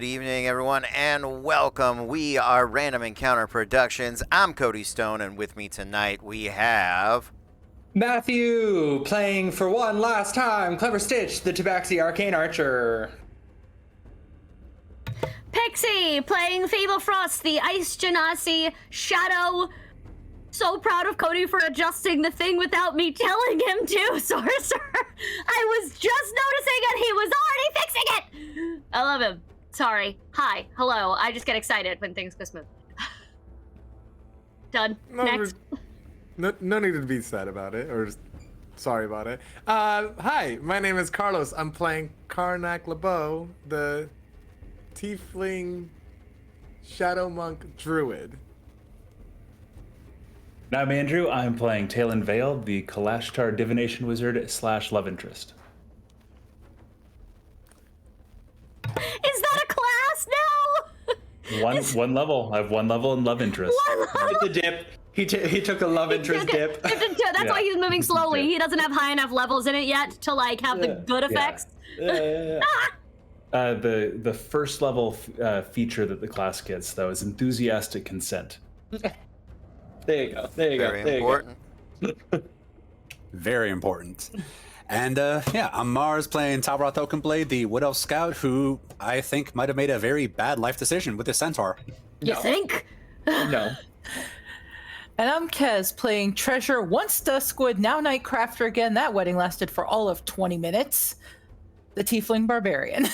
evening, everyone, and welcome. We are Random Encounter Productions. I'm Cody Stone, and with me tonight we have... Matthew, playing for one last time, Clever Stitch, the Tabaxi Arcane Archer. Pixie, playing Fable Frost, the Ice Genasi Shadow. So proud of Cody for adjusting the thing without me telling him to, Sorcerer. I was just noticing and he was already fixing it. I love him. Sorry. Hi. Hello. I just get excited when things go smooth. Done. Next. No need to be sad about it, or just sorry about it. Hi, my name is Carlos. I'm playing Karnak LeBeau, the Tiefling Shadow Monk Druid. And I'm Andrew. I'm playing Talon Vale, the Kalashtar Divination Wizard / love interest. Is that a class now? One level. I have one level in love interest. It's a dip. He took a love interest dip. That's why he's moving slowly. He doesn't have high enough levels in it yet to like have the good effects. The first level feature that the class gets, though, is enthusiastic consent. There you go. Very important. Very important. And I'm Mars playing Talroth Oakenblade, the Wood Elf Scout, who I think might have made a very bad life decision with his centaur. You think? No. And I'm Kez playing Treasure, once Duskwood, now Nightcrafter again. That wedding lasted for all of 20 minutes. The Tiefling Barbarian.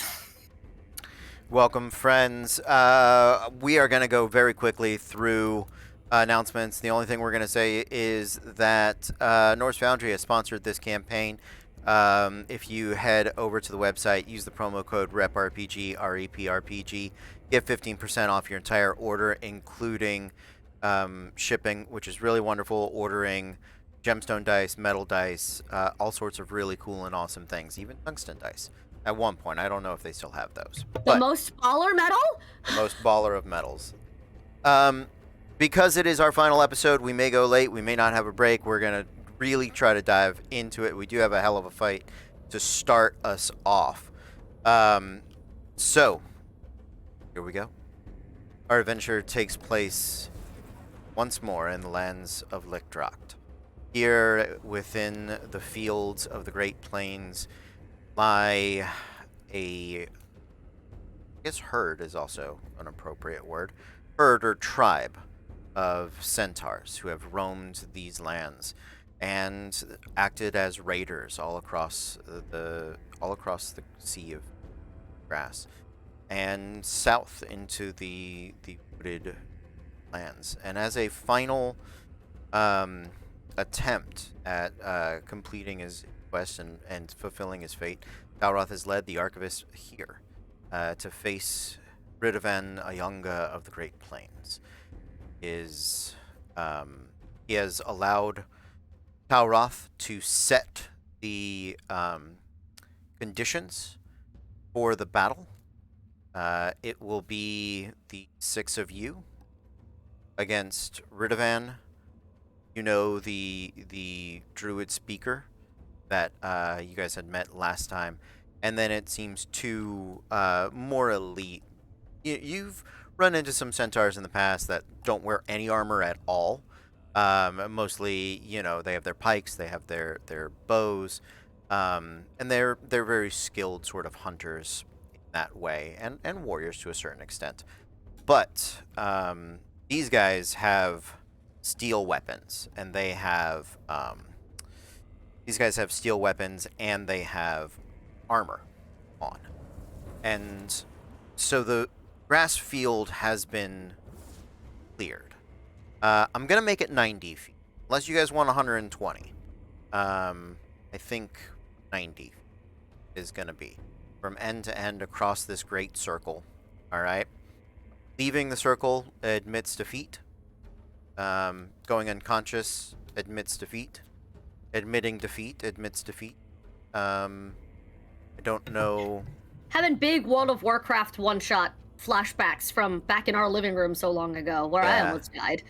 Welcome, friends. We are going to go very quickly through announcements. The only thing we're going to say is that Norse Foundry has sponsored this campaign. If you head over to the website, use the promo code REPRPG, REPRPG, get 15% off your entire order, including shipping, which is really wonderful, ordering gemstone dice, metal dice, all sorts of really cool and awesome things, even tungsten dice. At one point, I don't know if they still have those. The most baller metal? The most baller of metals. Because it is our final episode, we may go late, we may not have a break. We're going to really try to dive into it. We do have a hell of a fight to start us off. So, here we go. Our adventure takes place once more in the lands of Lichtracht. Here within the fields of the Great Plains lie I guess herd is also an appropriate word. Herd or tribe of centaurs who have roamed these lands and acted as raiders all across the sea of grass and south into the wooded lands. And as a final attempt at completing his quest and fulfilling his fate, Talroth has led the Archivist here to face Ridovan Ayunga of the Great Plains. He has allowed Talroth to set the conditions for the battle. It will be the 6 of you against Ridovan. You know, the druid speaker that you guys had met last time. And then it seems 2 more elite. You've run into some centaurs in the past that don't wear any armor at all. Mostly, they have their pikes, they have their bows, and they're very skilled sort of hunters in that way, and warriors to a certain extent. But these guys have steel weapons, and they have armor on, and so the grass field has been cleared. I'm gonna make it 90 feet, unless you guys want 120. I think 90 is gonna be from end to end across this great circle. All right. Leaving the circle admits defeat. Going unconscious admits defeat. Admitting defeat admits defeat. I don't know. Having big World of Warcraft one-shot flashbacks from back in our living room so long ago, where I almost died.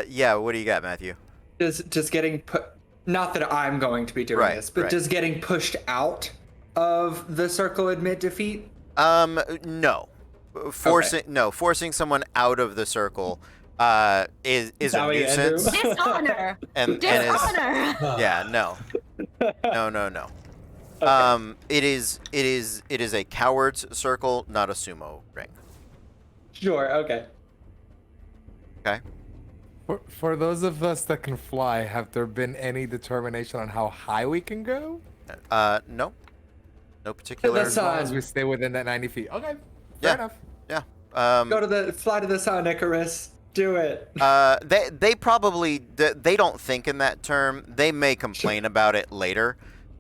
Yeah, what do you got, Matthew? Just getting put. Not that I'm going to be doing this, but just getting pushed out of the circle admit defeat. No. Forcing someone out of the circle is a Howie Andrew? nuisance. Dishonor. and Dishonor. yeah, no. It is a coward's circle, not a sumo ring. Sure. Okay. Okay. For those of us that can fly, have there been any determination on how high we can go? No. No particular. That's As long as we stay within that 90 feet. Okay. Fair enough. Yeah. Fly to the sun, Icarus. Do it. They probably they don't think in that term. They may complain about it later,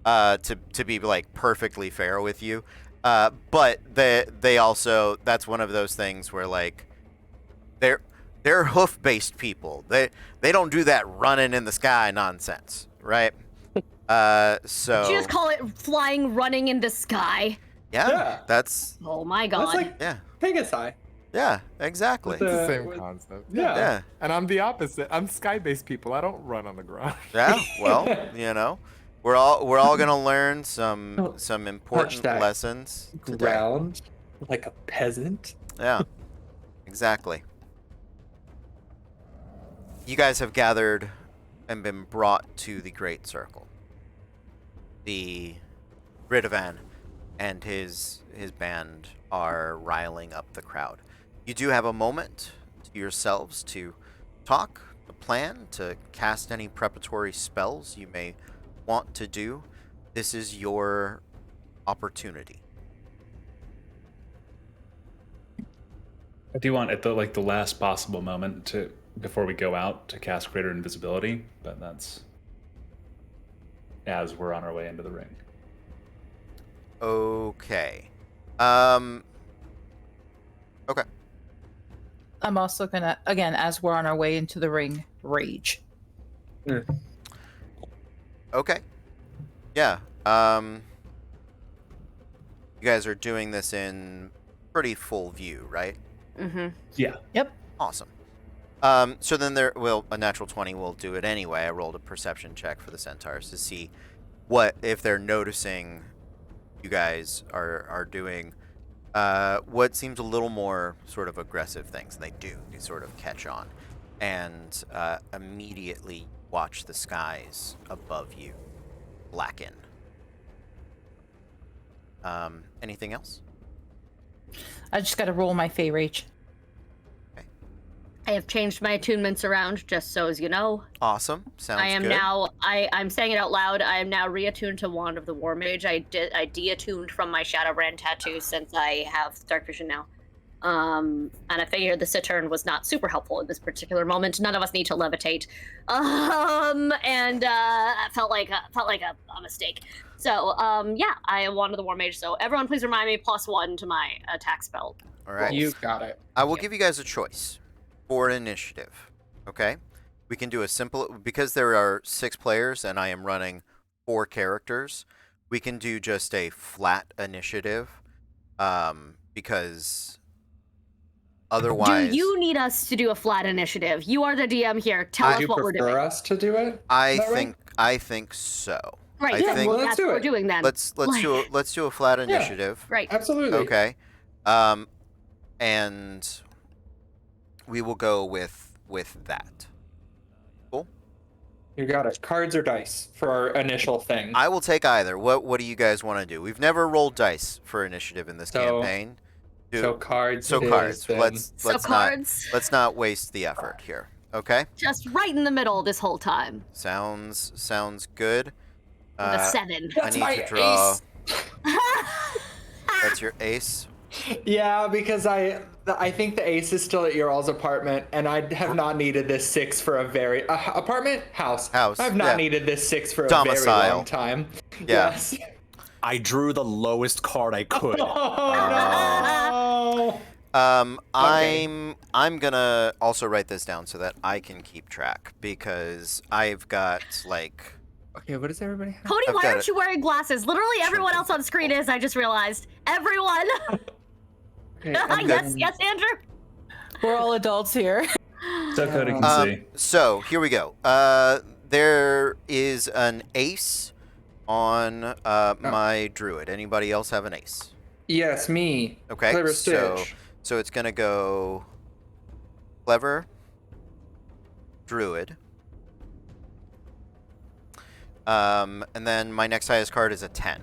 to be like perfectly fair with you, but they also, that's one of those things where like they're hoof based people. They don't do that running in the sky nonsense, right? So Did you just call it flying, running in the sky? yeah, that's Oh my god. That's like yeah, Pegasi. yeah, exactly. With the- It's the same with- concept. Yeah. And I'm the opposite. I'm sky-based people. I don't run on the ground. Yeah, well, we're all gonna learn some important that. lessons today. Ground. Like a peasant. Yeah, exactly. You guys have gathered and been brought to the Great Circle. The Ridovan and his band are riling up the crowd. You do have a moment to yourselves to talk, to plan, to cast any preparatory spells you may want to do. This is your opportunity. I do want at the last possible moment before we go out to cast greater invisibility, but that's as we're on our way into the ring. Okay. Okay. I'm also gonna, again, as we're on our way into the ring, rage. Okay. Yeah. You guys are doing this in pretty full view, right? Mm-hmm. Yeah. Yep. Awesome. So then a natural 20 will do it anyway. I rolled a perception check for the centaurs to see if they're noticing you guys are doing what seems a little more sort of aggressive things. And they do. They sort of catch on. And immediately watch the skies above you blacken. Anything else? I just gotta roll my Fey Rage. I have changed my attunements around, just so as you know. Awesome. Sounds I am good. now, I'm saying it out loud, I am now reattuned to Wand of the War Mage. I de-attuned from my Shadowbrand tattoo since I have Dark Vision now. And I figured the Saturn was not super helpful in this particular moment. None of us need to levitate. It felt like a mistake. So, yeah, I am Wand of the War Mage, so everyone please remind me +1 to my attack spell. All right. You got it. I will give you guys a choice for an initiative. Okay? We can do a simple, because there are 6 players and I am running 4 characters, we can do just a flat initiative. Because otherwise Do you need us to do a flat initiative? You are the DM here. Tell us Do you what we're prefer doing. us to do it? I Is that right? think so. Right, I yeah, think well, let's that's do what we're it. doing then. let's do a flat initiative. Right. Absolutely. Okay. And we will go with that. Cool. You got it. Cards or dice for our initial thing. I will take either. What do you guys want to do? We've never rolled dice for initiative in this So- campaign. So cards. So it cards. is, then. Let's not waste the effort here. Okay? Just right in the middle this whole time. Sounds good. With a 7. I That's need my to draw. ace. That's your ace. Yeah, because I think the ace is still at your all's apartment, and I have not needed this 6 for a very apartment house. House, I've not yeah. needed this 6 for a very Domicile. long time. Yeah. Yes. I drew the lowest card I could. Oh no. I'm gonna also write this down so that I can keep track because I've got like Okay, what does everybody have? Cody, I've why got aren't it. you wearing glasses? Literally everyone else on screen is, I just realized. Everyone! Okay, and then- yes, Andrew? We're all adults here. So Cody can see. So here we go. There is an ace on my druid. Anybody else have an ace? Yes, me. Okay, Clever so Stitch. so it's gonna go clever, druid. And then my next highest card is a 10.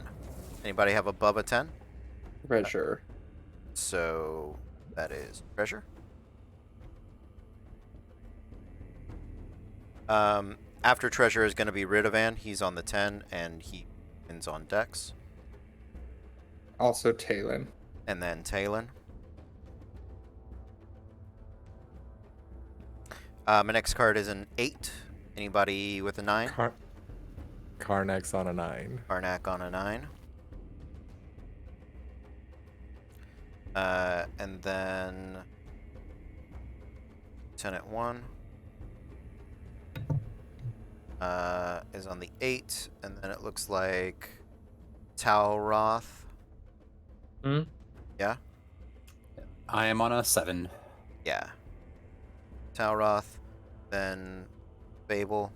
Anybody have above a 10? Treasure. So that is treasure. After treasure is going to be Ridovan. He's on the 10 and he wins on Dex. Also Talon. And then Talon. My next card is an 8. Anybody with a 9? Karnak's on a 9. Karnak on a 9. And then Lieutenant 1 is on the 8, and then it looks like Talroth. Hmm? Yeah? I am on a 7. Yeah. Talroth, then Fable.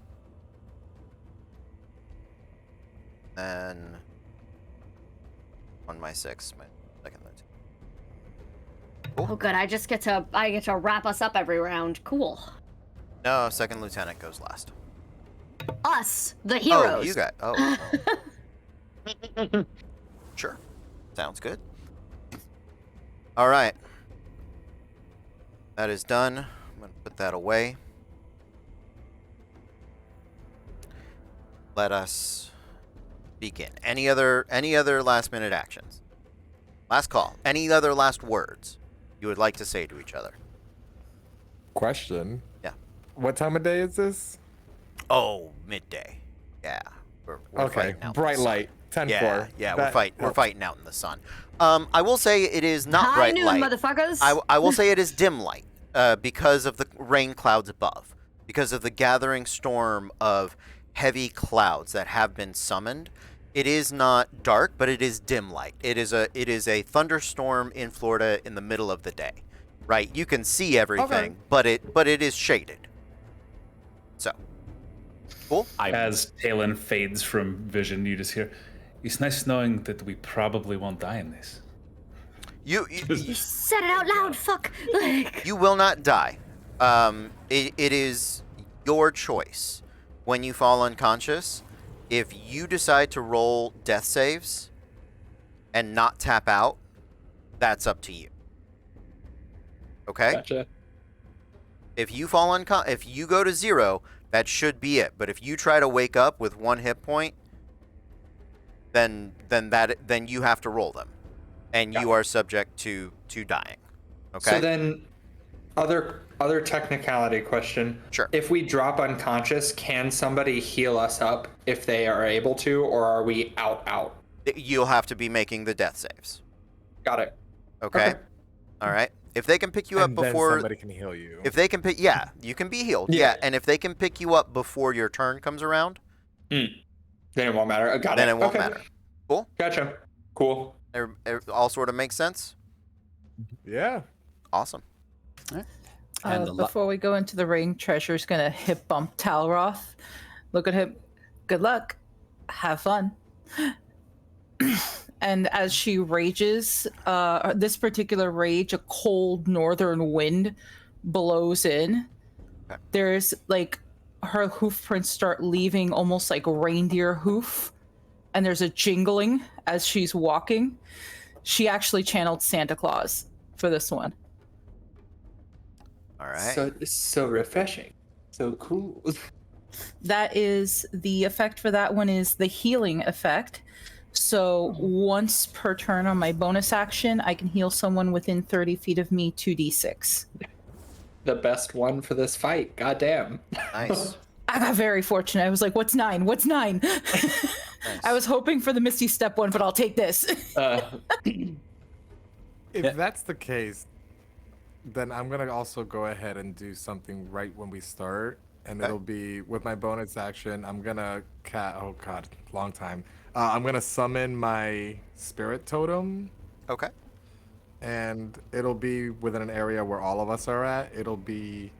Then on my 6, my second lieutenant. Oh, good. I get to wrap us up every round. Cool. No, second lieutenant goes last. Us, the heroes. Oh, you got. Oh. Sure. Sounds good. All right. That is done. I'm going to put that away. Let us begin. Any other last minute actions? Last call. Any other last words you would like to say to each other? Question. Yeah. What time of day is this? Oh, midday. Yeah. We're Okay. fighting out in the Bright sun. light. 10-4. Yeah, That we're helps. fighting out in the sun. I will say it is not High bright noon, light. motherfuckers. I will say it is dim light because of the rain clouds above, because of the gathering storm of heavy clouds that have been summoned. It is not dark, but it is dim light. It is a thunderstorm in Florida in the middle of the day, right? You can see everything, but it is shaded. So, cool. As Talon fades from vision, you just hear, "It's nice knowing that we probably won't die in this." You Said it out loud. Fuck. Like, you will not die. It is your choice when you fall unconscious. If you decide to roll death saves and not tap out, that's up to you. Okay? Gotcha. If you fall if you go to 0, that should be it. But if you try to wake up with 1 hit point, then you have to roll them, and you are subject to dying. Okay. So then, other technicality question. Sure. If we drop unconscious, can somebody heal us up if they are able to, or are we out? You'll have to be making the death saves. Got it. Okay. Okay. All right. If they can pick you up And then before, somebody can heal you. if they can pick, yeah, you can be healed. Yeah. Yeah. And if they can pick you up before your turn comes around, Then it won't matter. Got then it. it won't Okay. matter. Cool. Gotcha. Cool. It all sort of makes sense. Yeah. Awesome. And the la- Before we go into the ring, Treasure's gonna hip bump Talroth. Look at him. Good luck. Have fun. And as she rages, this particular rage, a cold northern wind blows in. Okay. There's like her hoof prints start leaving almost like reindeer hoof. And there's a jingling as she's walking. She actually channeled Santa Claus for this one. All right. So refreshing. So cool. That is the effect for that one is the healing effect. So once per turn on my bonus action, I can heal someone within 30 feet of me 2d6. The best one for this fight. Goddamn. Nice. I got very fortunate. I was like, what's 9? What's 9? I was hoping for the Misty Step one, but I'll take this. If that's the case, then I'm gonna also go ahead and do something right when we start, and Okay. it'll be with my bonus action. I'm gonna oh god, long time. I'm gonna summon my spirit totem, Okay. and it'll be within an area where all of us are at. It'll be,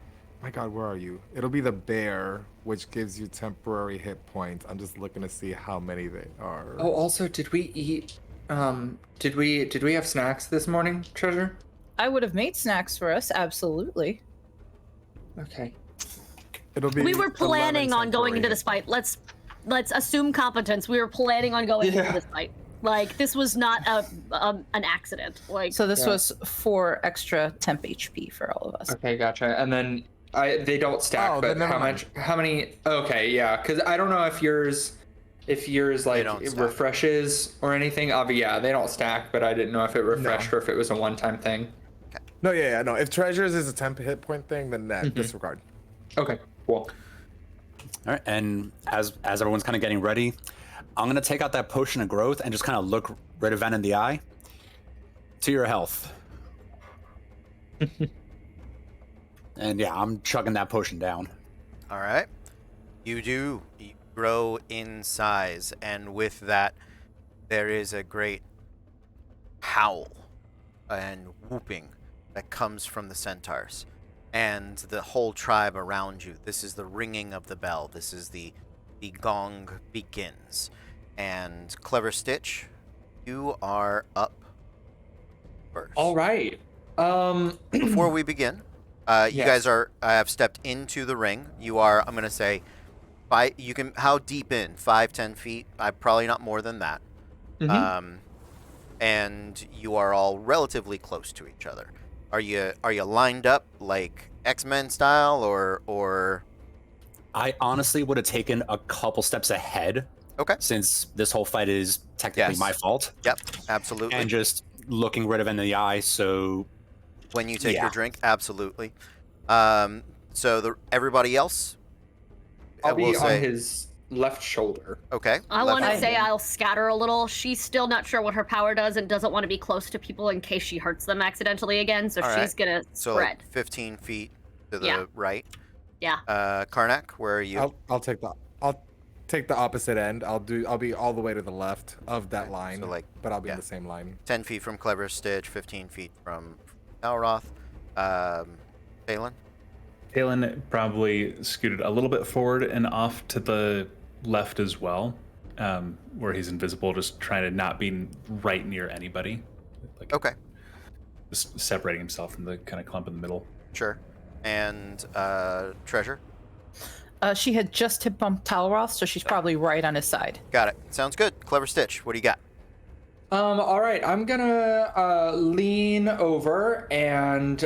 my god, where are you? It'll be the bear, which gives you temporary hit points. I'm just looking to see how many they are. Oh, also, did we eat Did we have snacks this morning, Treasure? I would have made snacks for us, absolutely. Okay. It'll be. We were 11 planning on going temporary into this hit fight. Let's assume competence. We were planning on going into this fight. Like, this was not an accident. Like, So this Yeah. was 4 extra temp HP for all of us. Okay, gotcha. And then they don't stack, Oh, but then never how mind. much? How many? Okay, yeah, because I don't know if yours like don't it stack. refreshes or anything. Yeah, they don't stack, but I didn't know if it refreshed or if it was a one-time thing. No, yeah, no. If treasures is a temp hit point thing, then that Mm-hmm. disregard. Okay, cool. All right, and as everyone's kind of getting ready, I'm gonna take out that potion of growth and just kind of look Ridovan in the eye. To your health. And yeah, I'm chugging that potion down. All right. You grow in size, and with that, there is a great howl and whooping that comes from the centaurs and the whole tribe around you. This is the ringing of the bell. This is the gong begins. And Clever Stitch, you are up first. All right. Before we begin, you Yes. guys have stepped into the ring. You are, I'm gonna say, how deep in? 5-10 feet? Probably not more than that. Mhm. And you are all relatively close to each other. Are you lined up like X-Men style, or? I honestly would have taken a couple steps ahead, Okay. since this whole fight is technically Yes. my fault, Yep, absolutely. and just looking Ridovan in the eye. So When you take Yeah. your drink, absolutely. So everybody else, I I'll will be on say, his left shoulder. okay. I left want to hand. say I'll scatter a little. She's still not sure what her power does and doesn't want to be close to people in case she hurts them accidentally again. So All she's right. gonna So spread. like 15 feet to the Yeah. right. Yeah. Karnak, where are you? I'll take the opposite end. I'll be all the way to the left of that line. so, like, but I'll be yeah. in the same line. 10 feet from Clever Stitch, 15 feet from Alroth. Balin? Talon probably scooted a little bit forward and off to the left as well, where he's invisible, just trying to not be right near anybody. Like, Okay, just separating himself from the kind of clump in the middle. sure. And Treasure? She had just hit bump Talroth, so she's probably right on his side. Got it. Sounds good. Clever Stitch, what do you got? All right, I'm gonna lean over and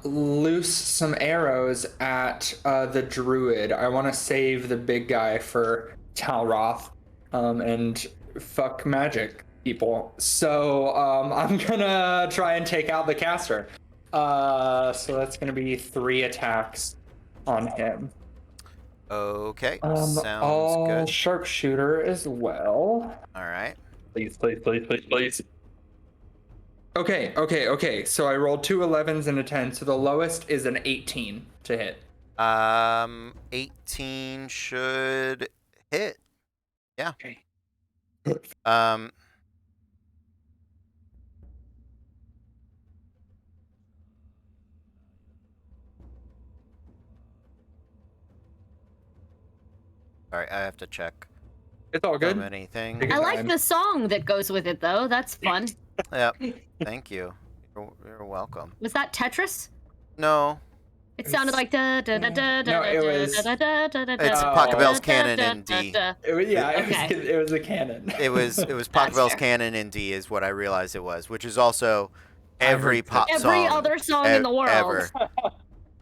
loose some arrows at the druid. I want to save the big guy for Talroth, and fuck magic people. So I'm gonna try and take out the caster. So that's gonna be 3 attacks on him. Okay, sounds All good. sharpshooter as well. All right. Please. Okay. So I rolled 2 11s and a 10. So the lowest is an 18 to hit. 18 should hit. Yeah. Okay. Sorry, I have to check It's all so good. many things. Take I your like time. the song that goes with it though. That's fun. Yep. Thank you. You're welcome. Was that Tetris? No, It sounded like da da da da da No, it da was- da da da da da. It's da, Pachelbel's da, canon da, in da, D. da. It was, yeah, Okay. it was a cannon. it was Pachelbel's canon in D is what I realized it was, which is also every pop Every song. other song in the world. Ever.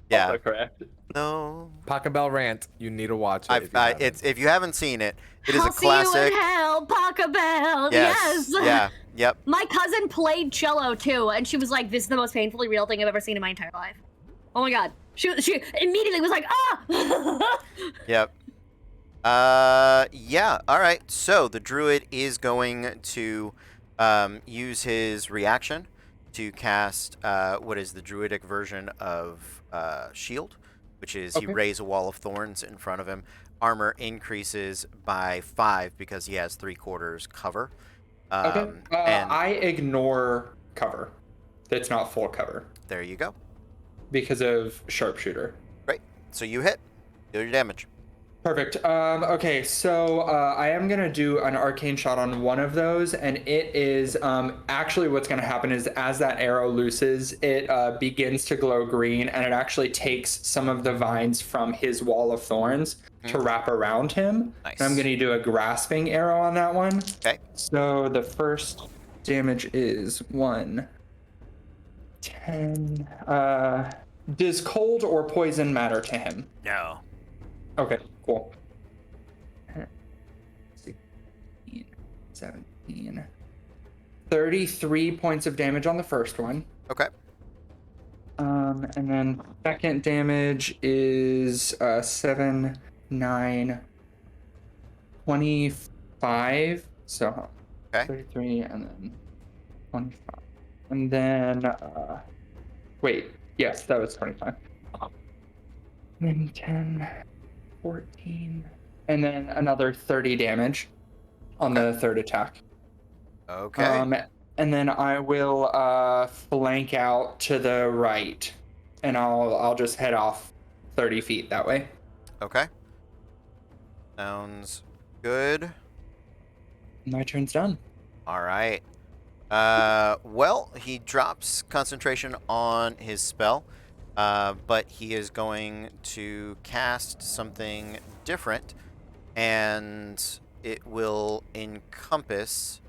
Yeah. Also correct. No. Pocket Rant. You need to watch it. If you haven't seen it, it is I'll a see you classic. in hell, Pachelbel. Yes. Yes. Yeah. Yep. My cousin played cello too, and she was like, "This is the most painfully real thing I've ever seen in my entire life." Oh my god. She immediately was like, "Ah!" Yep. Yeah. All right. So the druid is going to use his reaction to cast what is the druidic version of shield, which is you Okay. raise a wall of thorns in front of him. Armor increases by 5 because he has 3/4 cover. Okay. And I ignore cover. That's not full cover there you go. because of sharpshooter. Right. So you hit. Do your damage. Perfect. Okay, so I am gonna do an arcane shot on one of those, and it is actually what's gonna happen is as that arrow looses, it begins to glow green, and it actually takes some of the vines from his wall of thorns to wrap around him. Nice. And I'm gonna do a grasping arrow on that one. Okay. So the first damage is 1, 10. Does cold or poison matter to him? No. Okay, cool. 16, 17. 33 points of damage on the first one. Okay. And then second damage is 7, 9, 25. So Okay. 33 and then 25. And then wait, yes, that was 25. Then 10, 14, and then another 30 damage on the third attack. Okay. And then I will flank out to the right, and I'll just head off 30 feet that way. Okay. Sounds good. My turn's done. All right. Well, he drops concentration on his spell, but he is going to cast something different, and it will encompass.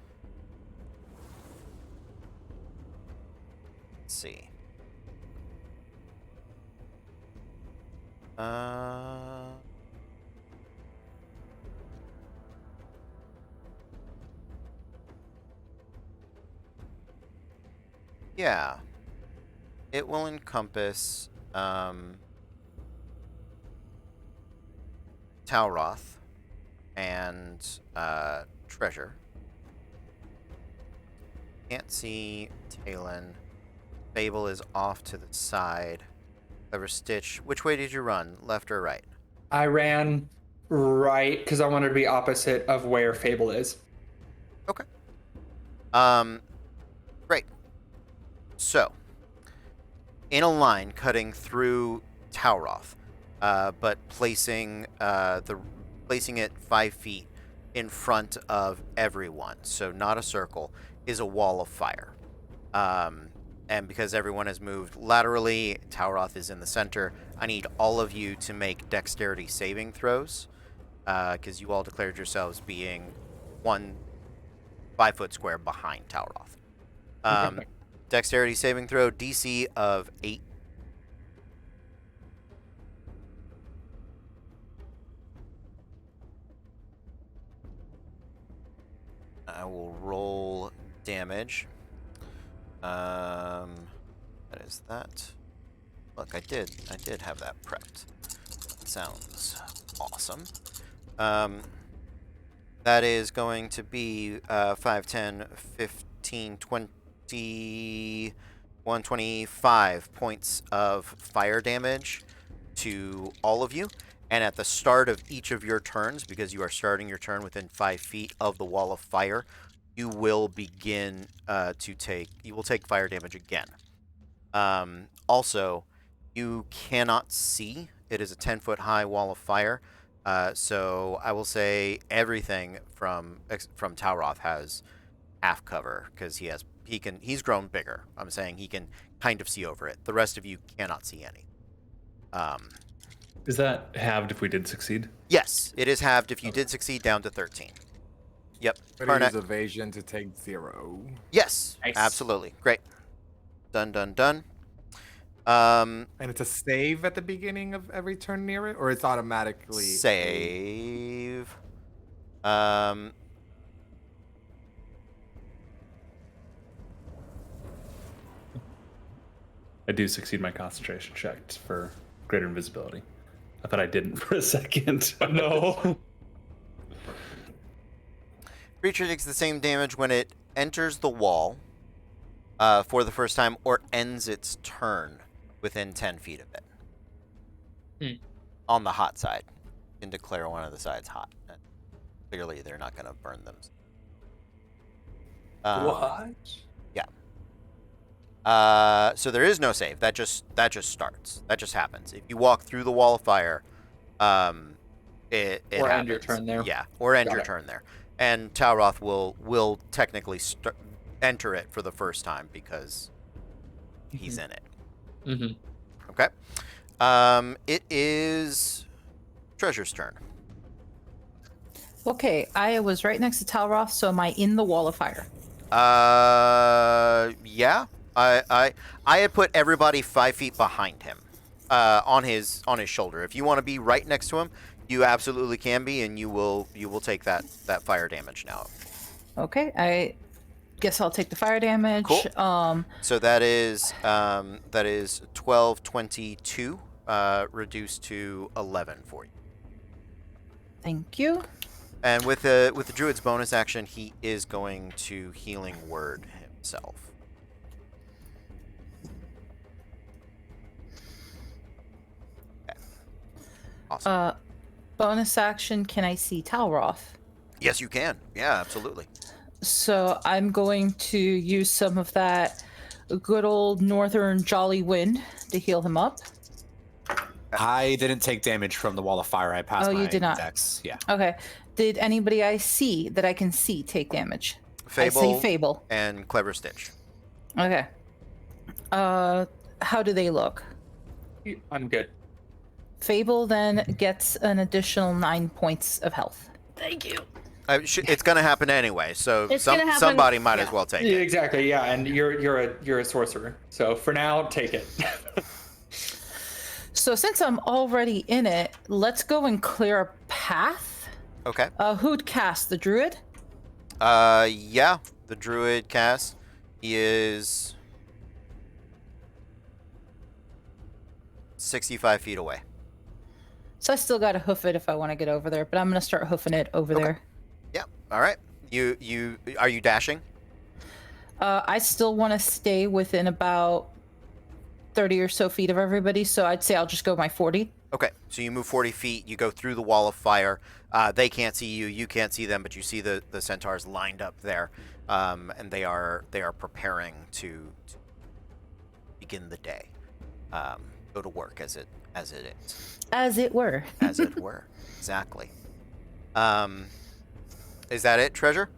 Let's see. Yeah. It will encompass Talroth and Treasure. Can't see Talon. Fable is off to the side. Clever Stitch. Which way did you run? Left or right? I ran right because I wanted to be opposite of where Fable is. Okay. Great. So, in a line cutting through Talroth, but placing it 5 feet in front of everyone, so not a circle, is a wall of fire. And because everyone has moved laterally, Talroth is in the center. I need all of you to make dexterity saving throws, because you all declared yourselves being 1 5-foot square behind Talroth. Dexterity saving throw, DC of 8. I will roll damage. That is that. Look, I did have that prepped. Sounds awesome. That is going to be 5, 10, 15, 20, 125 points of fire damage to all of you. And at the start of each of your turns, because you are starting your turn within 5 feet of the wall of fire, you will begin you will take fire damage again. Also, you cannot see. It is a 10-foot high wall of fire. So I will say everything from Talroth has half cover because he's grown bigger. I'm saying he can kind of see over it. The rest of you cannot see any. Is that halved if we did succeed? Yes, it is halved if you did succeed down to 13. Yep. But Karnak- use evasion to take 0. Yes, Nice. absolutely. Great. Done. And it's a save at the beginning of every turn near it, or it's automatically Save. I do succeed my concentration check for greater invisibility. I thought I didn't for a second. No. Creature takes the same damage when it enters the wall for the first time or ends its turn within 10 feet of it. On the hot side. You can declare one of the sides hot. Clearly, they're not going to burn them. What? So there is no save. That just starts. That just happens. If you walk through the wall of fire, it Or happens. end your turn there. Yeah, or end Got your it. turn there. And Talroth will technically enter it for the first time because he's in it. Mm-hmm. Okay. It is Treasure's turn. Okay, I was right next to Talroth, so am I in the wall of fire? Yeah. I had put everybody 5 feet behind him, on his shoulder. If you want to be right next to him, you absolutely can be, and you will take that fire damage now. Okay, I guess I'll take the fire damage. Cool. So that is 12, 22, reduced to 11 for you. Thank you. And with the druid's bonus action, he is going to healing word himself. Okay. Awesome. Bonus action, can I see Talroth? Yes, you can. Yeah, absolutely. So I'm going to use some of that good old northern jolly wind to heal him up. I didn't take damage from the wall of fire. I passed Oh, my you did not. dex. Yeah. Okay. Did anybody I see that I can see take damage? Fable, I see Fable. and Clever Stitch. Okay. How do they look? I'm good. Fable then gets an additional 9 points of health. Thank you. It's going to happen anyway, so It's gonna happen- somebody might yeah. as well take Yeah, it. exactly. Yeah, and you're a sorcerer. So for now, take it. So since I'm already in it, let's go and clear a path. Okay. Who'd cast? The druid? Yeah, the druid cast. He is 65 feet away. So I still gotta hoof it if I want to get over there, but I'm gonna start hoofing it over there. Yeah. All right. You are you dashing? I still want to stay within about 30 or so feet of everybody, so I'd say I'll just go my 40. Okay. So you move 40 feet. You go through the wall of fire. They can't see you. You can't see them, but you see the centaurs lined up there, and they are preparing to begin the day. Go to work as it is. As it were. As it were. Exactly. Is that it, Treasure?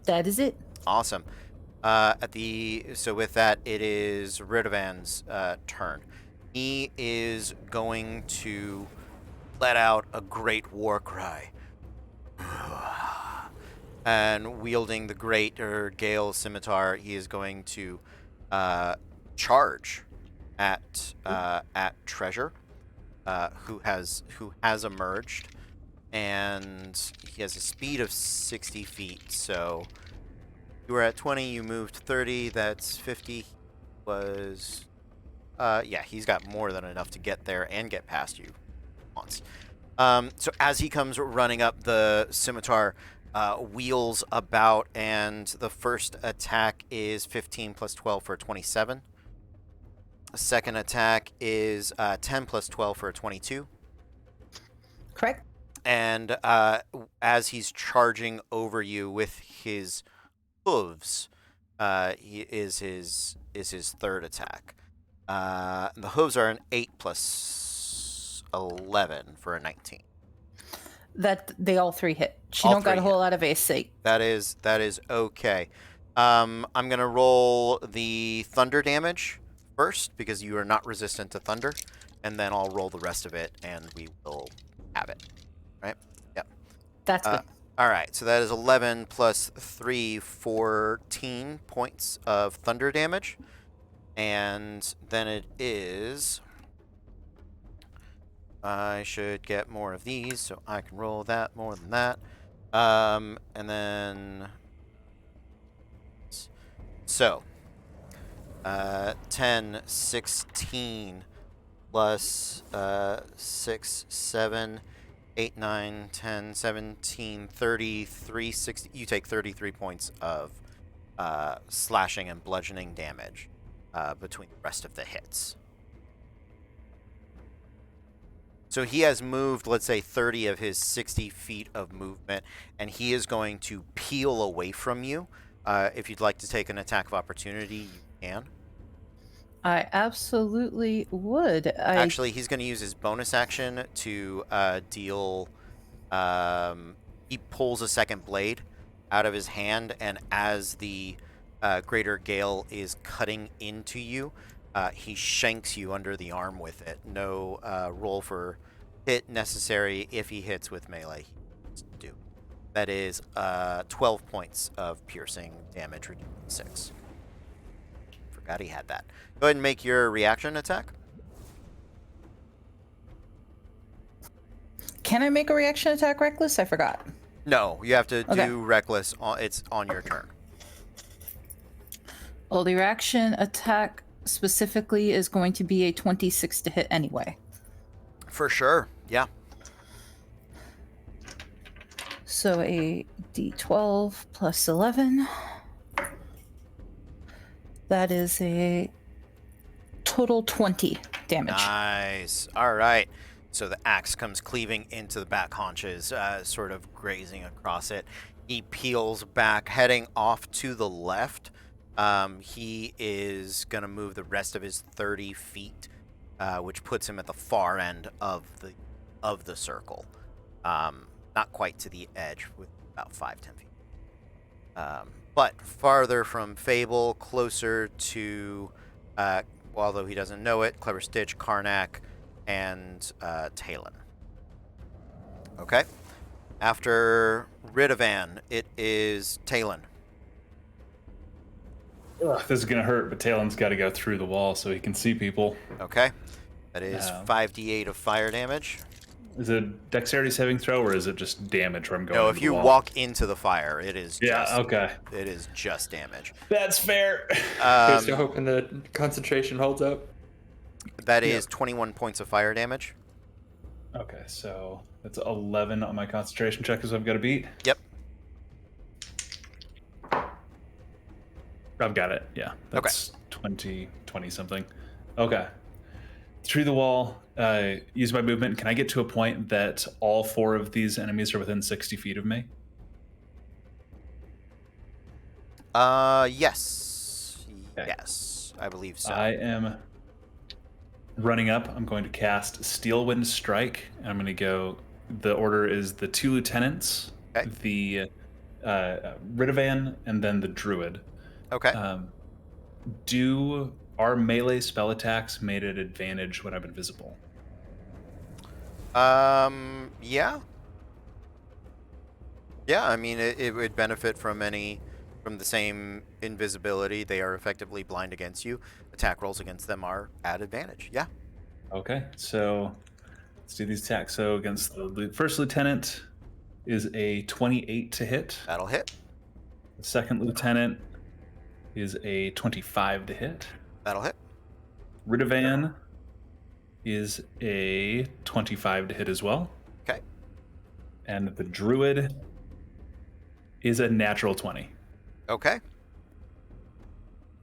That is it. Awesome. So with that, it is Ridovan's turn. He is going to let out a great war cry. And wielding the great Gale scimitar, he is going to charge at Treasure, who has emerged, and he has a speed of 60 feet. So you were at 20, you moved 30. That's 50. Was yeah, he's got more than enough to get there and get past you once. So as he comes running up, the scimitar wheels about, and the first attack is 15 plus 12 for a 27. The second attack is 10 plus 12 for a 22. Correct? And as he's charging over you with his hooves, he is his third attack. The hooves are an 8 plus 11 for a 19. That they all three hit. She All don't got three a whole lot of AC. That is okay. I'm gonna roll the thunder damage first because you are not resistant to thunder, and then I'll roll the rest of it, and we will have it. Right? Yep. That's good. All right. So that is 11 plus 3, 14 points of thunder damage, and then it is. I should get more of these, so I can roll that more than that. And then. So. 10, 16, plus 6, 7, 8, 9, 10, 17, 33, 60. You take 33 points of slashing and bludgeoning damage between the rest of the hits. So he has moved, let's say, 30 of his 60 feet of movement, and he is going to peel away from you. If you'd like to take an attack of opportunity, you can. I absolutely would. Actually, he's going to use his bonus action to deal He pulls a second blade out of his hand, and as the greater gale is cutting into you, he shanks you under the arm with it. No roll for hit necessary. If he hits with melee, he needs to do. That is 12 points of piercing damage, reduced to 6. Forgot he had that. Go ahead and make your reaction attack. Can I make a reaction attack reckless? I forgot. No, you have to Okay. do reckless. It's on your turn. Well, the reaction attack specifically is going to be a 26 to hit anyway. For sure. Yeah. So a d12 plus 11. That is a total 20 damage. Nice. All right. So the axe comes cleaving into the back haunches, sort of grazing across it. He peels back, heading off to the left. He is going to move the rest of his 30 feet, which puts him at the far end of the circle. Not quite to the edge, with about 5-10 feet. But farther from Fable, closer to, although he doesn't know it, Clever Stitch, Karnak, and Talon. Okay. After Ridovan, it is Talon. Ugh, this is gonna hurt, but Talon's got to go through the wall so he can see people. Okay. That is Yeah. 5d8 of fire damage. Is it a dexterity saving throw, or is it just damage where I'm going? No, into if the you wall? walk into the fire, it is Yeah. just, Okay. it is just damage. That's fair. Still hoping the concentration holds up. That is 21 points of fire damage. Okay, so that's 11 on my concentration check, so I've got to beat. Yep. I've got it. Yeah. That's 20 something. Okay. Through the wall, use my movement. Can I get to a point that all 4 of these enemies are within 60 feet of me? Yes. Okay. Yes. I believe so. I am running up. I'm going to cast Steel Wind Strike. And I'm going to go. The order is the 2 lieutenants, Okay. the Ridovan, and then the Druid. Okay. Are melee spell attacks made at advantage when I'm invisible? Yeah. Yeah, I mean, it would benefit from the same invisibility. They are effectively blind against you. Attack rolls against them are at advantage. Yeah. Okay, so let's do these attacks. So against the first lieutenant is a 28 to hit. That'll hit. The second lieutenant is a 25 to hit. That'll hit. Ridovan is a 25 to hit as well. Okay. And the druid is a natural 20. Okay.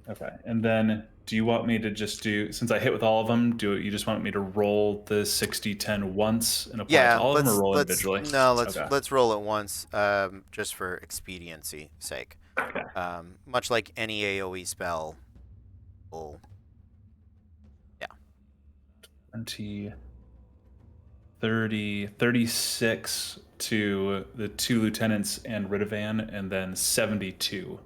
Okay. And then do you want me to just do, since I hit with all of them, you just want me to roll the 60-10 once and apply Yeah. to all of them, Let's or roll individually? no. Let's Okay. let's roll it once, just for expediency sake. Okay. Much like any AOE spell. Will 20, 30, 36 to the 2 lieutenants and Ridovan, and then 72.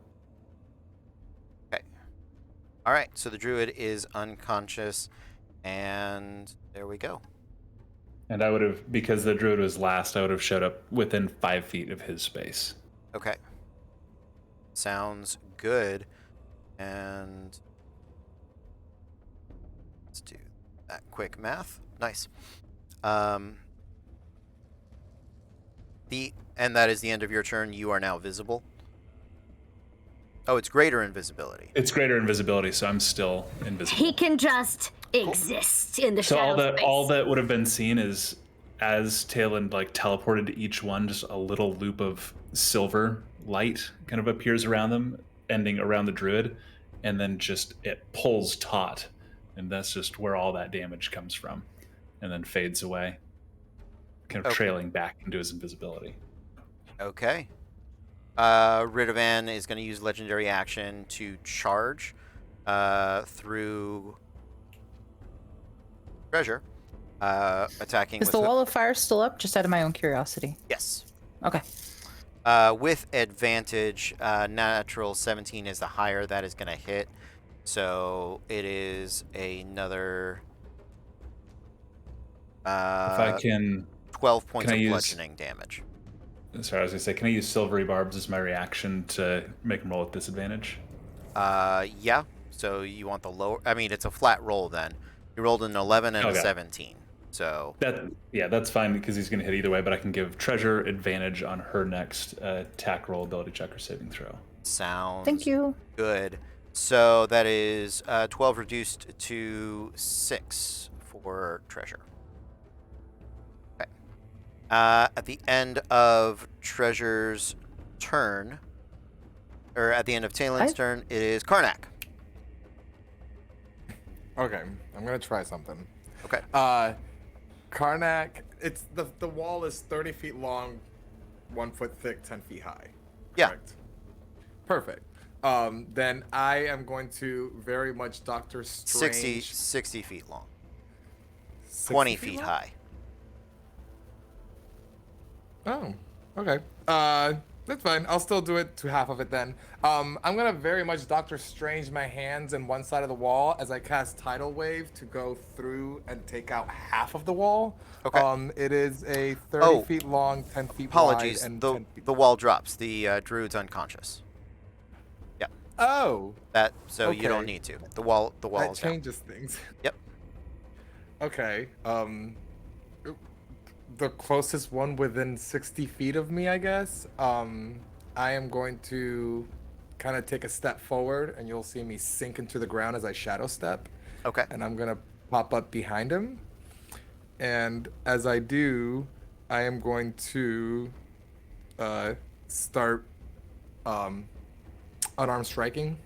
All right. So the druid is unconscious, and there we go. And I would have, because the druid was last, I would have showed up within 5 feet of his space. Okay. Sounds good. And let's do that quick math. Nice. And that is the end of your turn. You are now visible. Oh, it's greater invisibility. It's greater invisibility, so I'm still invisible. He can just exist in the So shadow all space. that would have been seen is, as Talon like teleported to each one, just a little loop of silver light kind of appears around them, ending around the druid, and then just it pulls taut, and that's just where all that damage comes from, and then fades away, kind of Okay. trailing back into his invisibility. Okay. Ridovan is going to use legendary action to charge through treasure. Attacking Is with the wall of fire still up? Just out of my own curiosity. Yes. Okay. With advantage, natural 17 is the higher that is going to hit. So it is another If I can, 12 points can I of use- bludgeoning damage. sorry, I was gonna say, can I use silvery barbs as my reaction to make him roll at disadvantage? Yeah. So you want the lower... I mean, it's a flat roll then. You rolled an 11 and a Okay. 17. So... That's fine because he's gonna hit either way. But I can give Treasure advantage on her next attack roll, ability check, or saving throw. Sounds Thank you. good. So that is 12 reduced to 6 for Treasure. Okay. At the end of Treasure's turn, or at the end of Talen's turn, it is Karnak. Okay, I'm gonna try something. Okay. Karnak, it's the wall is 30 feet long, 1 foot thick, 10 feet high. Yeah. Correct? Perfect. Then I am going to very much Doctor Strange. 60 feet long. 60 20 feet long? high. Oh, okay. That's fine. I'll still do it to half of it then. I'm gonna very much Doctor Strange my hands in one side of the wall as I cast Tidal Wave to go through and take out half of the wall. Okay. It is a 30 Oh. feet long, 10 feet Apologies. wide, and The 10 feet. the wall drops. The druid's unconscious. Yeah. Oh, So you don't Okay. need to. The wall that is down. changes things. Yep. Okay. The closest one within 60 feet of me, I guess. I am going to kind of take a step forward, and you'll see me sink into the ground as I shadow step. Okay. And I'm gonna pop up behind him. And as I do, I am going to start unarmed striking.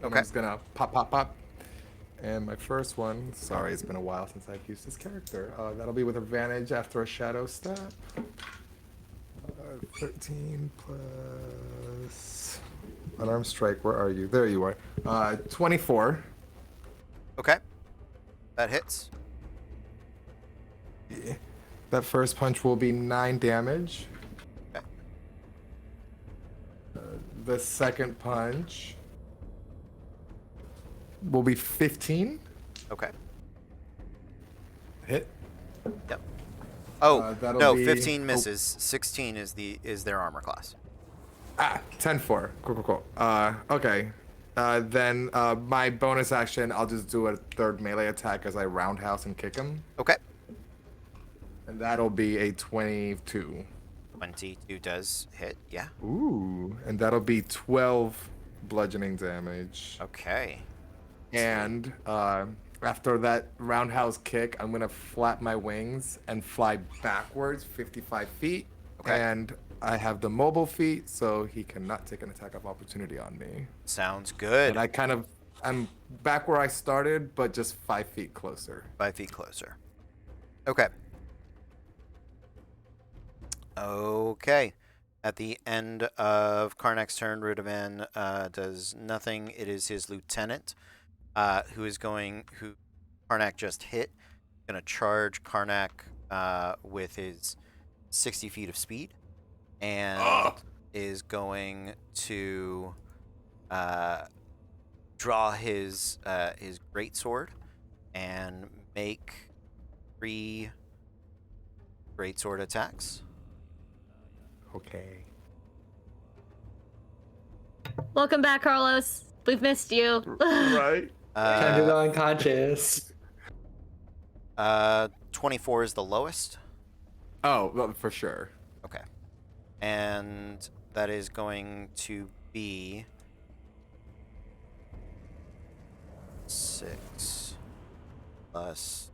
And Okay. I'm just gonna pop. And my first one, sorry, it's been a while since I've used this character. That'll be with advantage after a shadow step. 13 plus unarmed strike. Where are you? There you are. 24. Okay. That hits. Yeah. That first punch will be 9 damage. Okay. The second punch will be 15. Okay. Hit. Yep. Oh, that'll no, be- 15 misses. 16 is their armor class. 10-4. Cool. Okay. Then my bonus action, I'll just do a third melee attack as I roundhouse and kick him. Okay. And that'll be a 22. 22 does hit. Yeah. Ooh. And that'll be 12 bludgeoning damage. Okay. And after that roundhouse kick, I'm going to flap my wings and fly backwards 55 feet. Okay. And I have the mobile feat, so he cannot take an attack of opportunity on me. Sounds good. And I'm back where I started, but just 5 feet closer. 5 feet closer. Okay. Okay. At the end of Karnak's turn, Rudavan does nothing. It is his lieutenant, who Karnak just hit. Gonna charge Karnak with his 60 feet of speed, and is going to draw his greatsword and make 3 greatsword attacks. Okay. Welcome back, Carlos. We've missed you. Right? Time to go unconscious. 24 is the lowest. Oh, well, for sure. Okay. And that is going to be 6 plus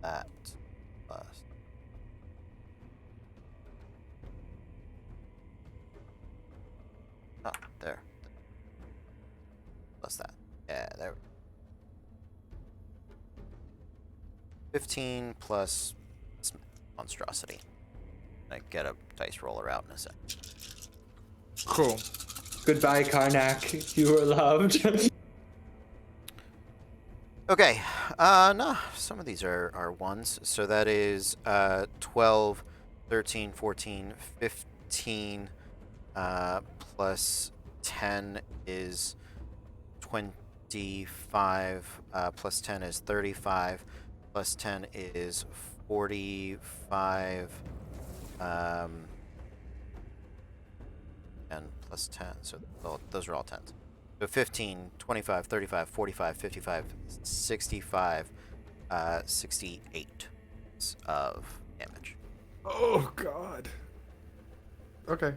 that plus there. Plus that. Yeah, there. 15 plus monstrosity. I get a dice roller out in a sec. Cool. Goodbye, Karnak. You were loved. Okay. No, some of these are ones. So that is 12, 13, 14, 15, plus 10 is 25, plus 10 is 35, plus 10 is 45, and plus 10, so those are all 10s. So 15, 25, 35, 45, 55, 65, 68 of damage. Oh God. Okay.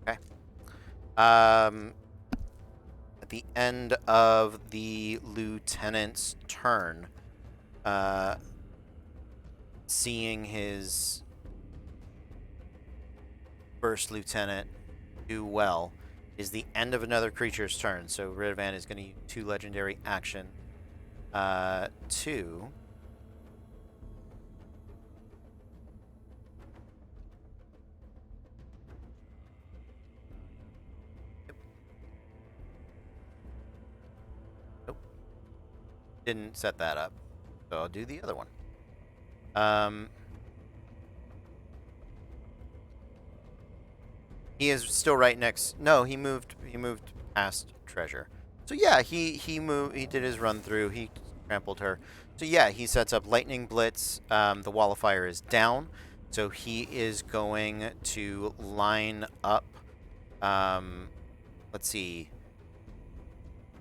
Okay. At the end of the lieutenant's turn, seeing his first lieutenant do well is the end of another creature's turn. So Ridovan is going to use 2 legendary action to didn't set that up, so I'll do the other one. He is still right next. No, he moved past Treasure. So yeah, he moved. He did his run through. He trampled her. So yeah, he sets up Lightning Blitz. The Wall of Fire is down, so he is going to line up. Let's see.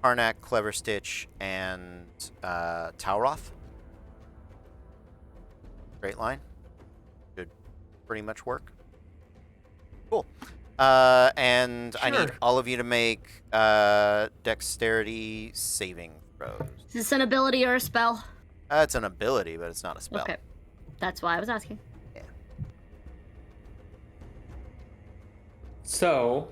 Karnak, Clever Stitch, and Tauroth. Straight line. Should pretty much work. Cool. And I need Sure. all of you to make dexterity saving throws. Is this an ability or a spell? It's an ability, but it's not a spell. Okay. That's why I was asking. So,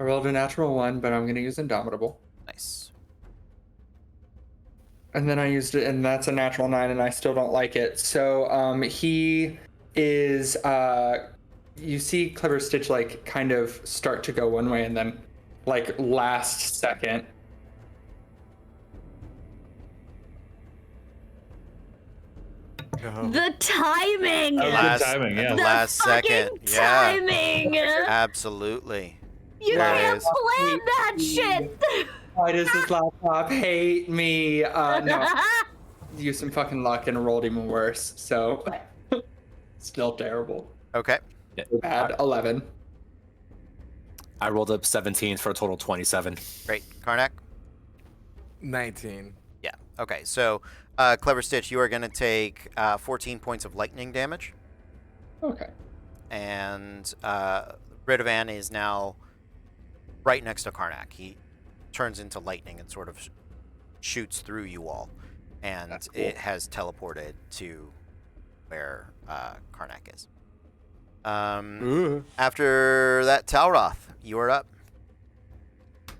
I rolled a natural 1, but I'm going to use Indomitable. Nice. And then I used it, and that's a natural 9, and I still don't like it. So, he is, you see Clever Stitch, like, kind of start to go one way, and then, like, last second. No. The timing! That was Last- good timing, at yeah. the The last fucking second. Yeah. timing! Absolutely. You There it can't is. plan that shit! Why does this laptop hate me? No, used some fucking luck and rolled even worse. So, still terrible. Okay. Bad. 11. I rolled up 17 for a total 27. Great. Karnak? 19. Yeah. Okay. So, Clever Stitch, you are going to take 14 points of lightning damage. Okay. And Ridovan is now right next to Karnak. He turns into lightning and sort of shoots through you all. And That's cool. it has teleported to where Karnak is. Ooh. After that, Talroth, you are up.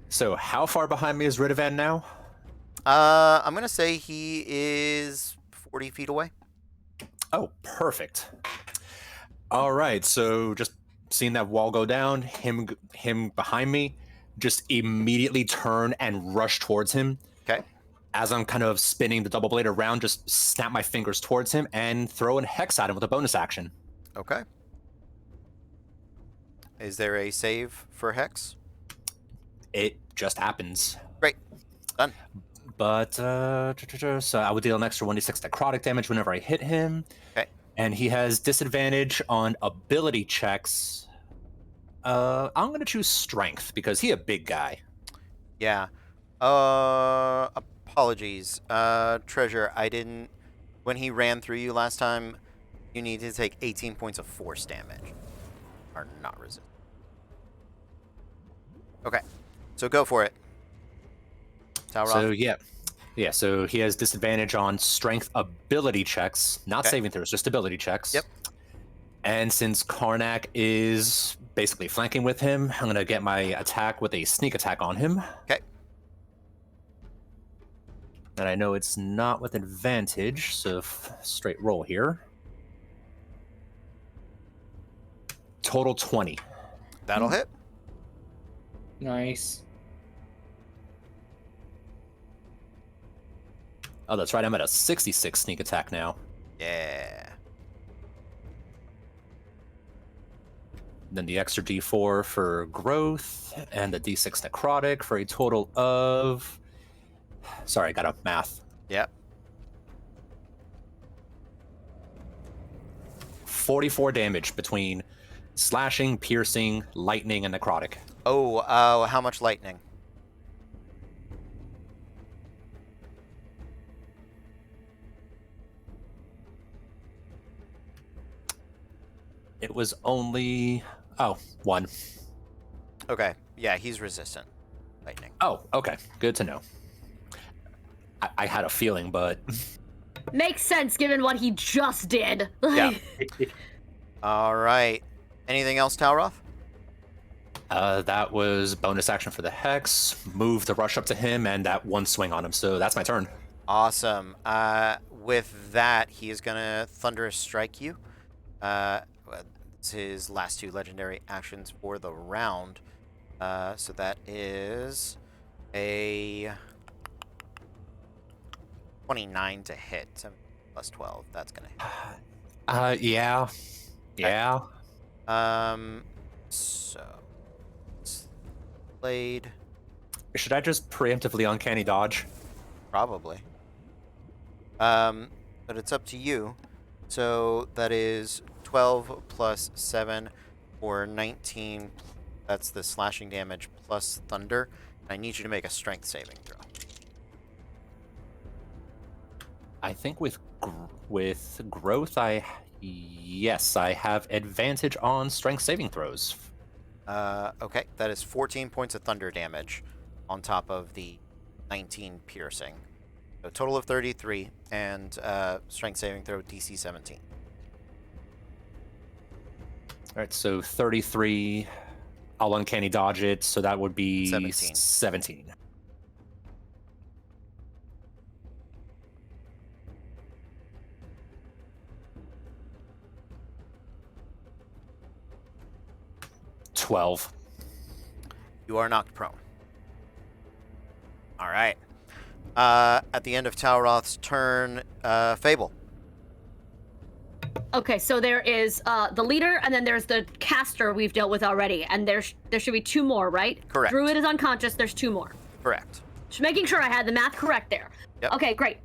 So how far behind me is Ridovan now? I'm going to say he is 40 feet away. Oh, perfect. All right, so just seeing that wall go down, him behind me, just immediately turn and rush towards him. Okay. As I'm kind of spinning the double blade around, just snap my fingers towards him and throw a hex at him with a bonus action. Okay. Is there a save for Hex? It just happens. Great. Done. But so I would deal an extra 1d6 necrotic damage whenever I hit him. Okay. And he has disadvantage on ability checks. I'm gonna choose strength because he a big guy. Yeah. Apologies. Treasure, I didn't... When he ran through you last time, you need to take 18 points of force damage. Or not resist. Okay. So go for it. Talroth. So yeah. So he has disadvantage on strength ability checks, not Okay. saving throws, just ability checks. Yep. And since Karnak is basically flanking with him, I'm gonna get my attack with a sneak attack on him. Okay. And I know it's not with advantage, so straight roll here. Total 20. That'll hit. Nice. Oh, that's right. I'm at a 66 sneak attack now. Yeah. Then the extra D4 for growth, and the D6 necrotic for a total of... Sorry, I got a math. Yep. 44 damage between slashing, piercing, lightning, and necrotic. Oh, how much lightning? It was only... Oh, 1. Okay. Yeah, he's resistant. Lightning. Oh, okay. Good to know. I had a feeling, but... Makes sense given what he just did. Yeah. All right. Anything else, Talroth? That was bonus action for the Hex, move to rush up to him, and that one swing on him, so that's my turn. Awesome. With that, he is going to Thunderous Strike you. It's his last 2 legendary actions for the round. So that is a 29 to hit. 7 plus 12. That's going to hit. Yeah. Yeah. So it's Blade. Should I just preemptively uncanny dodge? Probably. But it's up to you. So that is 12 plus 7 for 19. That's the slashing damage plus thunder. I need you to make a strength saving throw. I think with growth, I have advantage on strength saving throws. Okay, that is 14 points of thunder damage on top of the 19 piercing. So total of 33, and strength saving throw DC 17. All right, so 33. I'll uncanny dodge it, so that would be 17. $12. You are knocked prone. All right. At the end of Talroth's turn, Fable. Okay, so there is the leader, and then there's the caster we've dealt with already, and there should be 2 more, right? Correct. Druid is unconscious. There's 2 more. Correct. Just making sure I had the math correct there. Yep. Okay, great.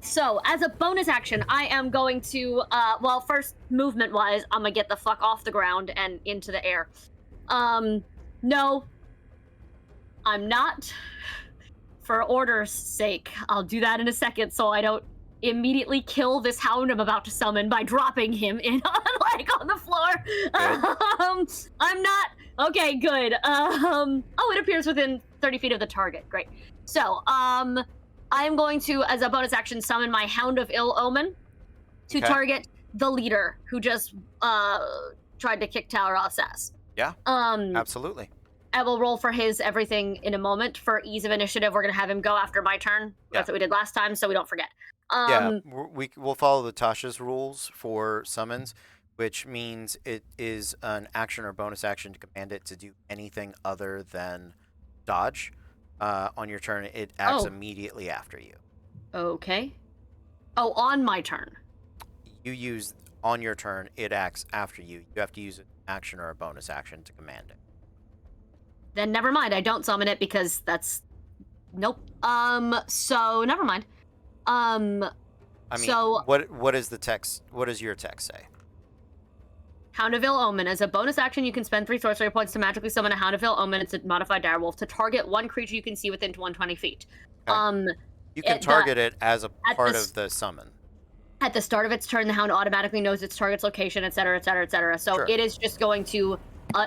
So as a bonus action, I am going to, well, first movement-wise, I'm gonna get the fuck off the ground and into the air. No, I'm not. For order's sake, I'll do that in a second, so I don't immediately kill this hound I'm about to summon by dropping him in on the floor. I'm not. Okay, good. Oh, it appears within 30 feet of the target. Great. So, I am going to, as a bonus action, summon my Hound of Ill Omen to target the leader who just tried to kick Talroth's ass. Yeah. Absolutely. I will roll for his everything in a moment. For ease of initiative, we're gonna have him go after my turn. That's what we did last time, so we don't forget. We'll follow the Tasha's rules for summons, which means it is an action or bonus action to command it to do anything other than dodge. On your turn, it acts immediately after you. Okay. Oh, on my turn. You use on your turn, it acts after you. You have to use an action or a bonus action to command it. Then never mind. I don't summon it because that's nope. So never mind. I mean, so what is the text? What does your text say? Hound of Ill Omen. As a bonus action, you can spend 3 sorcery points to magically summon a Hound of Ill Omen. It's a modified direwolf to target one creature you can see within 120 feet. Okay. You can target it as a part of the summon. At the start of its turn, the Hound automatically knows its target's location, etc., etc., etc. So Sure. it is just going to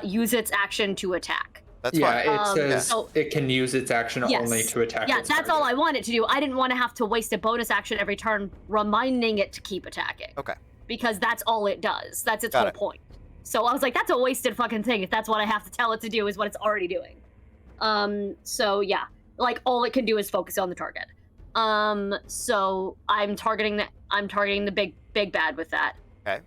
use its action to attack. That's fine. It says it can use its action only to attack. Yeah, its that's target. all I wanted to do. I didn't want to have to waste a bonus action every turn reminding it to keep attacking. Okay. Because that's all it does. That's its Got whole it. point. So I was like, that's a wasted fucking thing if that's what I have to tell it to do is what it's already doing. So yeah, like all it can do is focus on the target. So I'm targeting the big bad with that. Okay.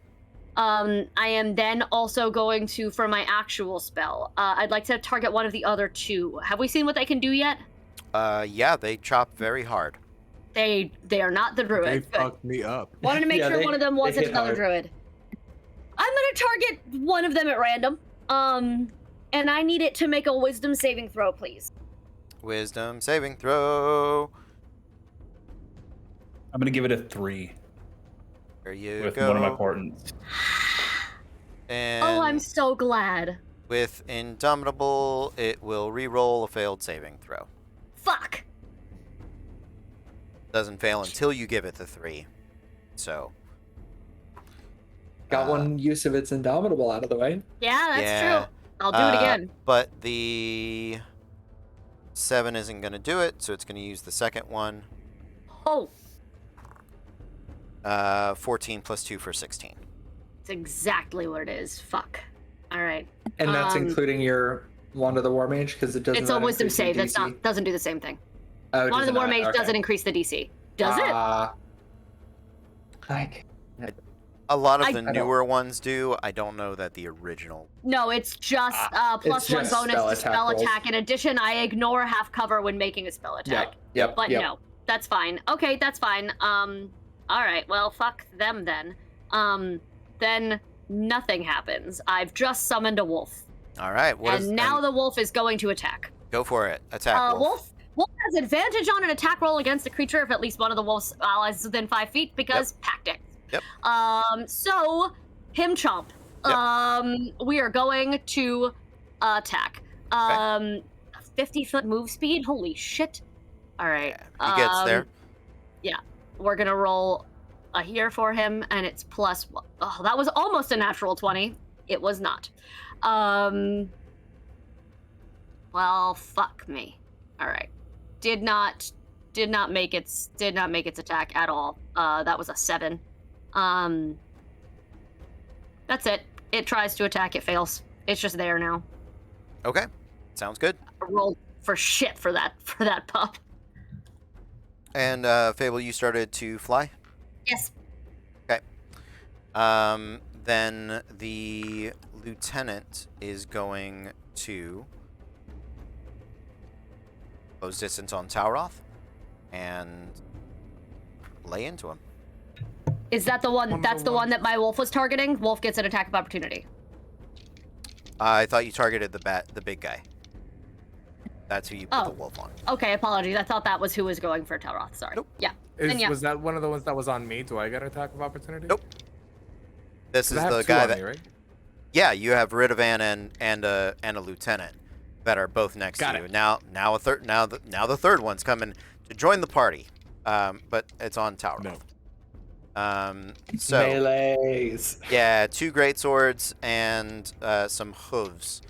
I am then also going to, for my actual spell, I'd like to target one of the other two. Have we seen what they can do yet? Yeah, they chop very hard. They are not the They druid. Good. fucked me up. Wanted to make Yeah, sure they- one of them they wasn't hit another hard. druid. I'm gonna target one of them at random. And I need it to make a wisdom saving throw, please. Wisdom saving throw. I'm gonna give it a 3 There you with go. one of my portents. And Oh, I'm so glad. with Indomitable, it will re-roll a failed saving throw. Fuck. Doesn't fail until you give it the 3. So. Got one use of its Indomitable out of the way. Yeah, that's Yeah. true. I'll do it again. But the 7 isn't going to do it, so it's going to use the second one. Oh, 14 plus 2 for 16. it's exactly what it is. Fuck. All right. And that's Um, including your Wand of the War Mage, because it doesn't. It's a not wisdom increase your save. That's DC? not doesn't do the same thing. Oh, One of does the it War not? Mage Okay. doesn't increase the DC. Does it? Like, A lot of I the don't- newer ones do. I don't know that the original. No, it's just plus It's one just bonus spell to attack spell rolls. attack. In addition, I ignore half cover when making a spell attack. Yep. But no, that's fine. Okay, that's fine. All right. Well, fuck them then. Then nothing happens. I've just summoned a wolf, All right. and now the wolf is going to attack. Go for it. Attack, wolf. Wolf has advantage on an attack roll against the creature if at least one of the wolf's allies is within 5 feet because tactics. Yep. So him chomp. We are going to attack. 50-foot move speed. Holy shit! All right. He gets there. We're gonna roll a here for him, and it's plus. Oh, that was almost a natural 20. It was not. Well, fuck me. All right. Did not make its attack at all. That was a 7. That's it. It tries to attack. It fails. It's just there now. Okay. Sounds good. I rolled for shit for that pup. And Fable, you started to fly. Yes. Then the lieutenant is going to close distance on Tauroth and lay into him. Is that the one? One That's for the one. one that my wolf was targeting. Wolf gets an attack of opportunity. I thought you targeted the big guy. That's who you put the Oh. wolf on. Okay, apologies. I thought that was who was going for Telroth. Sorry. Nope. Yeah. Then yeah. Was that one of the ones that was on me? Do I get attack of opportunity? Nope. This 'Cause is I have the two guy on that. me, right? Yeah, you have Ridovan and a lieutenant that are both next Got to you. it. Now the third one's coming to join the party. But it's on Tauroth. No. So Melees. yeah, 2 great swords and some hooves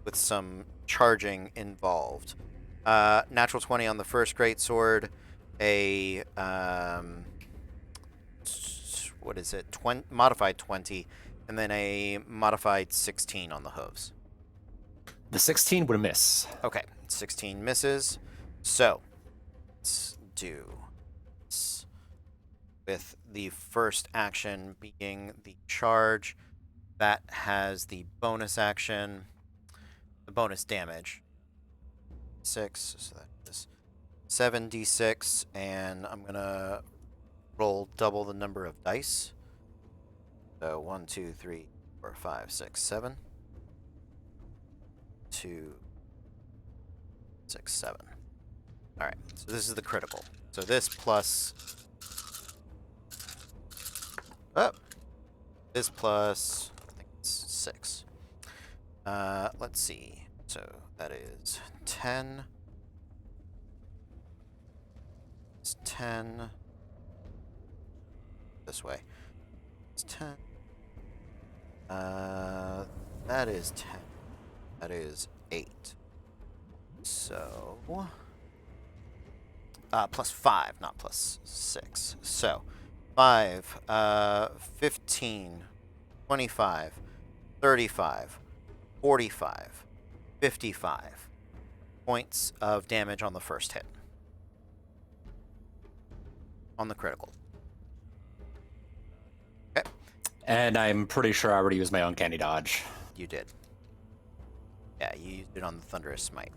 with some charging involved. Natural 20 on the first great sword, a what is it? Modified 20, and then a modified 16 on the hooves. The 16 would miss. Okay, 16 misses. So let's do this. With the first action being the charge, that has the bonus action, the bonus damage. 6, so that is 7d6, and I'm gonna roll double the number of dice. So 1, 2, 3, 4, 5, 6, 7. 2, 6, 7. All right, so this is the critical. So this plus. Oh, this plus, I think it's 6. Let's see. So that is 10. It's 10. This way. It's 10. That is 10. That is 8. So. Plus 5, not plus 6. So. 5, 15, 25, 35, 45, 55 points of damage on the first hit. On the critical. Okay. And I'm pretty sure I already used my uncanny dodge. You did. Yeah, you used it on the Thunderous Smite.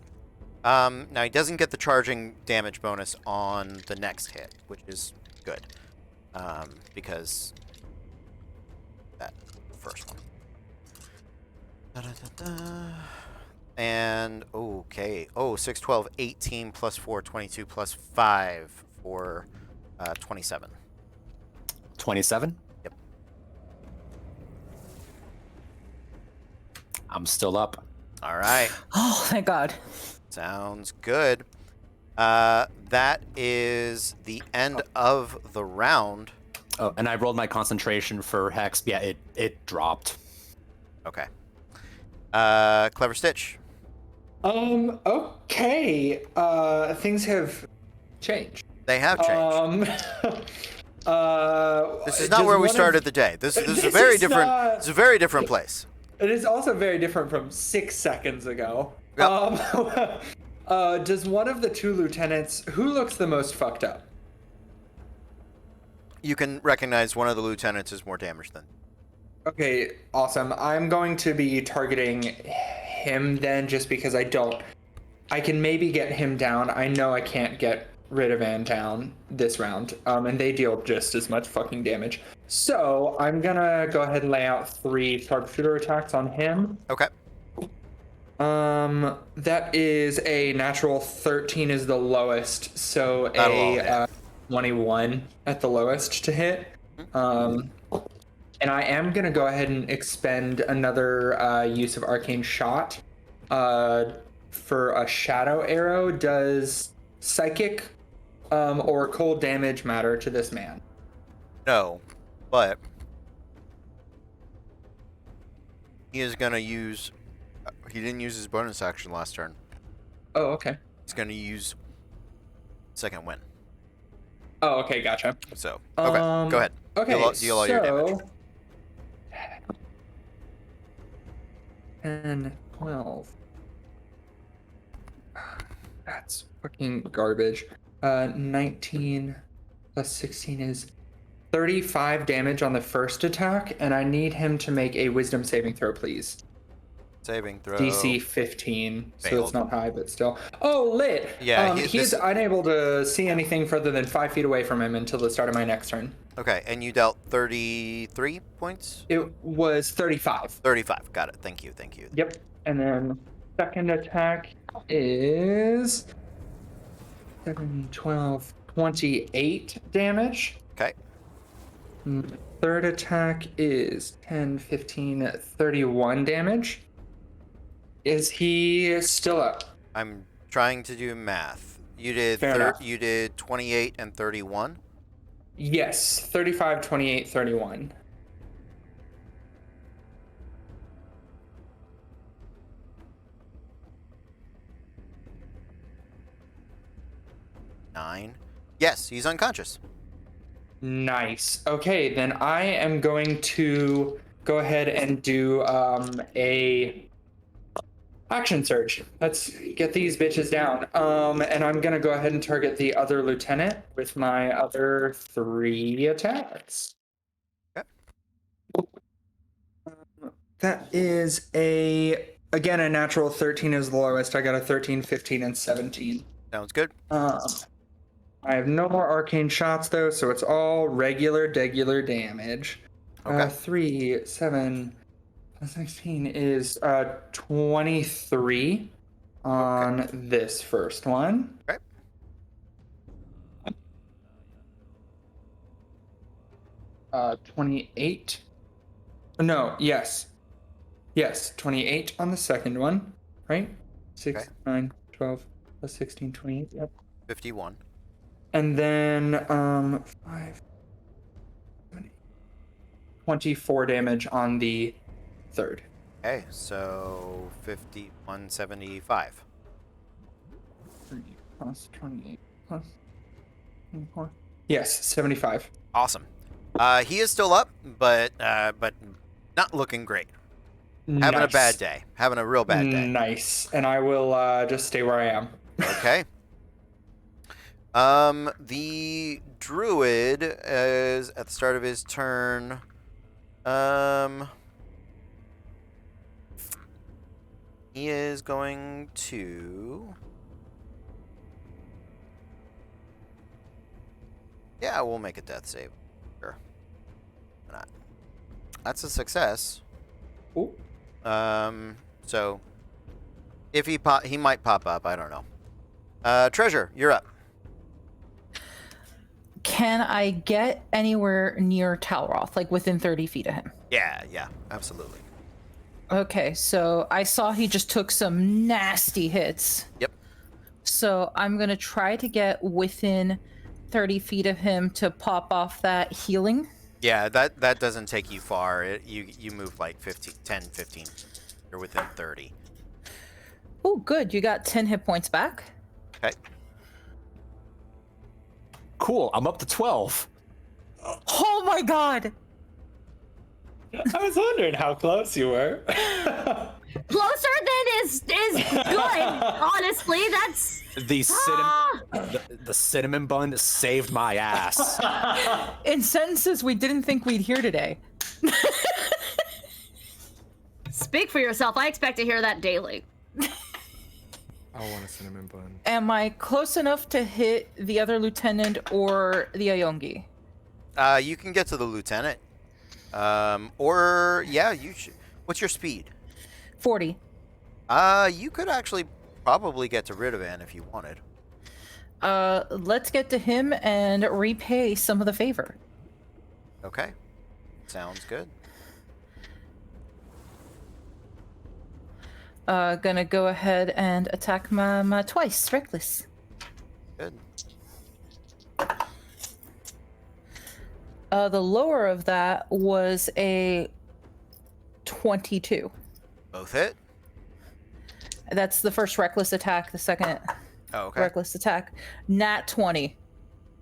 Now he doesn't get the charging damage bonus on the next hit, which is good. Because that first one. Da-da-da-da. And okay. Oh, 6, 12, 18 plus 4, 22 plus 5 for 27. 27? Yep. I'm still up. All right. Oh, thank God. Sounds good. That is the end of the round. Oh, and I rolled my concentration for Hex. Yeah, it dropped. Okay. Clever Stitch. Okay. Things have changed. They have changed. This is not does where we one of- started the day. This is a This very is different. not- It's a very different place. It is also very different from 6 seconds ago. Yep. Does one of the two lieutenants, who looks the most fucked up? You can recognize one of the lieutenants is more damaged than. Okay, awesome. I'm going to be targeting him then, just because I can maybe get him down. I know I can't get Ridovan down this round, and they deal just as much fucking damage. So I'm gonna go ahead and lay out 3 sharpshooter attacks on him. Okay. That is a natural 13 is the lowest, so That'll all hit. 21 at the lowest to hit. And I am gonna go ahead and expend another use of Arcane Shot for a Shadow Arrow. Does psychic or cold damage matter to this man? No, but he is gonna use. He didn't use his bonus action last turn. Oh, okay. He's gonna use second win. Oh, okay, gotcha. So okay, go ahead. Okay, Deal all your damage. 10, 12. That's fucking garbage. 19 plus 16 is 35 damage on the first attack, and I need him to make a wisdom saving throw, please. Saving throw. DC 15, so Failed. it's not high, but still. Oh, lit! Yeah, he is unable to see anything further than 5 feet away from him until the start of my next turn. Okay, and you dealt 33 points? It was 35. 35. Got it. Thank you. Thank you. Yep. And then second attack is 7, 12, 28 damage. Okay. Third attack is 10, 15, 31 damage. Is he still up? I'm trying to do math. You did Fair enough. you did 28 and 31. Yes, 35, 28, 31. Nine. Yes, he's unconscious. Nice. Okay, then I am going to go ahead and do a action surge. Let's get these bitches down. And I'm gonna go ahead and target the other lieutenant with my other 3 attacks. Okay. That is again a natural 13 is the lowest. I got a 13, 15, and 17. Sounds good. I have no more arcane shots though, so it's all regular damage. Okay. 3, 7, 16 is 23 on this first one. Okay. Uh, 28. No, yes. Yes, 28 on the second one, right? 6, Okay. 9, 12, plus 16, 28. Yep. 51. And then 5, 7, 24 damage on the third. Okay, so 5175. 3 plus 28 plus 24. Yes, 75. Awesome. He is still up, but not looking great. Having a bad day. Having a real bad day. Nice. And I will just stay where I am. Okay. The druid is at the start of his turn He is going to. Yeah, we'll make a death save. Sure. Why not? That's a success. Ooh. So if he might pop up. I don't know. Treasure, you're up. Can I get anywhere near Talroth, like within 30 feet of him? Yeah, absolutely. Okay, so I saw he just took some nasty hits. Yep. So I'm going to try to get within 30 feet of him to pop off that healing. Yeah, that doesn't take you far. You move like 10, 15. You're within 30. Oh, good. You got 10 hit points back. Okay. Cool. I'm up to 12. Oh my god! I was wondering how close you were. Closer than is good. Honestly, that's The cinnamon bun saved my ass. In sentences we didn't think we'd hear today. speak for yourself. I expect to hear that daily. I want a cinnamon bun. Am I close enough to hit the other lieutenant or the Ayongi? You can get to the lieutenant. Or yeah, you should. What's your speed? 40. You could actually probably get to Ridovan if you wanted. Let's get to him and repay some of the favor. Okay. Sounds good. Gonna go ahead and attack my twice, reckless. Good. The lower of that was a 22. Both hit? That's the first reckless attack. The second Oh, okay. reckless attack, nat 20.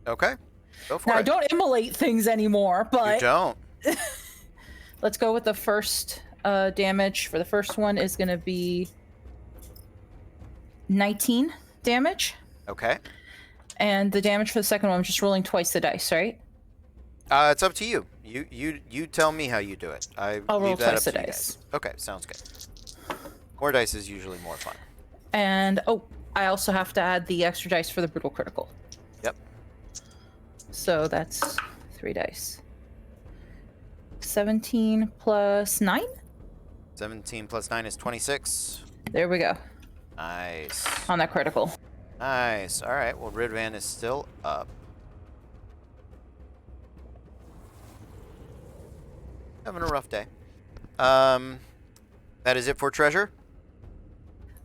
Okay. Go for Now it. I don't immolate things anymore, You but don't. let's go with the first damage. For the first one is going to be 19 damage, Okay. and the damage for the second one, I'm just rolling twice the dice, right? It's up to you. You tell me how you do it. I'll roll leave that twice up the to you dice. guys. Okay, sounds good. More dice is usually more fun. And I also have to add the extra dice for the brutal critical. Yep. So that's 3 dice. 17 plus 9? 17 plus 9 is 26. There we go. Nice. On that critical. Nice. All right. Well, Ridvan is still up. Having a rough day. That is it for treasure.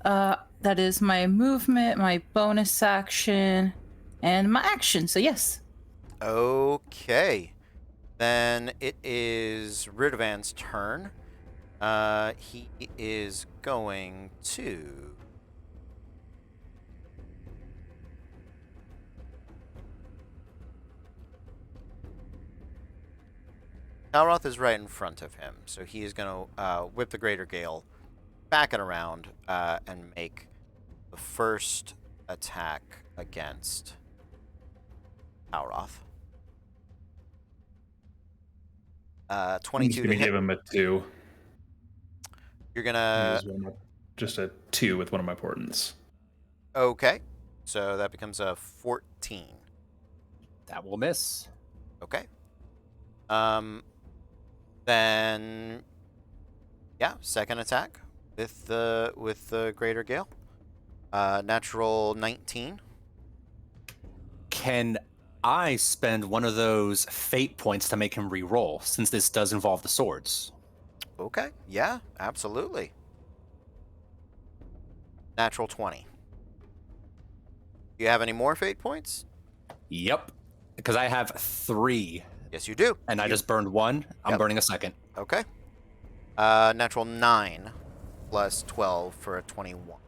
That is my movement, my bonus action, and my action. So yes. Okay. Then it is Ridvan's turn. He is going to. Talroth is right in front of him, so he is going to whip the Greater Gale back and around and make the first attack against Talroth. 22 to gonna hit. give him a 2. You're gonna. Just a 2 with one of my portents. Okay, so that becomes a 14. That will miss. Okay. Then, yeah, second attack with the Greater Gale. Natural 19. Can I spend one of those fate points to make him re-roll, since this does involve the swords? Okay, yeah, absolutely. Natural 20. Do you have any more fate points? Yep. Because I have 3, Yes, you do. and I just burned 1. I'm Yep. burning a second. Okay. Natural 9 plus 12 for a 21.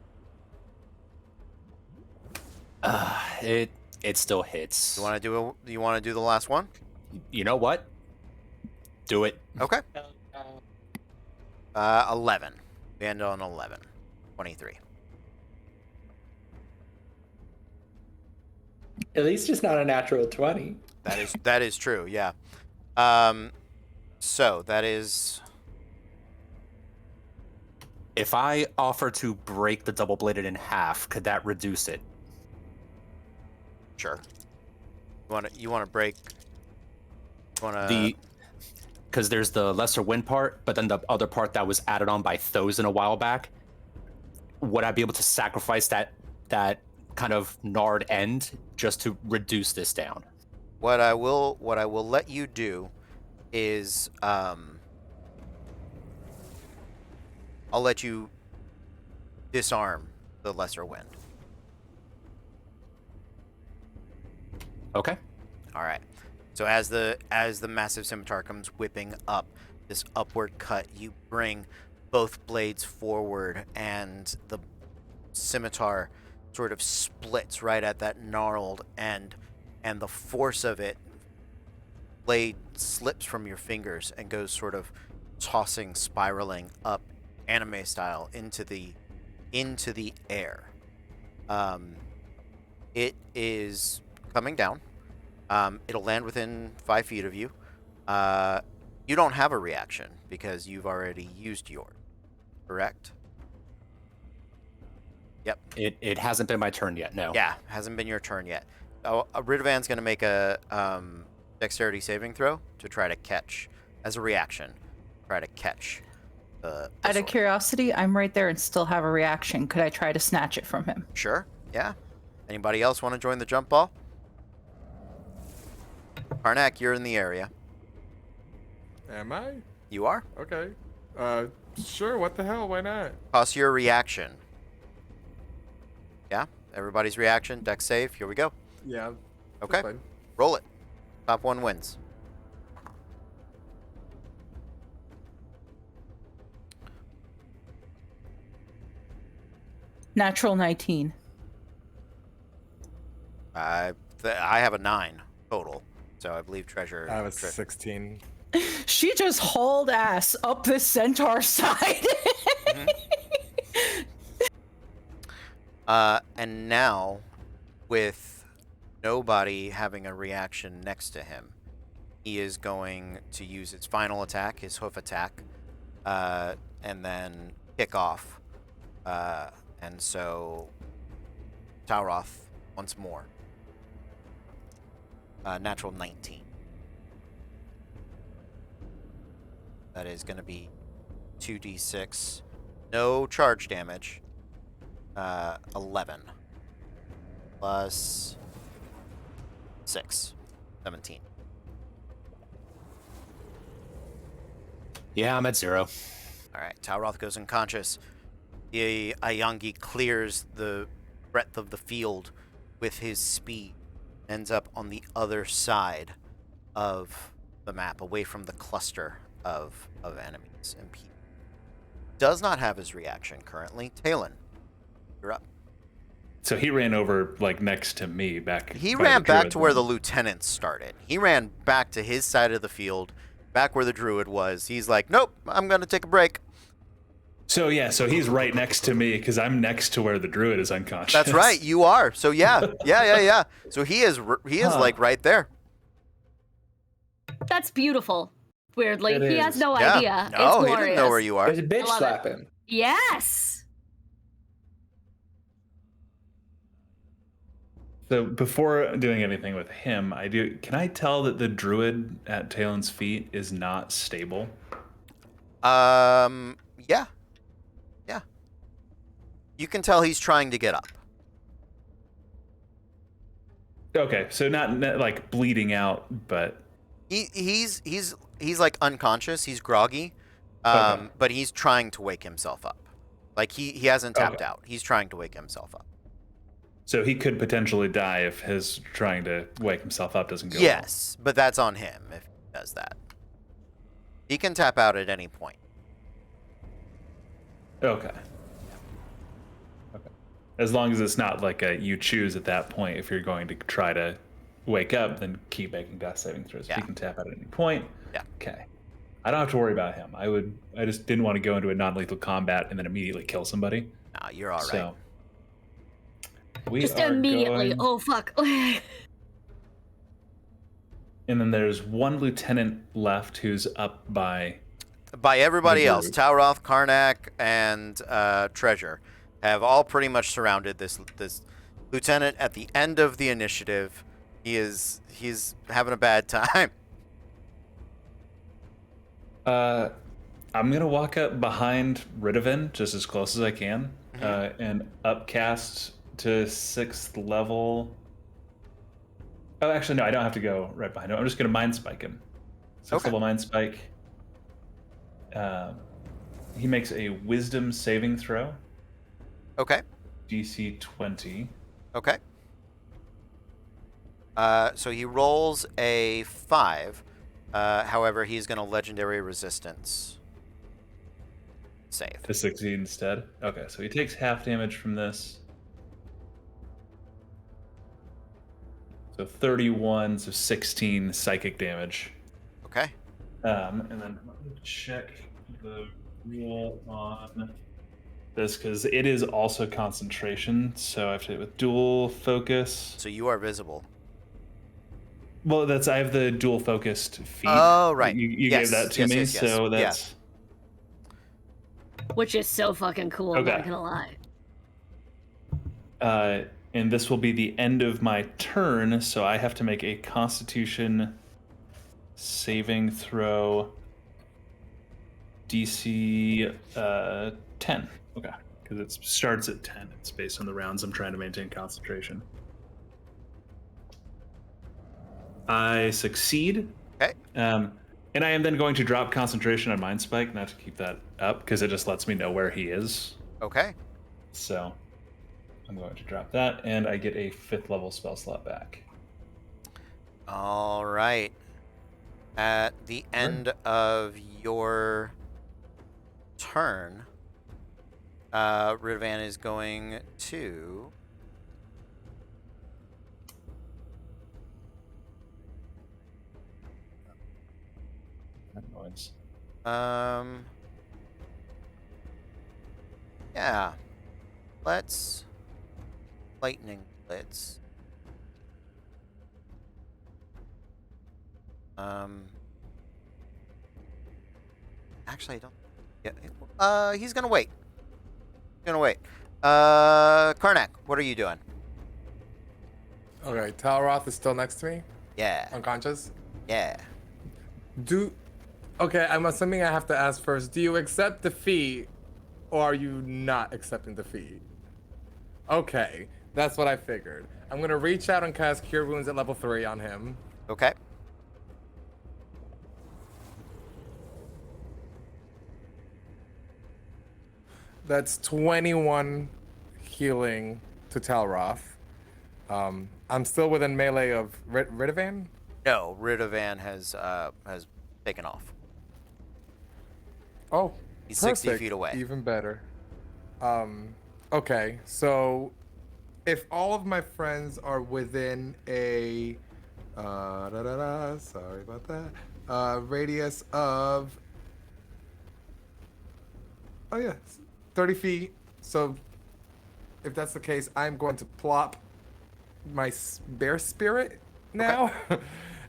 It still hits. You want to do the last one? You know what? Do it. Okay. 11. We end on 11. 23. At least it's not a natural 20. That is true. Yeah. So that is If I offer to break the double bladed in half, could that reduce it? sure. You want to break? Because there's the lesser wind part, but then the other part that was added on by Thozen a while back. Would I be able to sacrifice that kind of gnarred end just to reduce this down? What I will let you do is I'll let you disarm the lesser wind. Okay. All right. So as the massive scimitar comes whipping up this upward cut, you bring both blades forward, and the scimitar sort of splits right at that gnarled end, and the force of it, blade slips from your fingers and goes sort of tossing, spiraling up, anime style, into the air. It is coming down. It'll land within 5 feet of you. You don't have a reaction because you've already used yours, correct? Yep. It hasn't been my turn yet, no. Yeah, hasn't been your turn yet. Ridovan's going to make a dexterity saving throw to try to catch, as a reaction, try to catch the Out of sword. curiosity, I'm right there and still have a reaction. Could I try to snatch it from him? Sure, yeah. Anybody else want to join the jump ball? Karnak, you're in the area. Am I? You are? Okay. Sure, what the hell, why not? Toss your reaction. Yeah, everybody's reaction, dex save, here we go. Yeah. that's Okay, fine. roll it. Top one wins. Natural 19. I have a 9 total, so I believe treasure. I was 16. She just hauled ass up the centaur side. And now, with nobody having a reaction next to him, he is going to use his final attack, his hoof attack, and then kick off. And so, Tauroth once more. Natural 19. That is going to be 2d6. No charge damage. 11. Plus 6. 17. Yeah, I'm at 0. Alright, Tauroth goes unconscious. The Ayangi clears the breadth of the field with his speed. Ends up on the other side of the map, away from the cluster of enemies and people. Does not have his reaction currently. Talon, you're up. So he ran over like next to me back. He by ran the back druid to where the then. lieutenant started. He ran back to his side of the field, back where the druid was. He's like, nope, I'm going to take a break. So yeah, so he's right next to me because I'm next to where the druid is unconscious. That's right, you are. So yeah. So he is like right there. That's beautiful. Weirdly, It he is. has no Yeah. idea. No, it's he glorious. didn't know where you are. There's a bitch love slap it. him. Yes. So before doing anything with him, can I tell that the druid at Talon's feet is not stable? Yeah. You can tell he's trying to get up. Okay, so not like bleeding out, but He's like unconscious. He's groggy, Okay. but he's trying to wake himself up. Like he hasn't tapped Okay. out. He's trying to wake himself up. so he could potentially die if his trying to wake himself up doesn't go well. Yes, but that's on him if he does that. He can tap out at any point. Okay. As long as it's not like you choose at that point if you're going to try to wake up, then keep making death saving throws. Yeah. If you can tap out at any point. Yeah. Okay. I don't have to worry about him. I just didn't want to go into a non-lethal combat and then immediately kill somebody. Nah, you're all right. So we Just are immediately. going- Oh fuck. And then there's one lieutenant left who's up by. By everybody The else, group. Talroth, Karnak, and Treasure have all pretty much surrounded this lieutenant at the end of the initiative. He's having a bad time. I'm gonna walk up behind Ridovan just as close as I can, and upcast to 6th level. Oh, actually, no, I don't have to go right behind him. I'm just gonna mind spike him. 6th level mind spike. He makes a Wisdom saving throw. Okay. DC 20. Okay. So he rolls a 5. However, he's going to legendary resistance save. To succeed instead. Okay, so he takes half damage from this. So 31, so 16 psychic damage. Okay. And then let me check the rule on this because it is also concentration. So I have to hit with dual focus. So you are visible. Well, I have the dual focused feat. Oh, right. You Yes, gave that to yes, me, yes, yes. so Yeah. that's Which is so fucking cool, I'm Okay. not gonna lie. and this will be the end of my turn, so I have to make a Constitution saving throw. DC 10. Okay, because it starts at 10. It's based on the rounds I'm trying to maintain concentration. I succeed. Okay. And I am then going to drop concentration on Mind Spike, not to keep that up, because it just lets me know where he is. Okay. So I'm going to drop that, and I get a 5th level spell slot back. All right. At the end of your turn, Ridovan is going to That noise. yeah. Let's lightning blitz. Actually, I don't. Yeah. He's gonna wait. Karnak, what are you doing? Okay, Talroth is still next to me, Yeah. unconscious. Yeah. Okay, I'm assuming I have to ask first. Do you accept defeat, or are you not accepting defeat? Okay, that's what I figured. I'm gonna reach out and cast Cure Wounds at level 3 on him. Okay. That's 21 healing to Talroth. I'm still within melee of Ridovan. No, Ridovan has taken off. Oh, He's 60 perfect. feet away. Even better. Okay, so if all of my friends are within a sorry about that, radius of 30 feet. So if that's the case, I'm going to plop my bear spirit now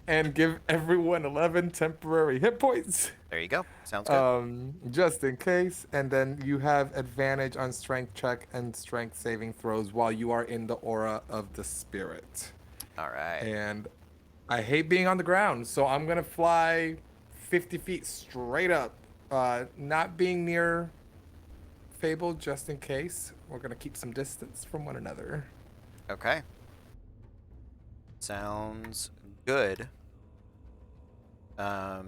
and give everyone 11 temporary hit points. There you go. Sounds good. Just in case, and then you have advantage on strength check and strength saving throws while you are in the aura of the spirit. All right. And I hate being on the ground, so I'm gonna fly 50 feet straight up, not being near Fable, just in case. We're gonna keep some distance from one another. Okay. Sounds good. At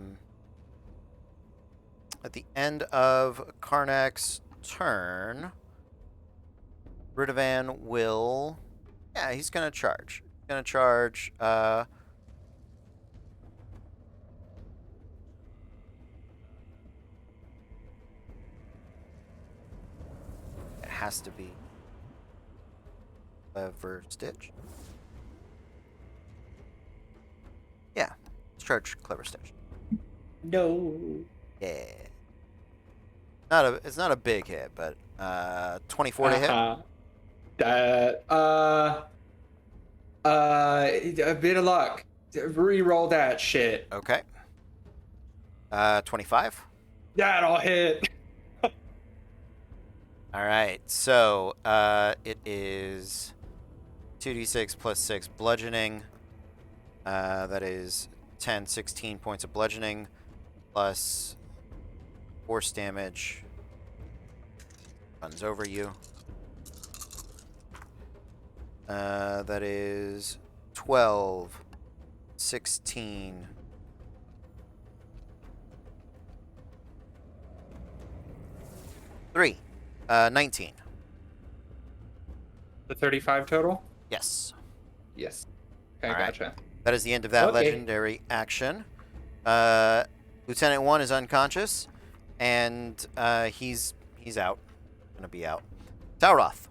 the end of Karnak's turn, Ridovan will... Yeah, he's going to charge. He's going to charge... It has to be Clever Stitch. Yeah, let's charge Clever Stitch. No. Yeah. It's not a big hit, but 24 to hit. A bit of luck. Re-roll that shit. Okay. 25. That'll hit. All right. So it is 2d6 plus 6 bludgeoning. That is 10, 16 points of bludgeoning plus force damage. Runs over you. That is 12, 16. Three. 19. The 35 total? Yes. Yes. Okay, All right. gotcha. That is the end of that Okay. legendary action. Lieutenant 1 is unconscious, and he's out. Gonna be out. Tauroth.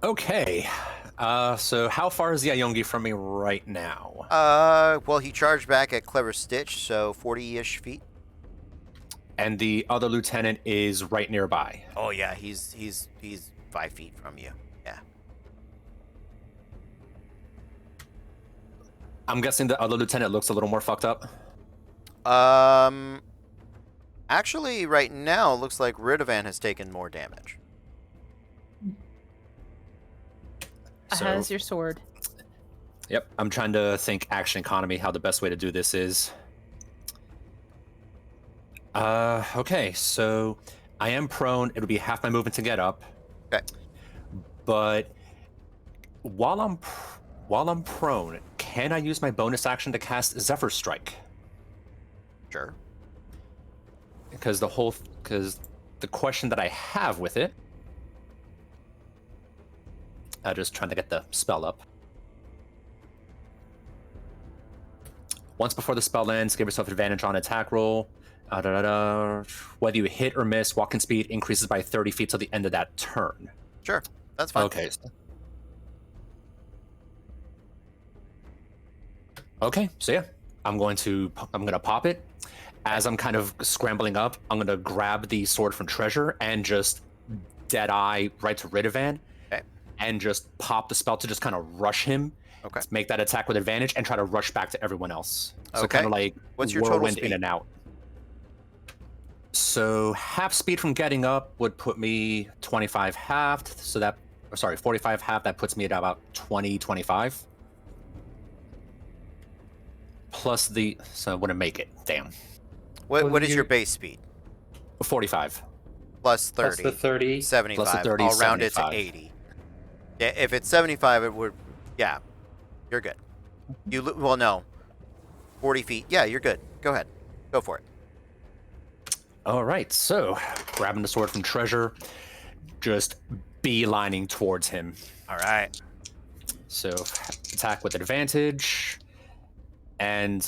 Okay. So how far is the Ayongi from me right now? Well, he charged back at Clever Stitch, so 40-ish feet. And the other lieutenant is right nearby. Oh yeah, he's 5 feet from you. Yeah. I'm guessing the other lieutenant looks a little more fucked up. Actually, right now, it looks like Ridovan has taken more damage. So- Has your sword. Yep. I'm trying to think action economy, how the best way to do this is. Okay, so I am prone. It'll be half my movement to get up. Okay. But while I'm prone, can I use my bonus action to cast Zephyr Strike? Sure. Because the question that I have with it, I'm just trying to get the spell up. Once before the spell ends, give yourself advantage on attack roll. Whether you hit or miss, walking speed increases by 30 feet till the end of that turn. Sure. That's fine. Okay. Okay, so yeah, I'm gonna pop it. As I'm kind of scrambling up, I'm gonna grab the sword from Treasure and just dead eye right to Ridovan. Okay. And just pop the spell to just kind of rush him. Okay. Make that attack with advantage and try to rush back to everyone else. So Okay. kind of like What's your total whirlwind in speed? and out. So half speed from getting up would put me 25 halved. So that, 45 half. That puts me at about 20, 25. Plus so I wouldn't make it. Damn. What is you- your base speed? 45. Plus 30. Plus the 30. 75. Plus the 30, I'll round it to 75. 80. Yeah, if it's 75, it would. Yeah, you're good. Well, no. 40 feet. Yeah, you're good. Go ahead. Go for it. All right, so grabbing the sword from Treasure, just beelining towards him. All right. So attack with advantage, and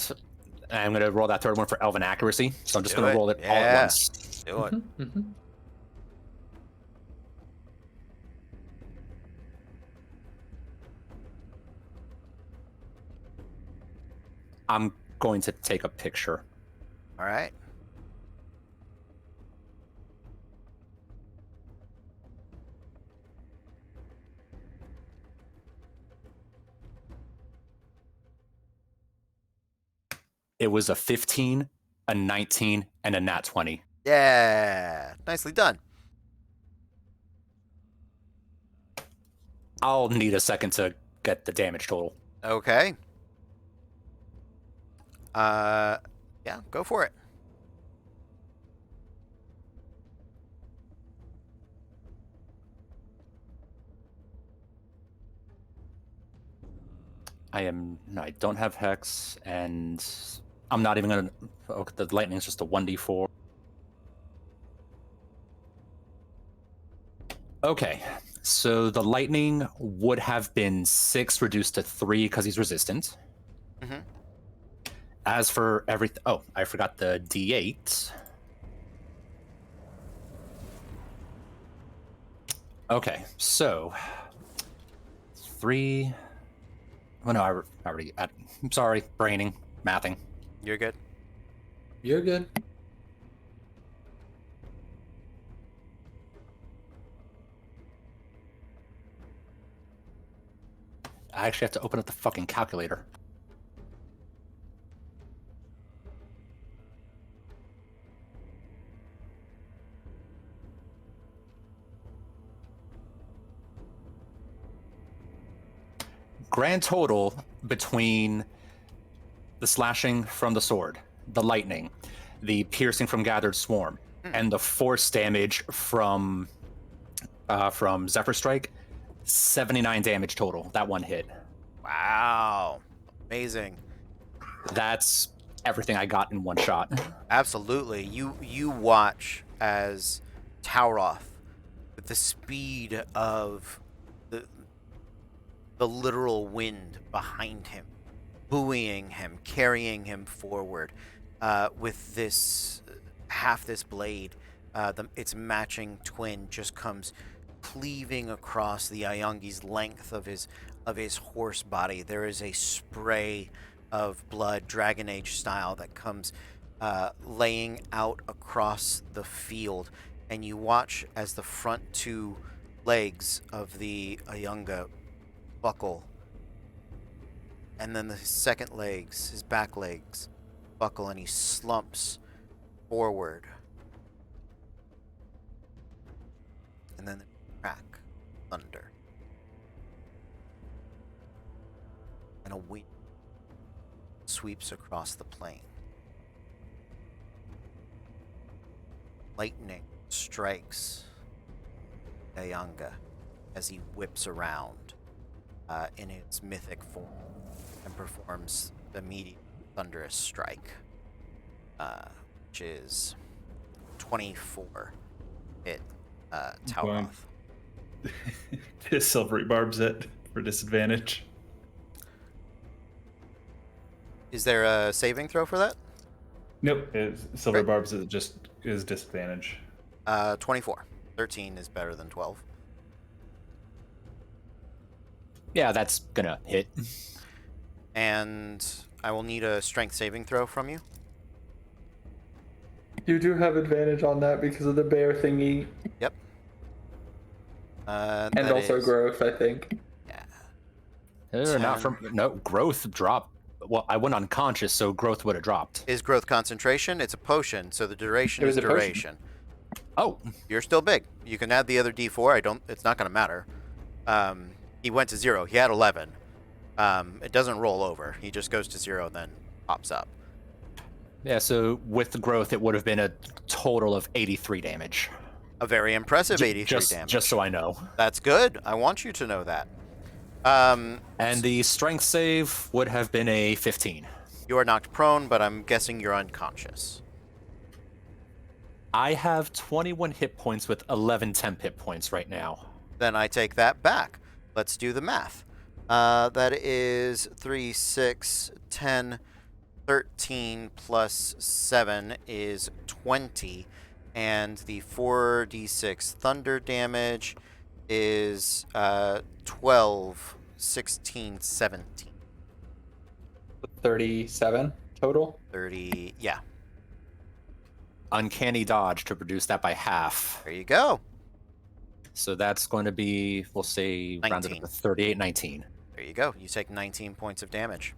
I'm gonna roll that third one for Elven accuracy. So I'm just Do gonna it. roll it all Yeah. at once. Do it. Mm-hmm. I'm going to take a picture. All right. It was a 15, a 19, and a nat 20. Yeah. Nicely done. I'll need a second to get the damage total. Okay. Yeah, go for it. I don't have Hex, and I'm not even gonna, the lightning is just a 1d4. Okay, so the lightning would have been 6 reduced to 3 because he's resistant. Mhm. As for everything, oh, I forgot the d8. Okay, so 3. Oh no, I already. I'm sorry, braining, mathing. You're good. You're good. I actually have to open up the fucking calculator. Grand total between the slashing from the sword, the lightning, the piercing from gathered swarm, and the force damage from Zephyr Strike, 79 damage total. That one hit. Wow. Amazing. That's everything I got in one shot. Absolutely. You watch as Tauroth, with the speed of the literal wind behind him, buoying him, carrying him forward, with this half this blade, its matching twin just comes cleaving across the Ayangi's length of his horse body. There is a spray of blood, Dragon Age style, that comes laying out across the field, and you watch as the front two legs of the Ayanga buckle, and then the second legs, his back legs, buckle, and he slumps forward, and then the crack, thunder, and a wind sweeps across the plain. Lightning strikes Ayanga as he whips around in its mythic form and performs the immediate thunderous strike, which is 24 hit Tauroth. His silvery barbs it for disadvantage. Is there a saving throw for that? Nope. Silver Right. barbs is disadvantage. 24. 13 is better than 12. Yeah, that's gonna hit. And I will need a strength saving throw from you. You do have advantage on that because of the bear thingy. Yep. And that also is- growth, I think. Yeah. Not from growth drop. Well, I went unconscious, so growth would have dropped. Is growth concentration? It's a potion, so the duration It is was a potion. duration. Oh, You're still big. You can add the other D4. It's not going to matter. He went to 0. He had 11. It doesn't roll over. He just goes to 0 and then pops up. yeah. So with the growth, it would have been a total of 83 damage. A very impressive 83 just, damage. Just so I know. That's good. I want you to know that. And the strength save would have been a 15. You are knocked prone, but I'm guessing you're unconscious. I have 21 hit points with 11 temp hit points right now. Then I take that back. Let's do the math. That is 3, 6, 10, 13 plus 7 is 20. And the 4d6 thunder damage is 12, 16, 17. 37 total. 30. Yeah, Uncanny dodge to reduce that by half. there you go. So that's going to be, we'll say, rounded up 19. to 38, 19. There you go. You take 19 points of damage.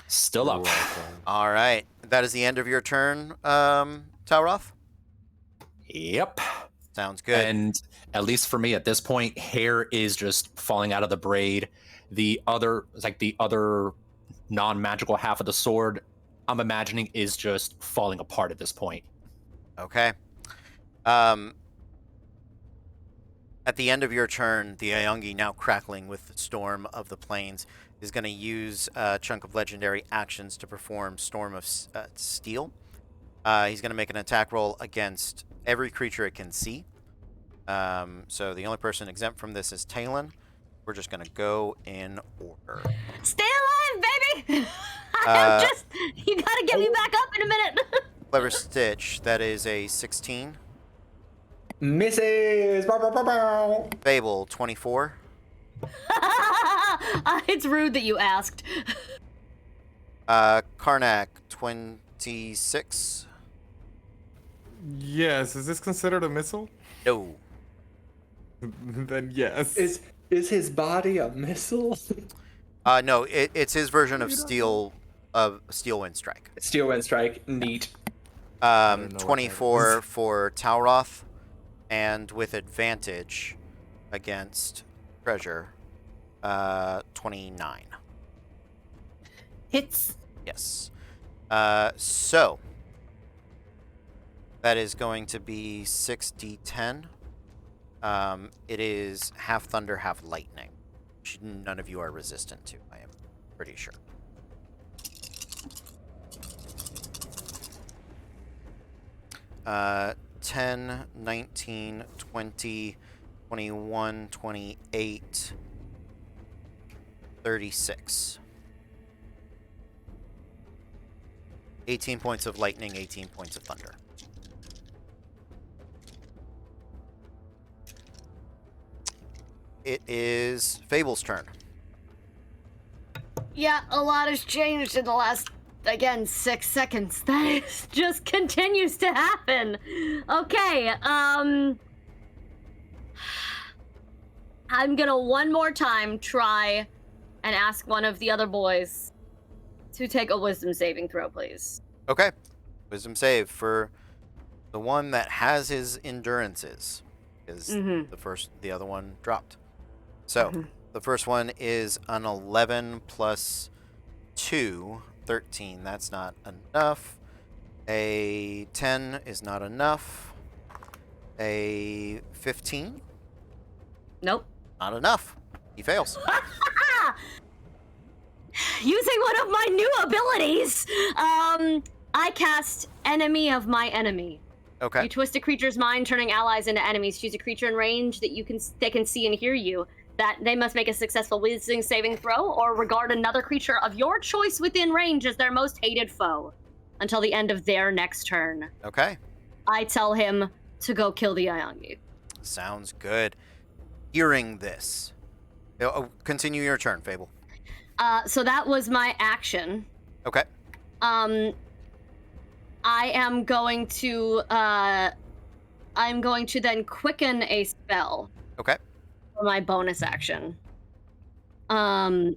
Still up. All right. That is the end of your turn, Tauroth. Yep. Sounds good. And at least for me at this point, hair is just falling out of the braid. The other non-magical half of the sword, I'm imagining, is just falling apart at this point. Okay. At the end of your turn, the Ayangi, now crackling with the storm of the plains, is going to use a chunk of legendary actions to perform Storm of Steel. He's going to make an attack roll against every creature it can see. So the only person exempt from this is Talon. We're just going to go in order. Stay alive, baby! I'm just. You gotta get me back up in a minute. Clever Stitch, that is a 16. Misses. Bow, bow, bow, bow. Fable, 24. It's rude that you asked. Karnak, 26. Yes, is this considered a missile? No. Then yes. Is Is his body a missile? No, it's his version of Steel Wind Strike. Steel Wind Strike. Neat. don't know what that 24 is. for Talroth, and with advantage against Treasure, 29. Hits. Yes. So that is going to be 6d10. It is half thunder, half lightning, which none of you are resistant to, I am pretty sure. Uh, 10, 19, 20, 21, 28, 36. 18 points of lightning, 18 points of thunder. It is Fable's turn. Yeah, a lot has changed in the last, again, 6 seconds. That is, just continues to happen. Okay, I'm gonna one more time try and ask one of the other boys to take a wisdom saving throw, please. Okay. Wisdom save for the one that has his endurances. Because the other one dropped. So, the first one is an 11 plus 2, 13. That's not enough. A 10 is not enough. A 15? Nope. Not enough. He fails. Using one of my new abilities, I cast Enemy of My Enemy. Okay. You twist a creature's mind, turning allies into enemies. Choose a creature in range that they can see and hear you. That they must make a successful wisdom saving throw, or regard another creature of your choice within range as their most hated foe, until the end of their next turn. Okay. I tell him to go kill the Iangi. Sounds good. Hearing this. Continue your turn, Fable. So that was my action. Okay. I am going to then quicken a spell Okay. for my bonus action. And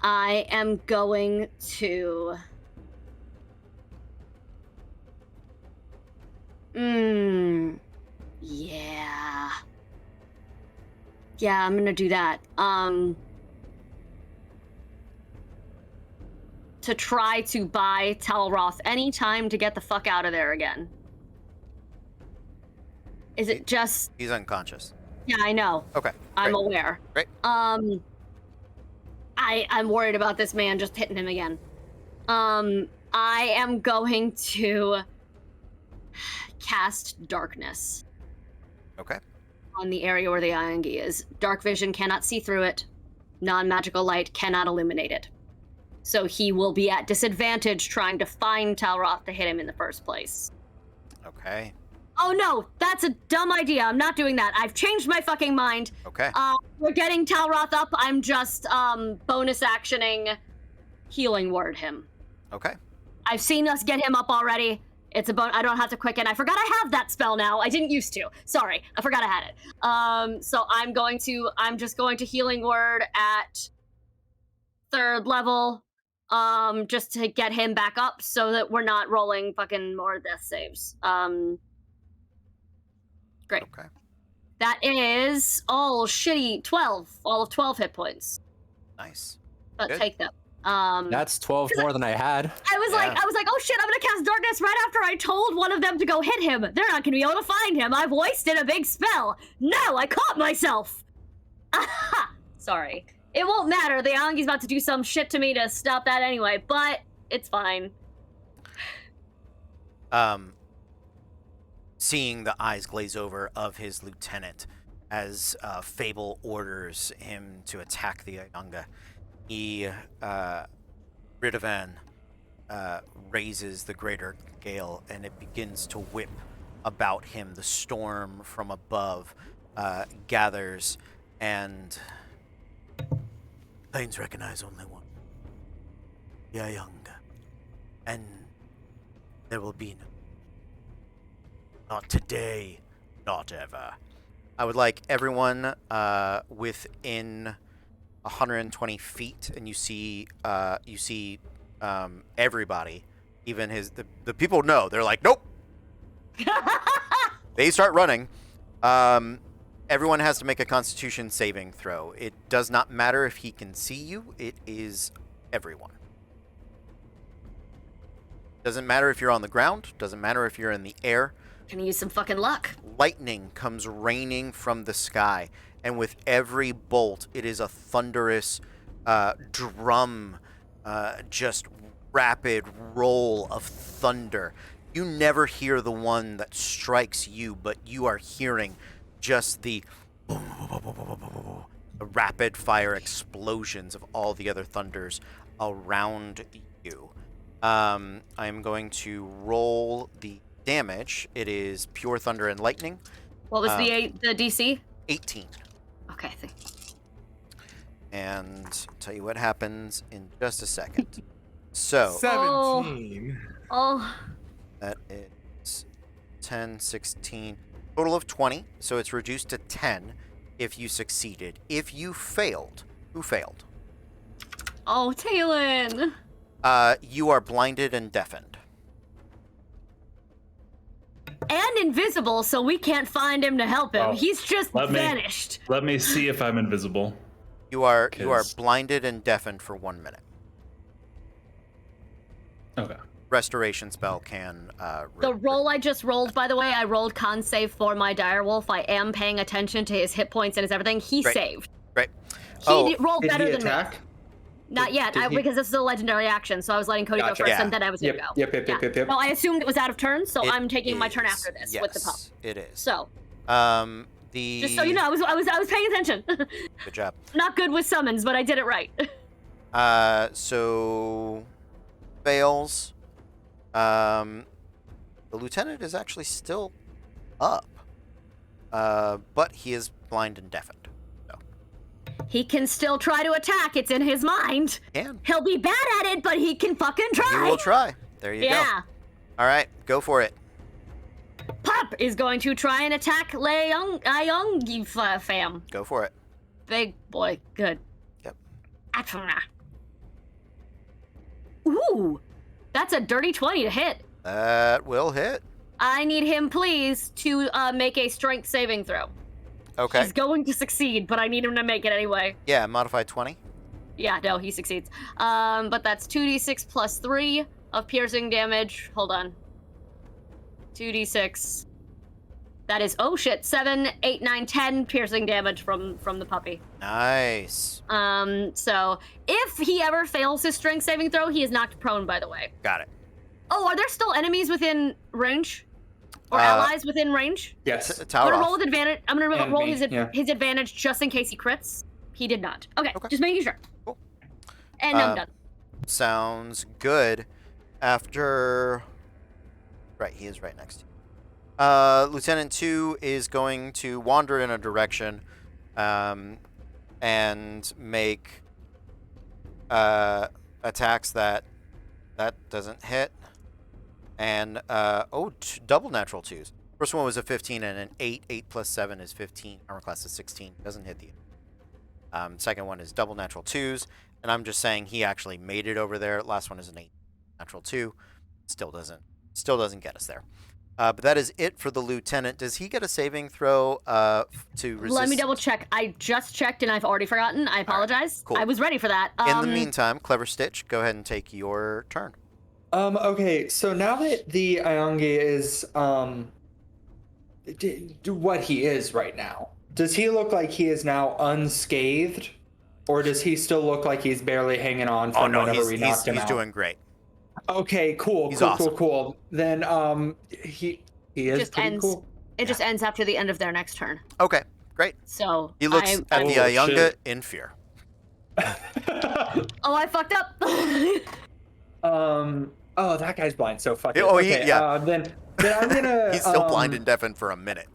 I am going to yeah. Yeah, I'm gonna do that. To try to buy Talroth any time to get the fuck out of there again. Is it just... He's unconscious. Yeah, I know. Okay. I'm great. aware. Great. I'm worried about this man just hitting him again. I am going to cast Darkness Okay. on the area where the Iangi is. Dark vision cannot see through it. Non-magical light cannot illuminate it. So he will be at disadvantage trying to find Talroth to hit him in the first place. Okay. Oh no, that's a dumb idea. I'm not doing that. I've changed my fucking mind. Okay. We're getting Talroth up. I'm just bonus actioning Healing Word him. Okay. I've seen us get him up already. It's a I don't have to quicken. I forgot I have that spell now. I didn't used to. Sorry, I forgot I had it. So I'm just going to Healing Word at 3rd level. Just to get him back up so that we're not rolling fucking more death saves. Great. Okay. That is all shitty 12. All of 12 hit points. Nice. But Good. take them. That's 12 more than I had. I was like, oh shit, I'm gonna cast Darkness right after I told one of them to go hit him. They're not gonna be able to find him. I've wasted a big spell. No, I caught myself. Aha! Sorry. It won't matter. The Iangi's about to do some shit to me to stop that anyway, but it's fine. Seeing the eyes glaze over of his lieutenant as Fable orders him to attack the Ianga, Ridovan raises the greater gale and it begins to whip about him. The storm from above gathers, and planes recognize only one, the Ianga, and there will be no. Not today, not ever. I would like everyone within 120 feet, and you see everybody, even the people know. They're like, nope. They start running. Everyone has to make a Constitution saving throw. It does not matter if he can see you. It is everyone. Doesn't matter if you're on the ground. Doesn't matter if you're in the air. Gonna use some fucking luck. Lightning comes raining from the sky, and with every bolt, it is a thunderous drum, just rapid roll of thunder. You never hear the one that strikes you, but you are hearing just the rapid fire explosions of all the other thunders around you. I'm going to roll the damage. It is pure thunder and lightning. What was the DC? 18. Okay, thank you. And I'll tell you what happens in just a second. So 17. Oh, that is 10, 16, total of 20. So it's reduced to 10 if you succeeded. If you failed, who failed? oh, Talon. You are blinded and deafened. And invisible, so we can't find him to help him. Oh, He's just let me- vanished. Let me see if I'm invisible. You are 'Cause- blinded and deafened for 1 minute. Okay. Restoration spell can. The roll I just rolled, by the way, I rolled con save for my direwolf. I am paying attention to his hit points and his everything. He Great. saved. Right. He rolled Did better he than attack? me. Not yet, did he- because this is a legendary action, so I was letting Cody Gotcha. go first, Yeah. and then I was gonna Yep, go. yep. No, I assumed it was out of turn, so It I'm taking my turn is. after this Yes, with the pup. it is. So, The just so you know, I was paying attention. Good job. Not good with summons, but I did it right. So fails. The lieutenant is actually still up, but he is blind and deafened. So He can still try to attack. It's in his mind. can He'll be bad at it, but he can fucking you try. will try? There you go. Yeah. All right, go for it. Pup is going to try and attack Ayongi fam. Go for it. Big boy. Good. Yep. Atfana. Ooh. That's a dirty 20 to hit. That will hit. I need him, please, to make a strength saving throw. Okay. He's going to succeed, but I need him to make it anyway. Yeah, modified 20. Yeah, no, he succeeds. But that's 2d6 plus 3 of piercing damage. Hold on. 2d6. That is, oh shit, 7, 8, 9, 10 piercing damage from the puppy. Nice. So if he ever fails his strength saving throw, he is knocked prone, by the way. Got it. Oh, are there still enemies within range? Or allies within range? Yes. I'm Tower gonna off. roll with advantage. I'm gonna And roll me, his yeah. his advantage just in case he crits. He did not. Okay, Okay. just making sure. Cool. And I'm done. Sounds good. After... Right, he is right next to you. Lieutenant 2 is going to wander in a direction and make attacks that doesn't hit. And, double natural 2s. First one was a 15 and an 8. 8 plus 7 is 15. Armor class is 16. Doesn't hit the... second one is double natural 2s. And I'm just saying he actually made it over there. Last one is an 8 natural 2. Still doesn't get us there. But that is it for the lieutenant. Does he get a saving throw to resist? Let me double check. I just checked and I've already forgotten. I apologize. cool. I was ready for that. In the meantime, Clever Stitch, go ahead and take your turn. Okay, so now that the Ayongi is what he is right now, does he look like he is now unscathed, or does he still look like he's barely hanging on from whenever we knocked him he's out? doing great. Okay, cool. He's cool, awesome. cool. Then he is just pretty ends. cool. It just ends after the end of their next turn. Okay, great. So He looks at the Oh, Ayunga shit. in fear. Oh, I fucked up. Oh, that guy's blind. So fuck it. Oh, okay, yeah. Then I'm gonna. He's still blind and deafened for a minute.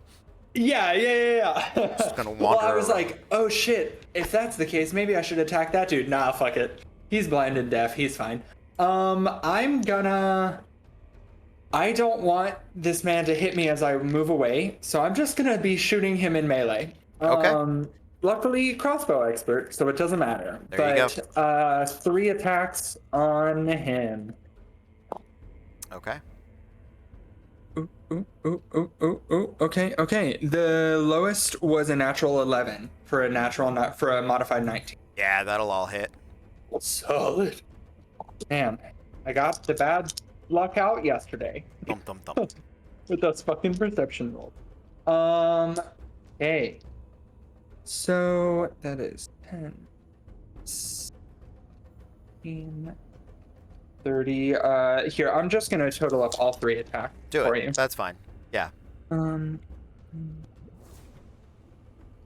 Yeah. Just gonna Well, wander I was around. like, oh shit. If that's the case, maybe I should attack that dude. Nah, fuck it. He's blind and deaf. He's fine. I'm gonna I don't want this man to hit me as I move away, so I'm just gonna be shooting him in melee. Okay. Luckily, crossbow expert, so it doesn't matter. There you go. 3 attacks on him. Okay. Ooh. Okay. The lowest was a natural 11 for a modified 19. Yeah, that'll all hit. Solid. Damn, I got the bad luck out yesterday Thump, thump, thump. with those fucking perception rolls. Okay. So that is 10, 16, 30. Here, I'm just gonna total up all 3 attacks Do for it. you. That's fine. Yeah.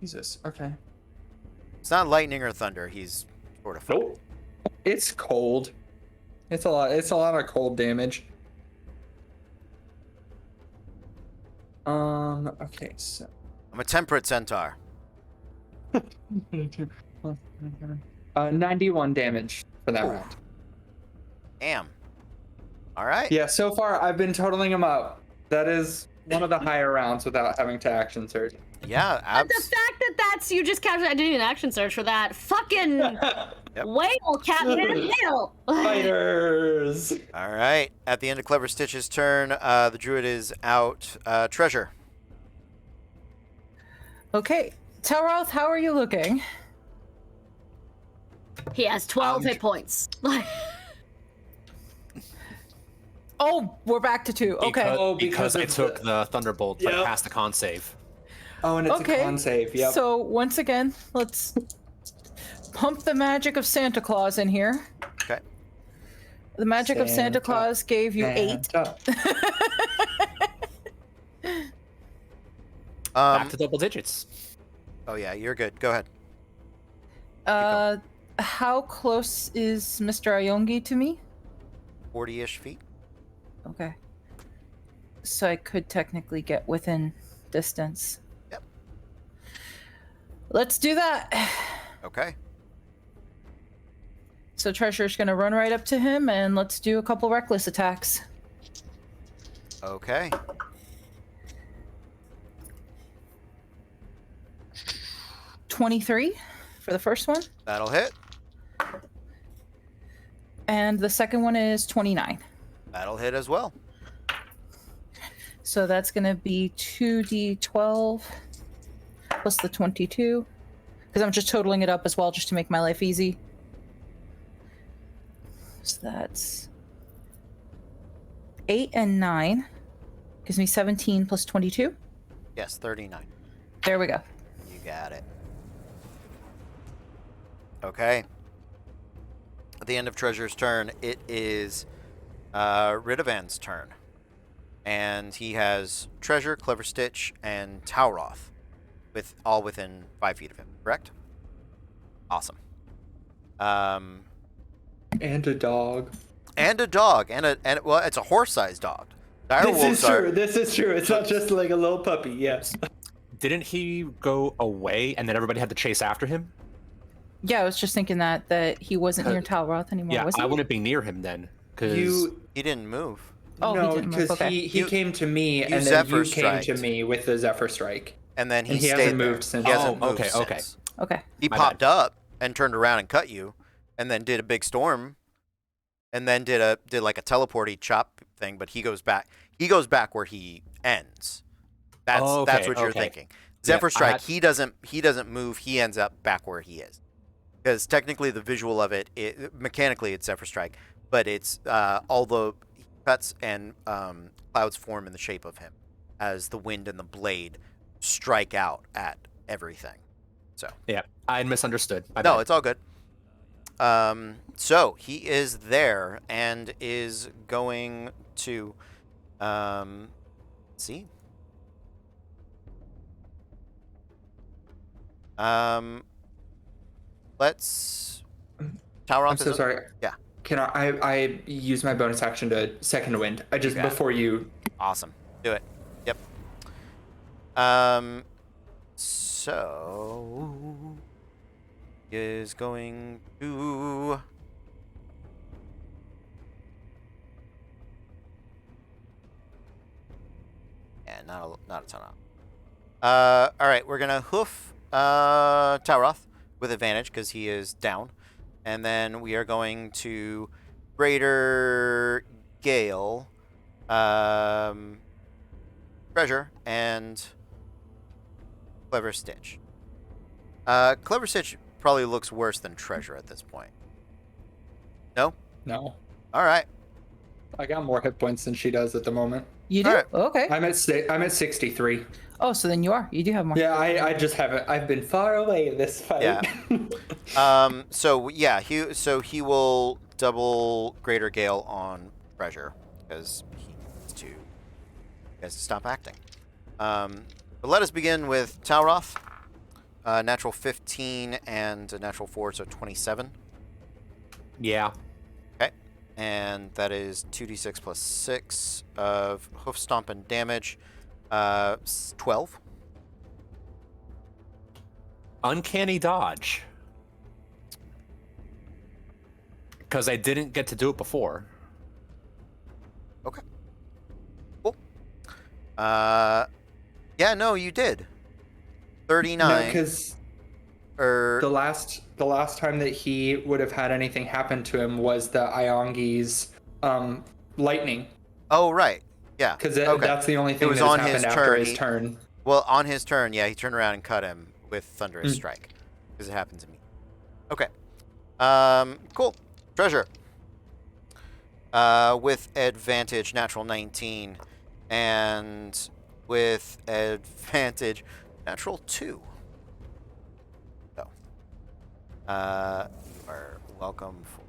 Jesus. Okay. It's not lightning or thunder. He's sort of. Nope. It's cold. It's a lot of cold damage. Okay, so I'm a temperate centaur. 91 damage for that round. Damn. All right. Yeah, so far I've been totaling them up. That is one of the higher rounds without having to action surge. Yeah. The fact that that's you just captured. I didn't even action search for that. Fucking whale, Catman, whale. Fighters. All right. At the end of Clever Stitch's turn, the druid is out. Treasure. Okay. Telroth, how are you looking? He has 12 hit points. Oh, we're back to 2. Okay. Because I of took the Thunderbolt, but Yep. passed the con save. Oh, and it's Okay. a con save. Yep. So once again, let's pump the magic of Santa Claus in here. Okay. The magic of Santa Santa. Claus gave you 8. Back to double digits. Oh yeah, you're good. Go ahead. How close is Mr. Ayongi to me? 40-ish feet. Okay. So I could technically get within distance. Yep. Let's do that. Okay. So Treasure's gonna run right up to him and let's do a couple reckless attacks. Okay. $23 for the first one, That'll hit. and the second one is 29. That'll hit as well. So that's gonna be 2d12 plus the 22, because I'm just totaling it up as well, just to make my life easy. So that's 8 and 9, gives me 17 plus 22. Yes, 39. There we go. You got it. Okay. At the end of Treasure's turn, it is Ridovan's turn. And he has Treasure, Clever Stitch, and Tauroth, with all within 5 feet of him, correct? Awesome. And a dog. And a dog, and well, it's a horse-sized dog. This is true. It's not just like a little puppy. Yes. Didn't he go away and then everybody had to chase after him? Yeah, I was just thinking that he wasn't near Talroth anymore, Yeah, was he? I wouldn't be near him then. Because He didn't move. Oh, he no, didn't move, because okay. he came to me and then Zephyr you came to striked. me with the Zephyr Strike. And then he And he stayed hasn't there. moved since. He hasn't Oh, moved okay, okay. since. Okay. He My popped bad. up and turned around and cut you, and then did a big storm, and then did like a teleporty chop thing. But he goes back. He goes back where he ends. That's Oh, that's okay, what you're okay. thinking. Zephyr I Strike. had- He doesn't move. He ends up back where he is, because technically the visual of it, mechanically it's Zephyr Strike, but it's all the cuts and clouds form in the shape of him as the wind and the blade strike out at everything. So. yeah, I had misunderstood. My No, bad. it's all good. So he is there and is going to see. Let's Tauron. I'm so sorry. Yeah. Can I use my bonus action to second wind? I just You got it. before you. Awesome. Do it. Yep. So is going to not a ton of. All right, we're gonna hoof Tauroth with advantage because he is down, and then we are going to Greater Gale, Treasure, and Clever Stitch. Clever Stitch probably looks worse than Treasure at this point. No? No. All right. I got more hit points than she does at the moment. You do? All right. Okay. I'm at 63. Oh, so then you do have more. Yeah, I just haven't. I've been far away this fight. Yeah. So yeah, he will double Greater Gale on Treasure because he has to stop acting. But let us begin with Tauroth. Natural 15 and a natural 4, so 27. Yeah. Okay. And that is 2d6 plus 6 of hoof stomp and damage. 12. Uncanny dodge. Because I didn't get to do it before. Okay. Cool. Yeah, no, you did. 39. because Or the last time that he would have had anything happen to him was the Iongi's lightning, oh, right. Yeah. because okay. that's the only thing was that has on happened his after turn. his turn. Well, on his turn, yeah, he turned around and cut him with Thunderous Strike. Because it happens to me. Okay. Cool. Treasure. With advantage, natural 19. And with advantage, natural 2. So. You are welcome for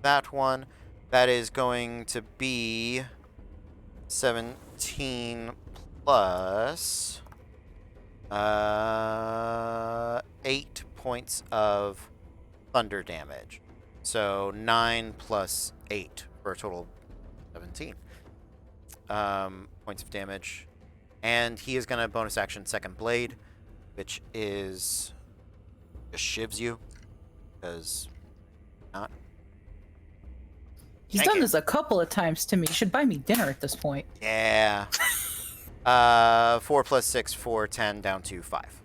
that one. That is going to be 17 plus 8 points of thunder damage. So 9 plus 8 for a total of 17 points of damage. And he is going to bonus action Second Blade, which is just shivs you. Because not. He's Thank done you. this a couple of times to me. You should buy me dinner at this point. Yeah. 4 plus 6, 4, 10, down to 5.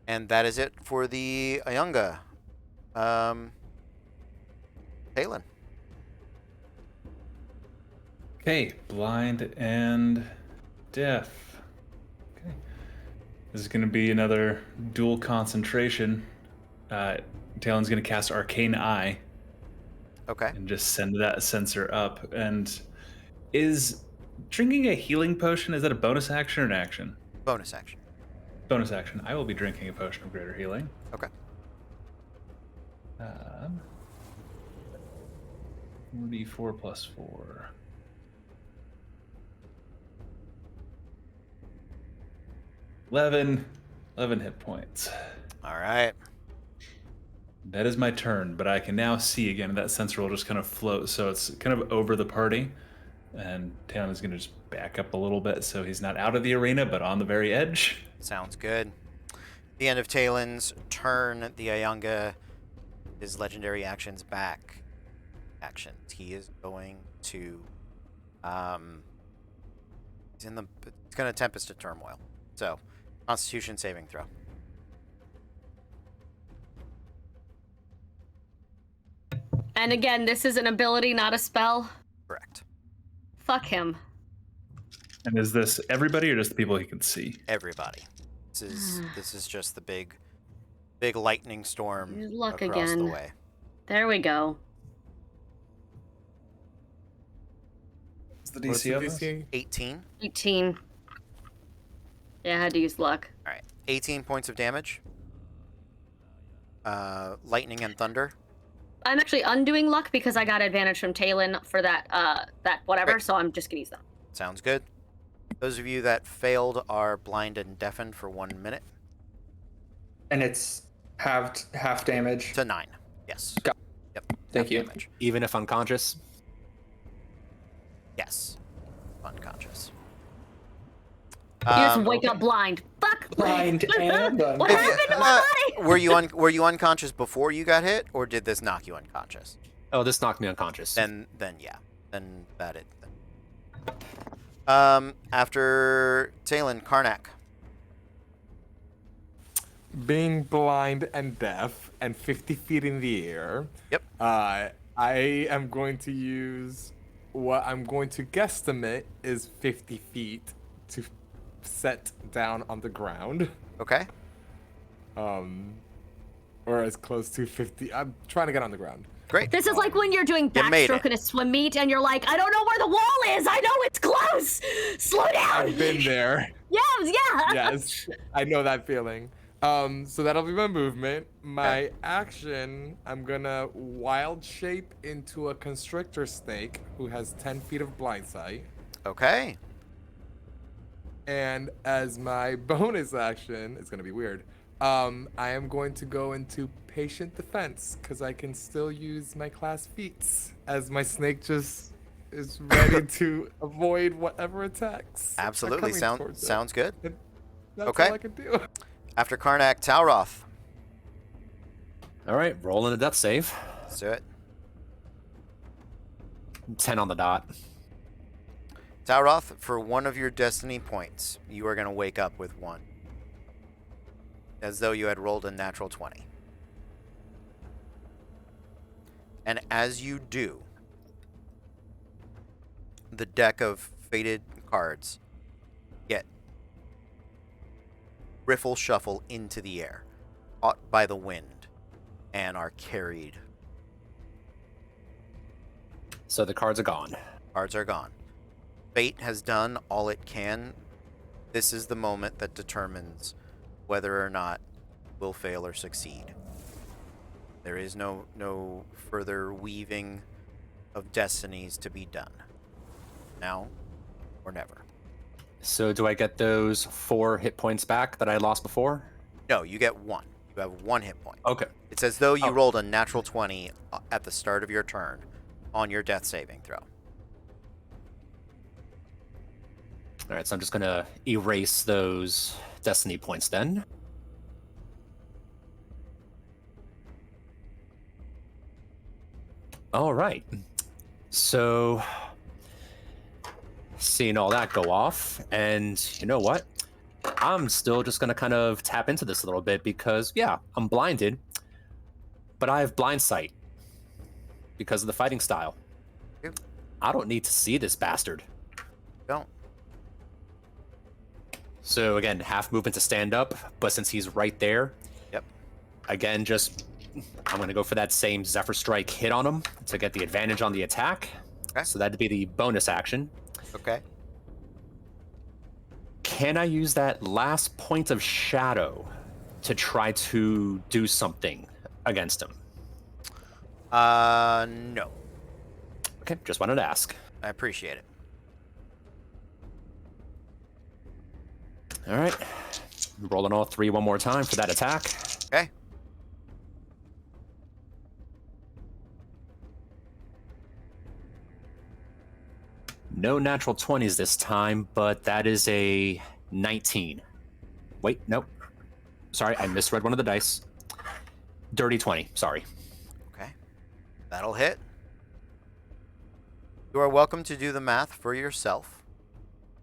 And that is it for the Ayunga. Talon. Okay, blind and deaf. Okay. This is going to be another dual concentration. Talon's going to cast Arcane Eye Okay. and just send that sensor up. And is drinking a healing potion, is that a bonus action or an action? Bonus action. Bonus action. I will be drinking a potion of greater healing. Okay. 4d4 plus 4. 11 hit points. All right. That is my turn, but I can now see again. That sensor will just kind of float, so it's kind of over the party. And Talon is going to just back up a little bit so he's not out of the arena, but on the very edge. Sounds good. The end of Talon's turn, the Ayunga, his legendary actions back. Actions. He is going to, it's going to Tempest to Turmoil. So, Constitution saving throw. And again, this is an ability, not a spell. Correct. Fuck him. And is this everybody or just the people he can see? Everybody. This is just the big lightning storm Good luck across again. the way. There we go. What's the What's the DC of this? DC? 18. 18. Yeah, I had to use luck. All right. 18 points of damage. Lightning and thunder. I'm actually undoing luck because I got advantage from Talon for that whatever, Great. so I'm just gonna use that. Sounds good. Those of you that failed are blind and deafened for 1 minute And it's half damage. to 9. Yes. Got- Yep. Thank half you. Damage. Even if unconscious. Yes. Unconscious. You just Um, wake up blind. Fuck. Blind and What if happened you- to my body? were you unconscious before you got hit, or did this knock you unconscious? Oh, this knocked me unconscious. Then yeah. Then that it. After Talon, Karnak. Being blind and deaf and 50 feet in the air. Yep. I am going to use what I'm going to guesstimate is 50 feet to set down on the ground. Okay. Or as close to 50. I'm trying to get on the ground. Great. This is like when you're doing You made backstroke it. in a swim meet and you're like, I don't know where the wall is. I know it's close. Slow down. I've been there. Yeah. Yes, I know that feeling. So that'll be my movement. My action, I'm gonna wild shape into a constrictor snake who has 10 feet of blind sight. Okay. And as my bonus action, it's gonna be weird. I am going to go into patient defense because I can still use my class feats as my snake just is ready to avoid whatever attacks. are Absolutely. coming towards it. Sounds good. And that's Okay. all I can do. After Karnak, Talroth. All right, rolling a death save. Let's do it. 10 on the dot. Talroth, for one of your destiny points, you are going to wake up with one. As though you had rolled a natural 20. And as you do, the deck of fated cards get riffle shuffle into the air, caught by the wind, and are carried. So the cards are gone. Cards are gone. Fate has done all it can. This is the moment that determines whether or not will fail or succeed. There is no further weaving of destinies to be done. Now or never. So do I get those 4 hit points back that I lost before? No, you get one. You have 1 hit point. Okay. It's as though you Oh. rolled a natural 20 at the start of your turn on your death saving throw. All right, so I'm just going to erase those destiny points then. All right. So, seeing all that go off, and you know what? I'm still just going to kind of tap into this a little bit because, yeah, I'm blinded, but I have blind sight because of the fighting style. Yep. I don't need to see this bastard. Don't. So again, half movement to stand up, but since he's right there, Yep. again, just I'm gonna go for that same Zephyr Strike hit on him to get the advantage on the attack. Okay. So that'd be the bonus action. Okay. Can I use that last point of shadow to try to do something against him? No. Okay, just wanted to ask. I appreciate it. All right, rolling all 3 one more time for that attack. Okay. No natural 20s this time, but that is a 19. Wait, nope. Sorry, I misread one of the dice. Dirty 20, sorry. Okay. That'll hit. You are welcome to do the math for yourself,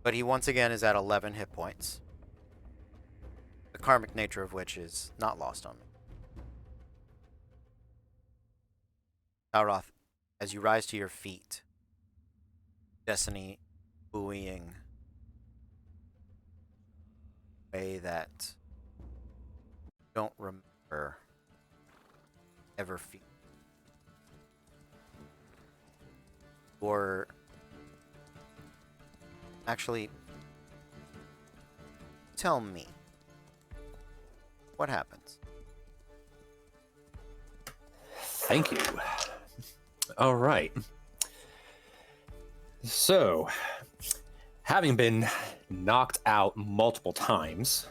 but he once again is at 11 hit points. The karmic nature of which is not lost on me. Talroth, as you rise to your feet, destiny buoying way that you don't remember ever feel. Or actually, tell me what happens. Thank you. All right. So, having been knocked out multiple times,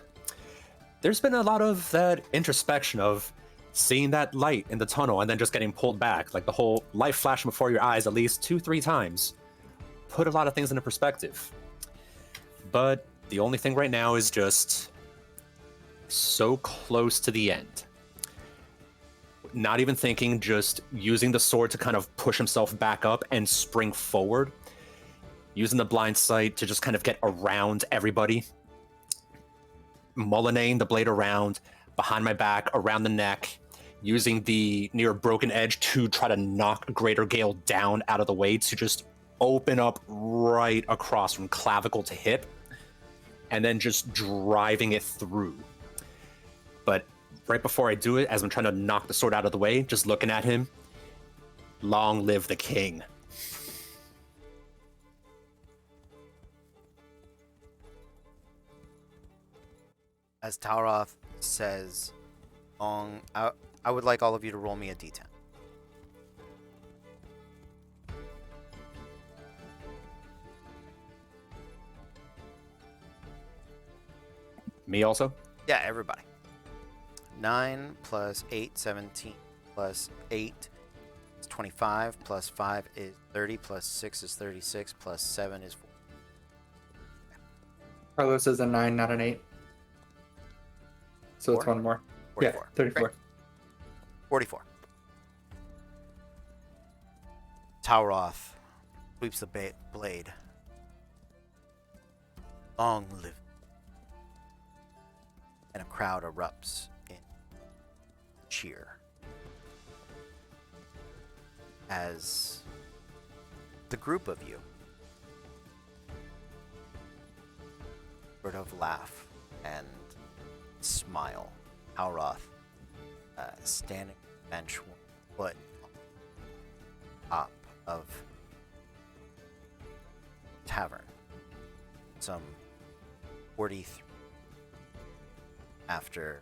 there's been a lot of that introspection of seeing that light in the tunnel and then just getting pulled back, like the whole light flashing before your eyes at least 2-3 times. Put a lot of things into perspective. But the only thing right now is just so close to the end. Not even thinking, just using the sword to kind of push himself back up and spring forward. using the blind sight to just kind of get around everybody. Mullinating the blade around, behind my back, around the neck, using the near broken edge to try to knock Greater Gale down out of the way to just open up right across from clavicle to hip, and then just driving it through. But right before I do it, as I'm trying to knock the sword out of the way, just looking at him, long live the king. As Tauroth says, I would like all of you to roll me a d10. Me also? Yeah, everybody. 9 plus 8, 17 plus 8 is 25, plus 5 is 30, plus 6 is 36, plus 7 is 4. Carlos is a 9, not an 8. So it's 4? one more. 44. Yeah, 34. Great. 44. Tauroth sweeps the blade. Long live. And a crowd erupts in cheer as the group of you sort of laugh and smile. Tauroth standing on the bench, 1 foot on top of tavern, some 43 after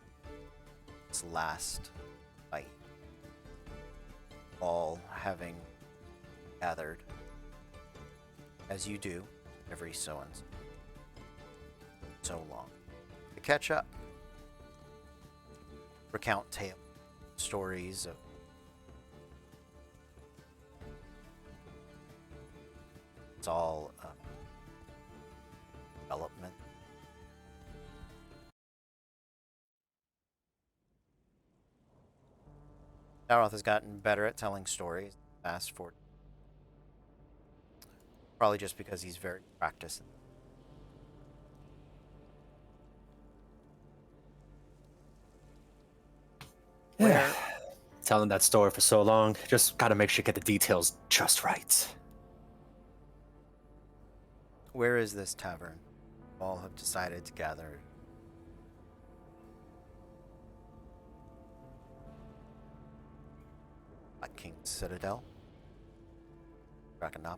its last fight, all having gathered, as you do every so long, to catch up, recount tales, stories of it's all development. Tauroth has gotten better at telling stories fast forward. Probably just because he's very practiced. Yeah. Telling that story for so long, just gotta make sure you get the details just right. Where is this tavern? All have decided to gather. At King's Citadel? Drakenop?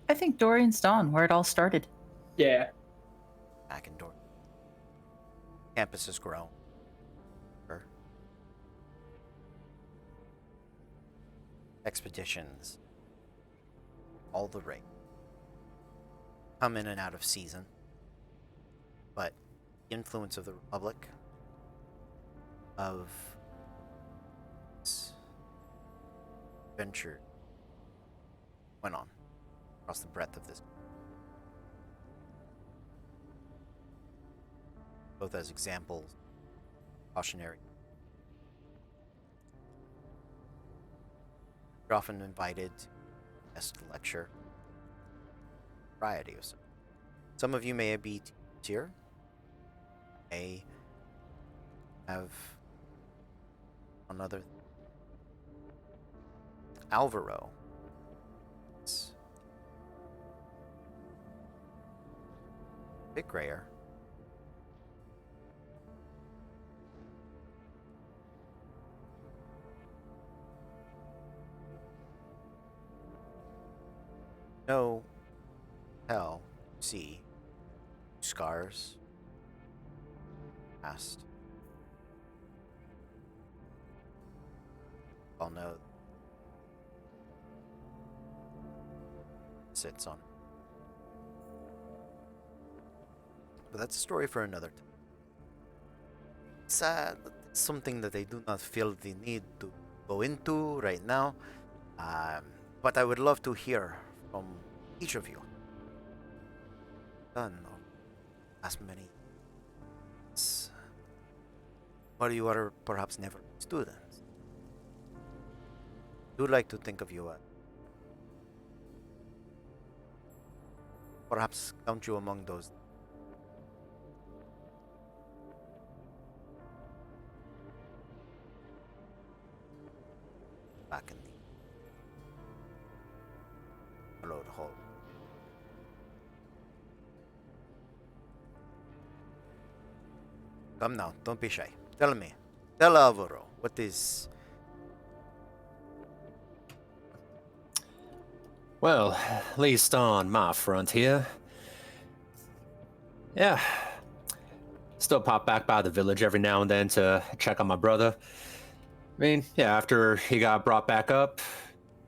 I think Dorian's Dawn, where it all started. Yeah. Akendor. Campus has grown. Expeditions. All the rate. Come in and out of season. But the influence of the Republic, of venture, went on across the breadth of this. Both as examples, cautionary. You're often invited to guest lecture. Variety of some. Some of you may be here. May have another. Alvaro. Bit grayer. No, tell, see, scars, past. I'll know. Sits on it. But that's a story for another time. It's something that I do not feel the need to go into right now. But I would love to hear from each of you. Done as many. Or you are perhaps never students. I do like to think of you as perhaps count you among those. Back in the hallowed hall. Come now, don't be shy. Tell me. Tell Alvaro, what is... Well, at least on my front here. Yeah. Still pop back by the village every now and then to check on my brother. I mean, yeah, after he got brought back up,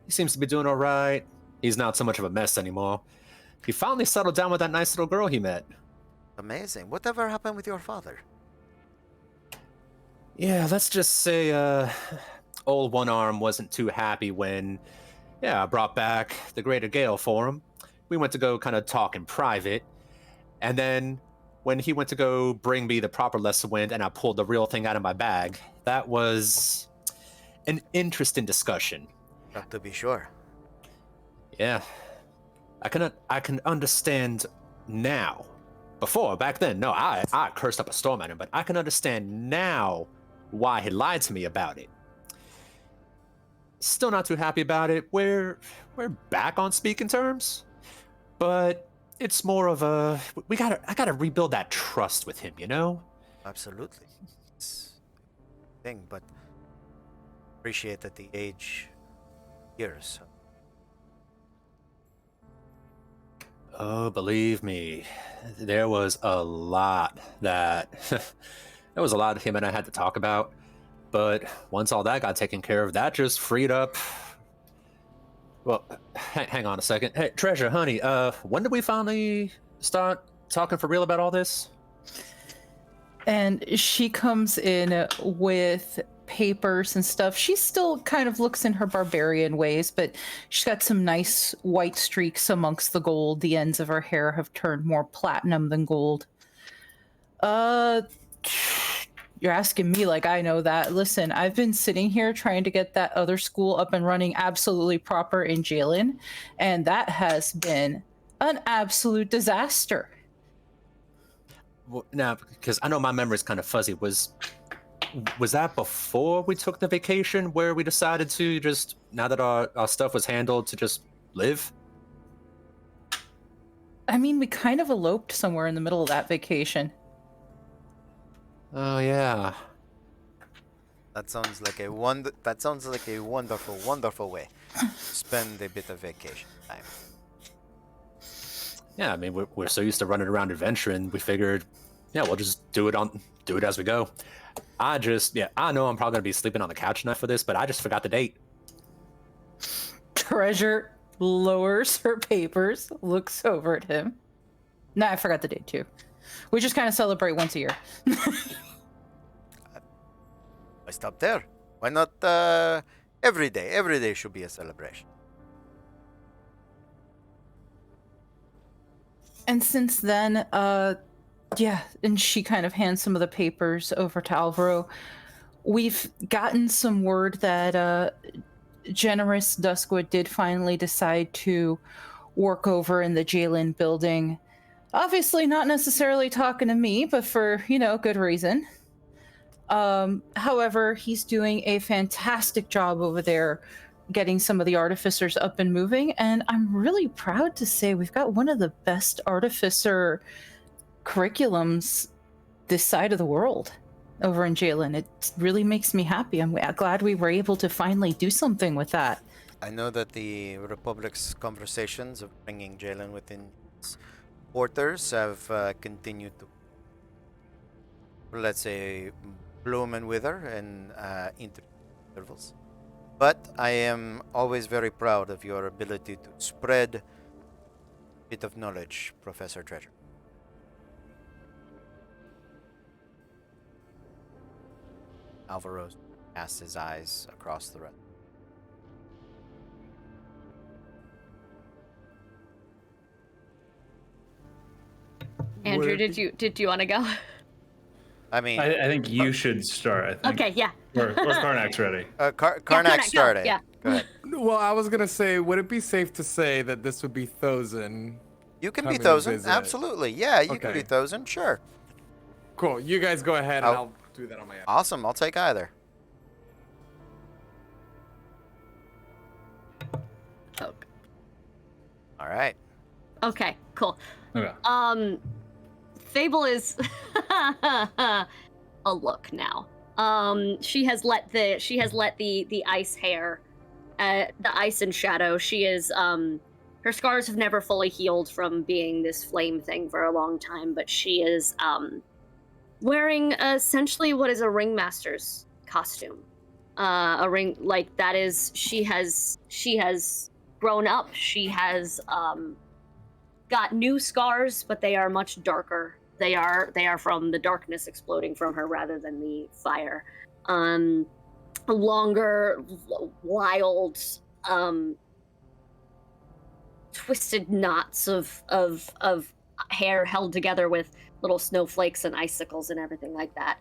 he seems to be doing all right. He's not so much of a mess anymore. He finally settled down with that nice little girl he met. Amazing. Whatever happened with your father? Yeah, let's just say, old One Arm wasn't too happy when, yeah, I brought back the Greater Gale for him. We went to go kind of talk in private. And then when he went to go bring me the proper Lesser Wind and I pulled the real thing out of my bag, that was an interesting discussion. Got to be sure. Yeah. I can understand now. Before, back then, no, I cursed up a storm at him, but I can understand now why he lied to me about it. Still not too happy about it. We're back on speaking terms, but it's more of a I gotta rebuild that trust with him, you know? Absolutely. It's a thing, but appreciate that the age years. Oh, believe me, there was a lot that there was a lot him and I had to talk about. But once all that got taken care of, that just freed up. Well, hang on a second. Hey, Treasure, honey, when did we finally start talking for real about all this? And she comes in with papers and stuff. She still kind of looks in her barbarian ways, but she's got some nice white streaks amongst the gold. The ends of her hair have turned more platinum than gold. You're asking me like I know that. Listen, I've been sitting here trying to get that other school up and running absolutely proper in Jalen, and that has been an absolute disaster. Well, now, because I know my memory's kind of fuzzy, was that before we took the vacation where we decided to just, now that our stuff was handled, to just live? I mean, we kind of eloped somewhere in the middle of that vacation. Oh, yeah. That sounds like a wonderful, wonderful way to spend a bit of vacation time. Yeah, I mean, we're so used to running around adventuring, we figured, yeah, we'll just do it as we go. I know I'm probably gonna be sleeping on the couch tonight for this, but I just forgot the date. Treasure lowers her papers, looks over at him. Nah, I forgot the date too. We just kind of celebrate once a year. I stop there. Why not every day? Every day should be a celebration. And since then, yeah, and she kind of hands some of the papers over to Alvaro. We've gotten some word that Generous Duskwood did finally decide to work over in the Jalen building. Obviously not necessarily talking to me, but for, good reason. However, he's doing a fantastic job over there getting some of the artificers up and moving, and I'm really proud to say we've got one of the best artificer curriculums this side of the world over in Jalen. It really makes me happy. I'm glad we were able to finally do something with that. I know that the Republic's conversations of bringing Jalen within its borders have continued to, let's say, bloom and wither in intervals. But I am always very proud of your ability to spread a bit of knowledge, Professor Treasure. Alvaro casts his eyes across the room. Andrew, did you want to go? I mean, I think you should start. I think. Okay, yeah. Or Karnak's ready. Karnak Karnak, started. yeah. Go ahead. Well, I was gonna say, would it be safe to say that this would be Thozen You can come be and Thousand. visit. Absolutely. Yeah, you can be Okay. Thousand. Sure. Cool. You guys go ahead, and Oh. I'll do that on my end. Awesome. I'll take either. Oh, All right. okay, cool. Okay. Fable is a look now. She has let the ice hair, the ice and shadow. She is her scars have never fully healed from being this flame thing for a long time, but she is wearing essentially what is a ringmaster's costume. A ring like that is she has grown up. She has got new scars, but they are much darker. They are from the darkness exploding from her rather than the fire. Longer, wild, twisted knots of hair held together with little snowflakes and icicles and everything like that.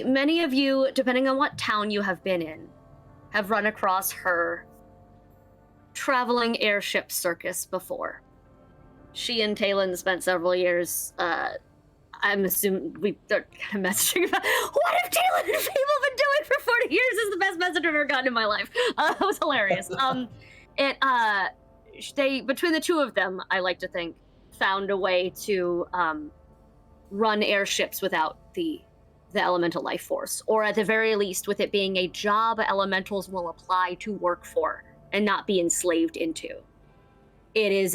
Many of you, depending on what town you have been in, have run across her traveling airship circus before. She and Talon spent several years, I'm assuming they're kind of messaging about what have Talon and Fable been doing for 40 years is the best message I've ever gotten in my life. It was hilarious. They, between the two of them, I like to think, found a way to run airships without the elemental life force, or at the very least with it being a job elementals will apply to work for and not be enslaved into. It is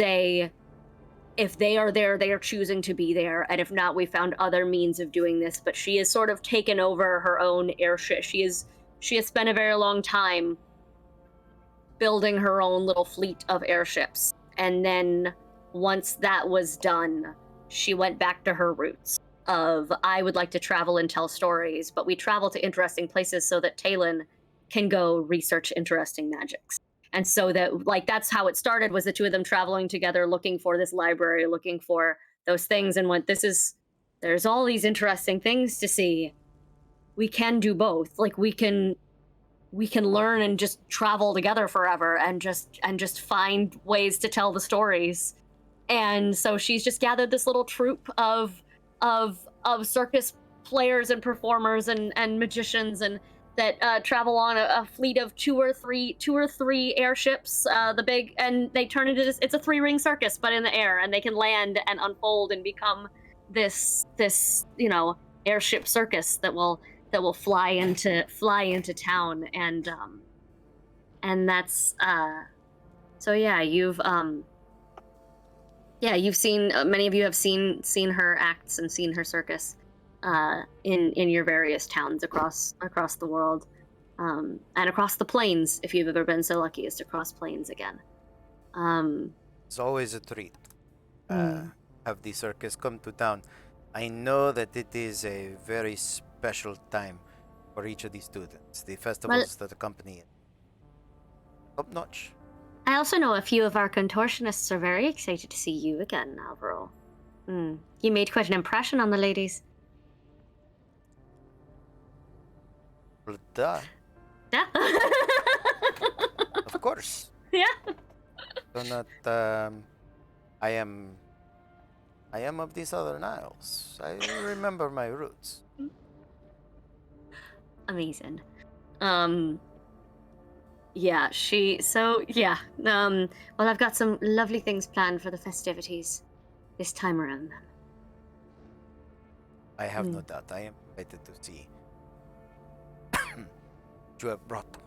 if they are there, they are choosing to be there, and if not, we found other means of doing this, but she has sort of taken over her own airship. She has spent a very long time building her own little fleet of airships, and then once that was done, she went back to her roots of, I would like to travel and tell stories, but we travel to interesting places so that Talon can go research interesting magics. And so that, like, that's how it started, was the two of them traveling together, looking for this library, looking for those things, and went, there's all these interesting things to see. We can do both. Like, we can learn and just travel together forever and just find ways to tell the stories. And so she's just gathered this little troupe of circus players and performers and magicians and that travel on a fleet of two or three airships, and they turn into it's a 3-ring circus but in the air, and they can land and unfold and become this airship circus that will fly into town, and that's so yeah, you've seen, many of you have seen her acts and seen her circus in your various towns across the world, and across the plains, if you've ever been so lucky as to cross plains again. It's always a treat. Have the circus come to town. I know that it is a very special time for each of these students. The festivals that accompany it. Top notch. I also know a few of our contortionists are very excited to see you again, Alvaro. You made quite an impression on the ladies. Well, duh. Yeah. Of course. Yeah. So not, I am of the Southern Isles. I remember my roots. Amazing. Yeah, well, I've got some lovely things planned for the festivities this time around. I have no doubt. I am excited to see what you have brought them.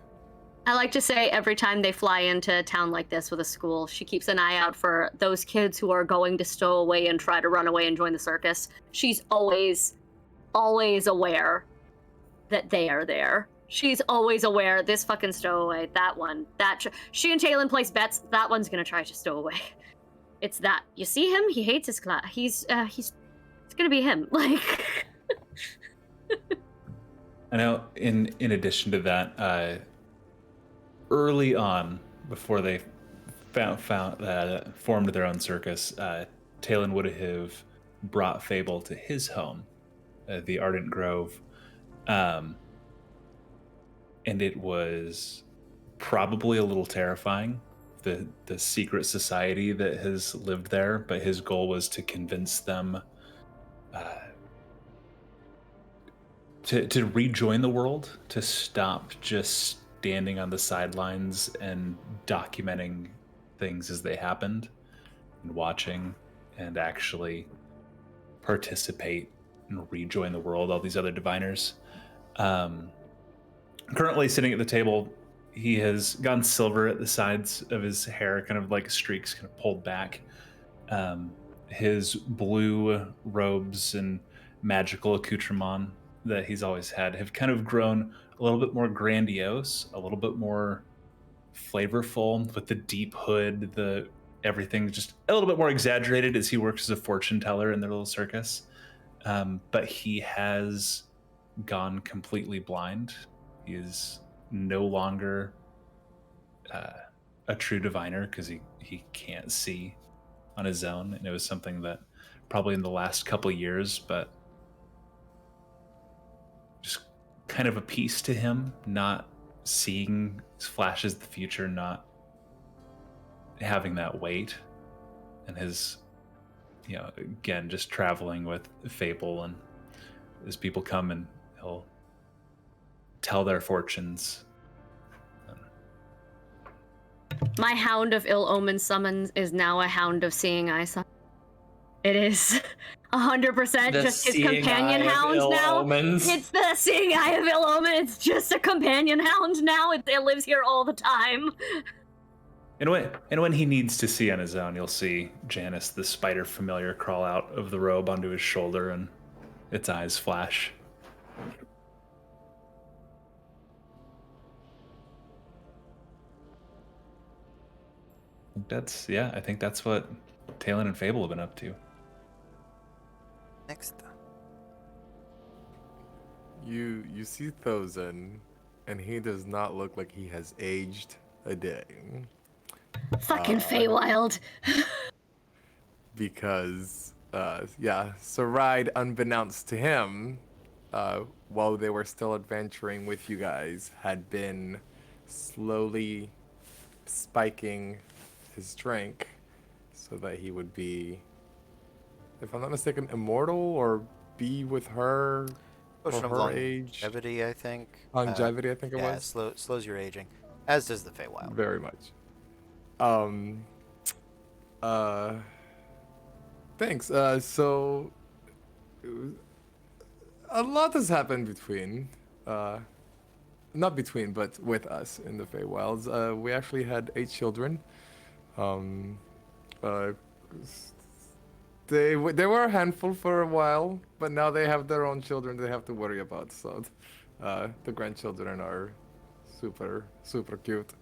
I like to say every time they fly into a town like this with a school, she keeps an eye out for those kids who are going to stow away and try to run away and join the circus. She's always aware that they are there. She's always aware, this fucking stowaway, that one, she and Talon place bets, that one's gonna try to stow away. It's that. You see him? He hates his class. It's gonna be him. Like. I know. In addition to that, early on, before they formed their own circus, Talon would have brought Fable to his home, the Ardent Grove, and it was probably a little terrifying, the secret society that has lived there, but his goal was to convince them to rejoin the world, to stop just standing on the sidelines and documenting things as they happened and watching, and actually participate and rejoin the world, all these other diviners. Currently sitting at the table, he has gone silver at the sides of his hair, kind of like streaks kind of pulled back. His blue robes and magical accoutrement that he's always had have kind of grown a little bit more grandiose, a little bit more flavorful, with the deep hood, the everything just a little bit more exaggerated as he works as a fortune teller in their little circus. But he has gone completely blind. He is no longer a true diviner because he can't see on his own, and it was something that probably in the last couple of years, but just kind of a piece to him, not seeing flashes of the future, not having that weight, and his, again, just traveling with Fable, and as people come and he'll tell their fortunes. My Hound of Ill Omen summons is now a Hound of Seeing Eye summon. It is 100% The just his Seeing companion Eye of hound Ill now. Omens. It's the Seeing Eye of Ill Omen. It's just a companion hound now. It lives here all the time. And when he needs to see on his own, you'll see Janice, the spider familiar, crawl out of the robe onto his shoulder, and its eyes flash. I think that's what Talon and Fable have been up to. Next. You see Thozen, and he does not look like he has aged a day. Fucking Feywild. Because, Saride, unbeknownst to him, while they were still adventuring with you guys, had been slowly spiking his drink so that he would be, if I'm not mistaken, immortal or be with her Potion or of her age. longevity, I think. Longevity, I think it Yeah, was. slows your aging, as does the Feywild. Very much. Thanks. So a lot has happened between, not between, but with us in the Feywilds. We actually had 8 children. They were a handful for a while, but now they have their own children they have to worry about. So, the grandchildren are super cute.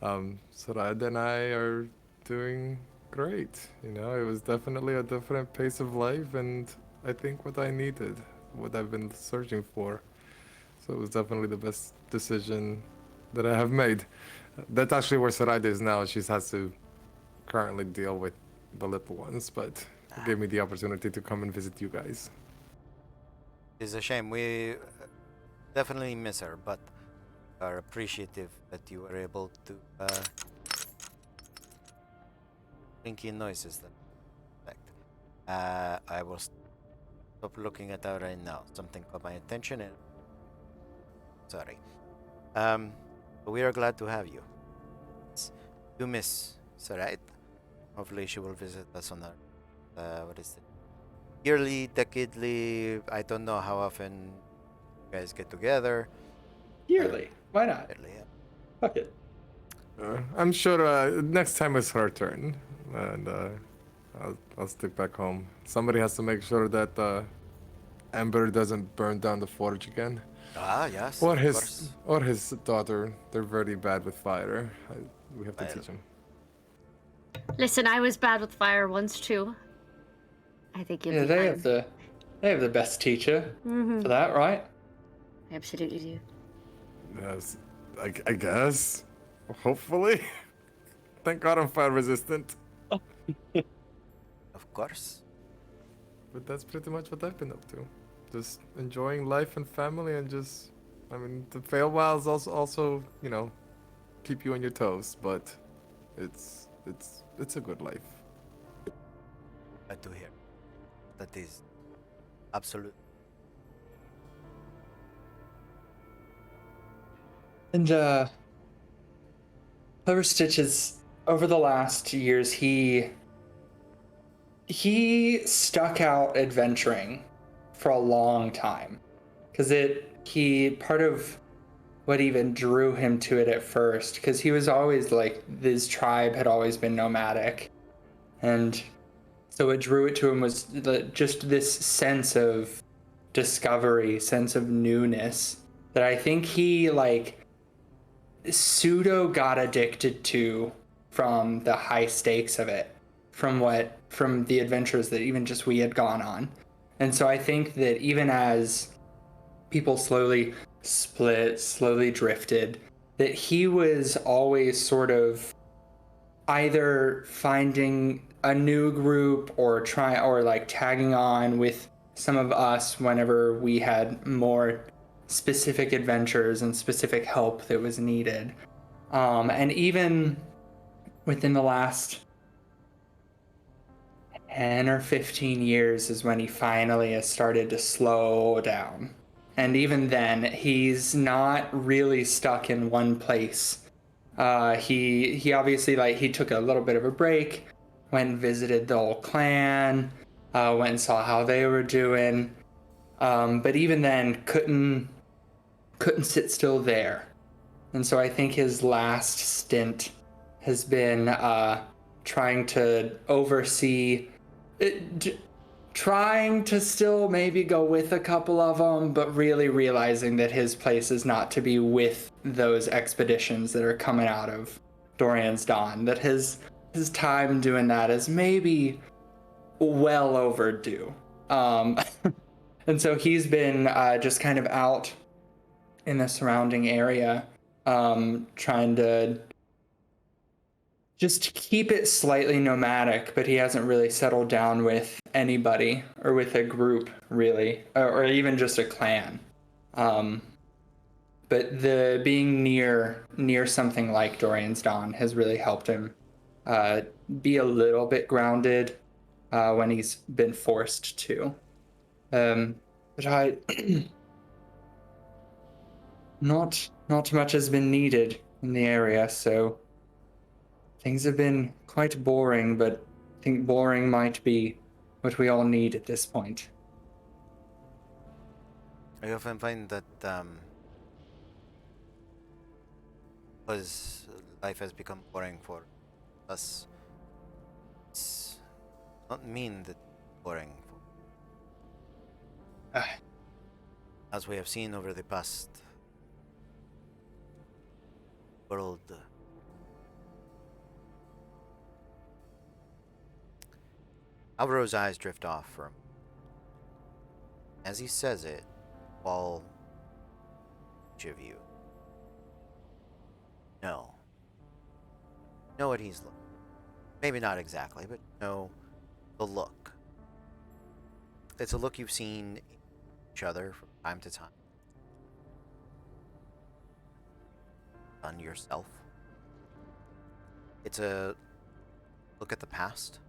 Sarad and I are doing great. It was definitely a different pace of life, and I think what I needed, what I've been searching for. So it was definitely the best decision that I have made. That's actually where Sarad is now. She has to currently deal with the little ones, but it gave me the opportunity to come and visit you guys. It's a shame. We definitely miss her, but are appreciative that you were able to bring in noises that affect. I will stop looking at that right now. Something caught my attention and sorry. But we are glad to have you. You miss Sarait. Hopefully she will visit us on our what is it? Yearly, decadely, I don't know how often you guys get together. Yearly. Why not? Yearly, yeah. Fuck it. I'm sure next time it's her turn, and I'll stick back home. Somebody has to make sure that Ember doesn't burn down the forge again. Ah, yes. Or of his course. daughter. They're very bad with fire. We have to Well. teach them. Listen, I was bad with fire once too. I think you'll Yeah, be they have the best teacher Mm-hmm. for that, right? I absolutely do. Yes, I guess. Hopefully. Thank God I'm fire resistant. Of course. But that's pretty much what I've been up to. Just enjoying life and family, and the Feywilds also, keep you on your toes, but it's a good life. Glad to hear. That is absolute. And Clever Stitch is over the last years he stuck out adventuring for a long time because he part of what even drew him to it at first, because he was always like, his tribe had always been nomadic, and so what drew it to him was just this sense of discovery, sense of newness that I think he like pseudo got addicted to from the high stakes of it, from the adventures that even just we had gone on. And so I think that even as people slowly split, slowly drifted, that he was always sort of either finding a new group or like tagging on with some of us whenever we had more specific adventures and specific help that was needed. And even within the last 10 or 15 years is when he finally has started to slow down. And even then, he's not really stuck in one place. He obviously, like, he took a little bit of a break, went and visited the old clan, went and saw how they were doing. But even then, couldn't sit still there. And so I think his last stint has been trying to oversee it, trying to still maybe go with a couple of them, but really realizing that his place is not to be with those expeditions that are coming out of Dorian's Dawn, that his time doing that is maybe well overdue. And so he's been just kind of out in the surrounding area, trying to just keep it slightly nomadic, but he hasn't really settled down with anybody or with a group really, or even just a clan. But the being near something like Dorian's Dawn has really helped him be a little bit grounded when he's been forced to. But I not much has been needed in the area, so things have been quite boring, but I think boring might be what we all need at this point. I often find that because life has become boring for us, it's not mean that it's boring. As we have seen over the past world, Alvaro's eyes drift off for him. As he says it, all each of you know what he's looking. Maybe not exactly, but know the look. It's a look you've seen in each other from time to time. On yourself. It's a look at the past.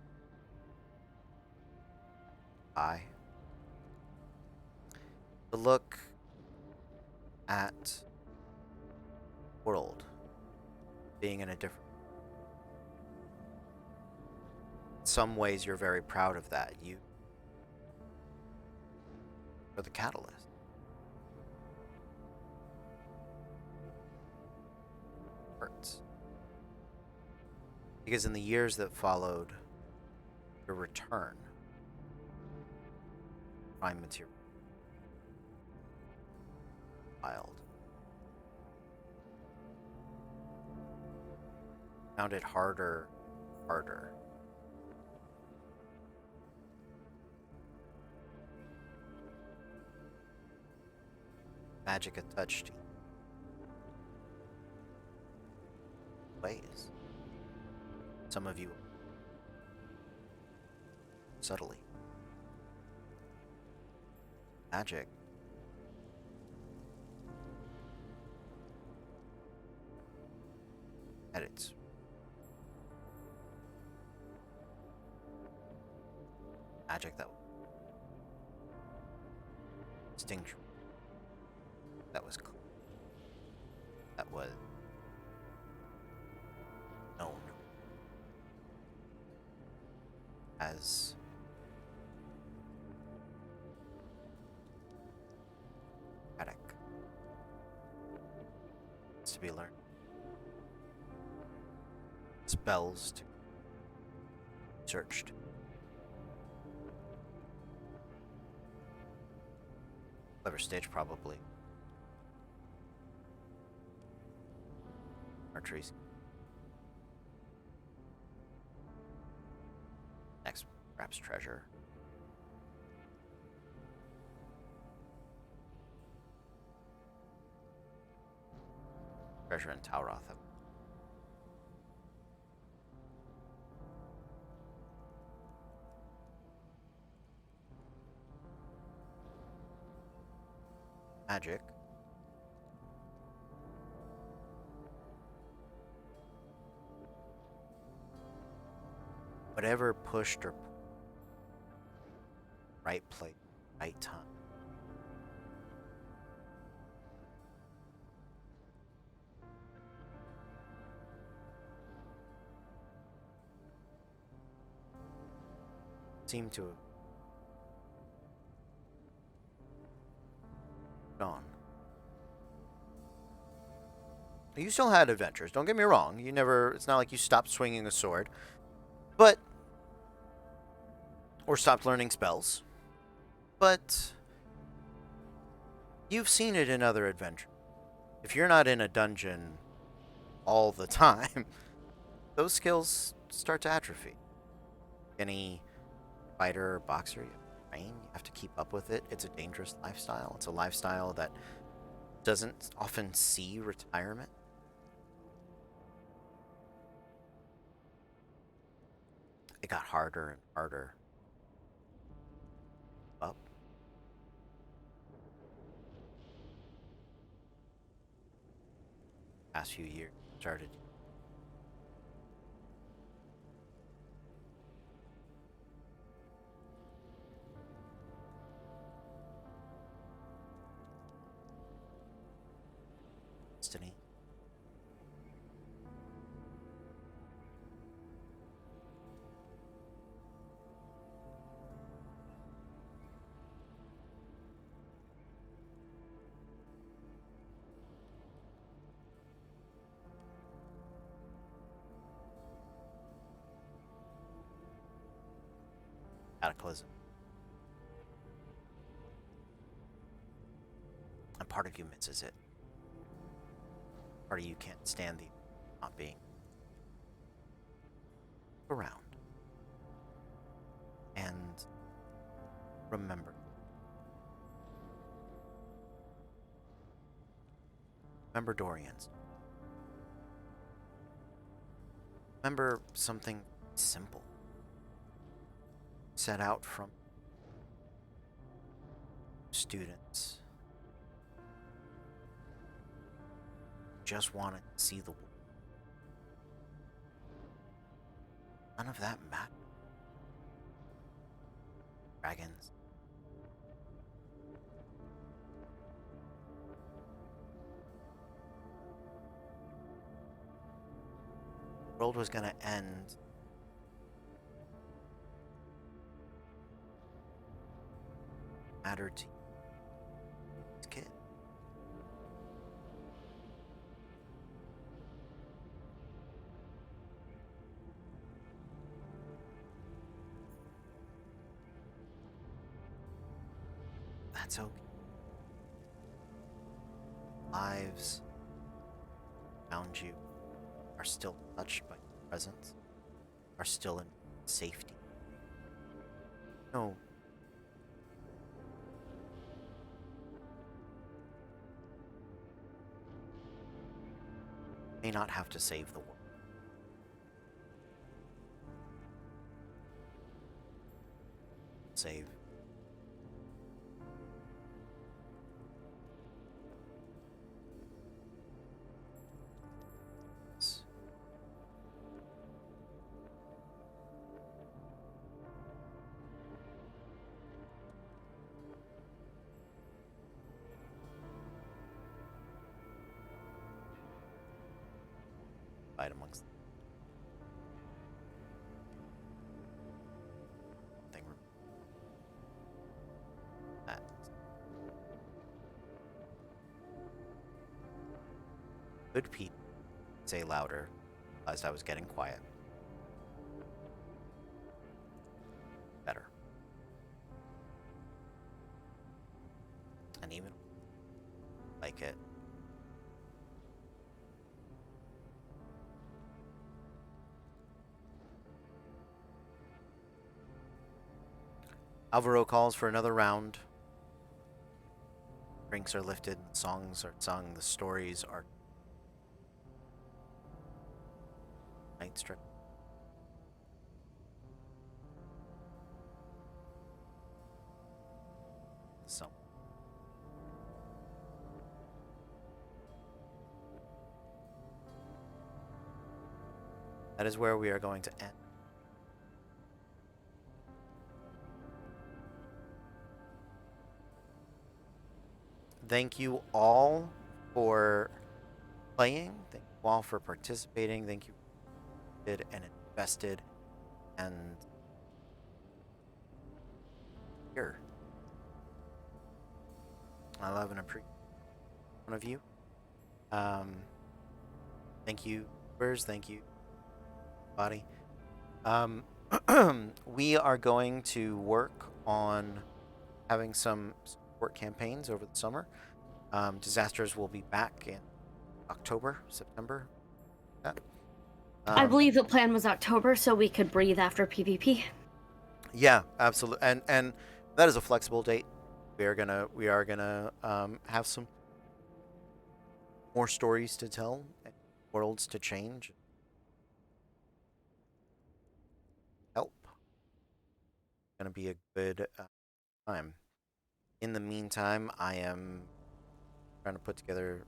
The look at world being in a different. In some ways, you're very proud of that. You are the catalyst. Hurts. Because in the years that followed your return, prime material wild, found it harder. Magic had touched you ways. Some of you subtly. Magic at its magic that distinct, that was known as attic. It's to be learned. Spells to be searched. Clever stage, probably. Archery's next, perhaps treasure. Treasure in Tauroth. Magic. Whatever pushed or right place, right time. Seemed to have gone. You still had adventures, don't get me wrong. You never, it's not like you stopped swinging a sword. But, or stopped learning spells. But, you've seen it in other adventures. If you're not in a dungeon all the time, those skills start to atrophy. Any fighter or boxer, you train, you have to keep up with it. It's a dangerous lifestyle. It's a lifestyle that doesn't often see retirement. It got harder and harder. Up. Past few years started. Destiny. Cataclysm. And part of you misses it. Part of you can't stand the not being around. And remember. Remember Dorian's. Remember something simple. Set out from students. Just wanted to see the world. None of that mattered. Dragons. The world was gonna end. Mattered to you. This kid. That's okay. Lives around you are still touched by your presence, are still in safety. No. May not have to save the world. Save. decide amongst them. That. Good people say louder. Realized I was getting quiet. Better. And even like it. Alvaro calls for another round. Drinks are lifted, songs are sung, the stories are night strip. So that is where we are going to end. Thank you all for playing. Thank you all for participating. Thank you for did and invested and here. I love and appreciate one of you. Thank you, viewers. Thank you, body. We are going to work on having some support campaigns over the summer. Disasters will be back in October, September. Yeah. I believe the plan was October, so we could breathe after PvP. Yeah, absolutely, and that is a flexible date. We are gonna have some more stories to tell, and worlds to change. Help. Gonna be a good time. In the meantime, I am trying to put together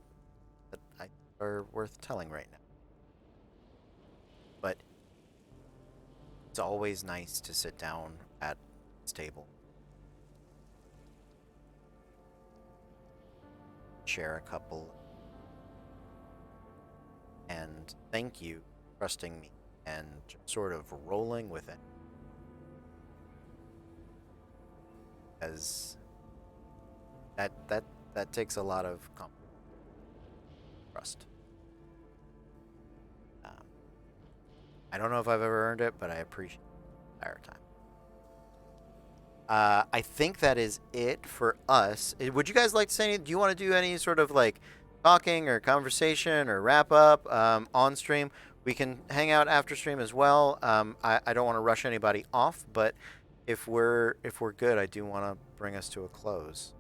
that I are worth telling right now. But it's always nice to sit down at this table, share a couple, and thank you for trusting me and just sort of rolling with it. As that takes a lot of trust. I don't know if I've ever earned it, but I appreciate the entire time. I think that is it for us. Would you guys like to say anything? Do you want to do any sort of like talking or conversation or wrap up on stream? We can hang out after stream as well. I don't want to rush anybody off, but if we're good, I do want to bring us to a close.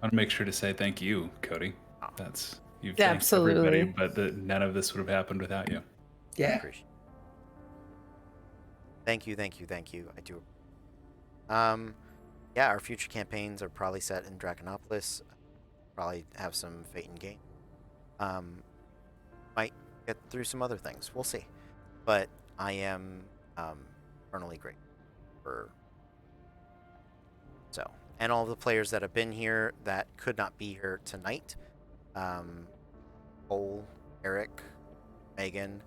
I want to make sure to say thank you, Cody. That's you've Yeah, thanked everybody, absolutely. but none of this would have happened without you. Yeah. Appreciate it. Thank you. I do. Yeah, our future campaigns are probably set in Draconopolis. Probably have some Fate and Gain. Might get through some other things. We'll see. But I am eternally grateful for so, and all the players that have been here that could not be here tonight. Cole, Eric, Megan,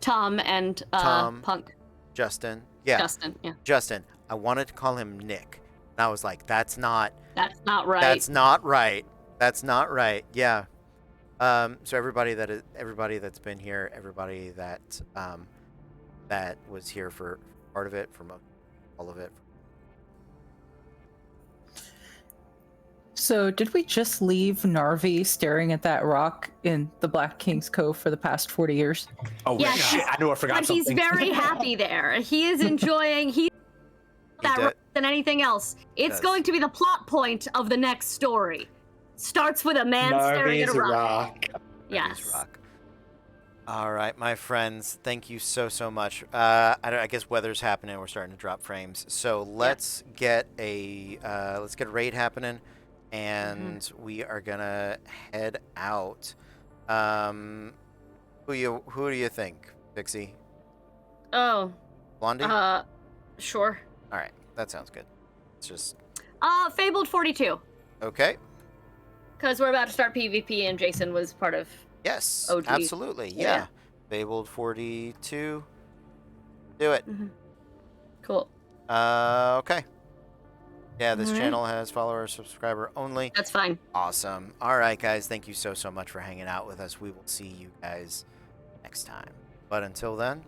Tom and Tom. Punk. Justin. Yeah, Justin, yeah. Justin. I wanted to call him Nick. And I was like, that's not Right. That's not right. That's not right. Yeah. So everybody that's been here, everybody that that was here for part of it, for all of it. So, did we just leave Narvi staring at that rock in the Black King's Cove for the past 40 years? Oh Yeah, shit! I knew I forgot But something. he's very happy there. He is enjoying that does- rock than anything else. It's does. going to be the plot point of the next story. Starts with a man staring at a rock. Yes. Rock. All right, my friends, thank you so much. I guess weather's happening. We're starting to drop frames, so let's get a raid happening, and we are gonna head out. Who do you think, Pixie? Oh. Blondie? Sure. All right, that sounds good. It's just Fabled 42. okay. Because we're about to start PvP, and Jason was part of. Yes, OG. absolutely. Yeah. Yeah. Fabled 42. Do it. Cool. Okay. Yeah, this Alright. channel has follower, subscriber only. That's fine. Awesome. All right, guys. Thank you so much for hanging out with us. We will see you guys next time. But until then,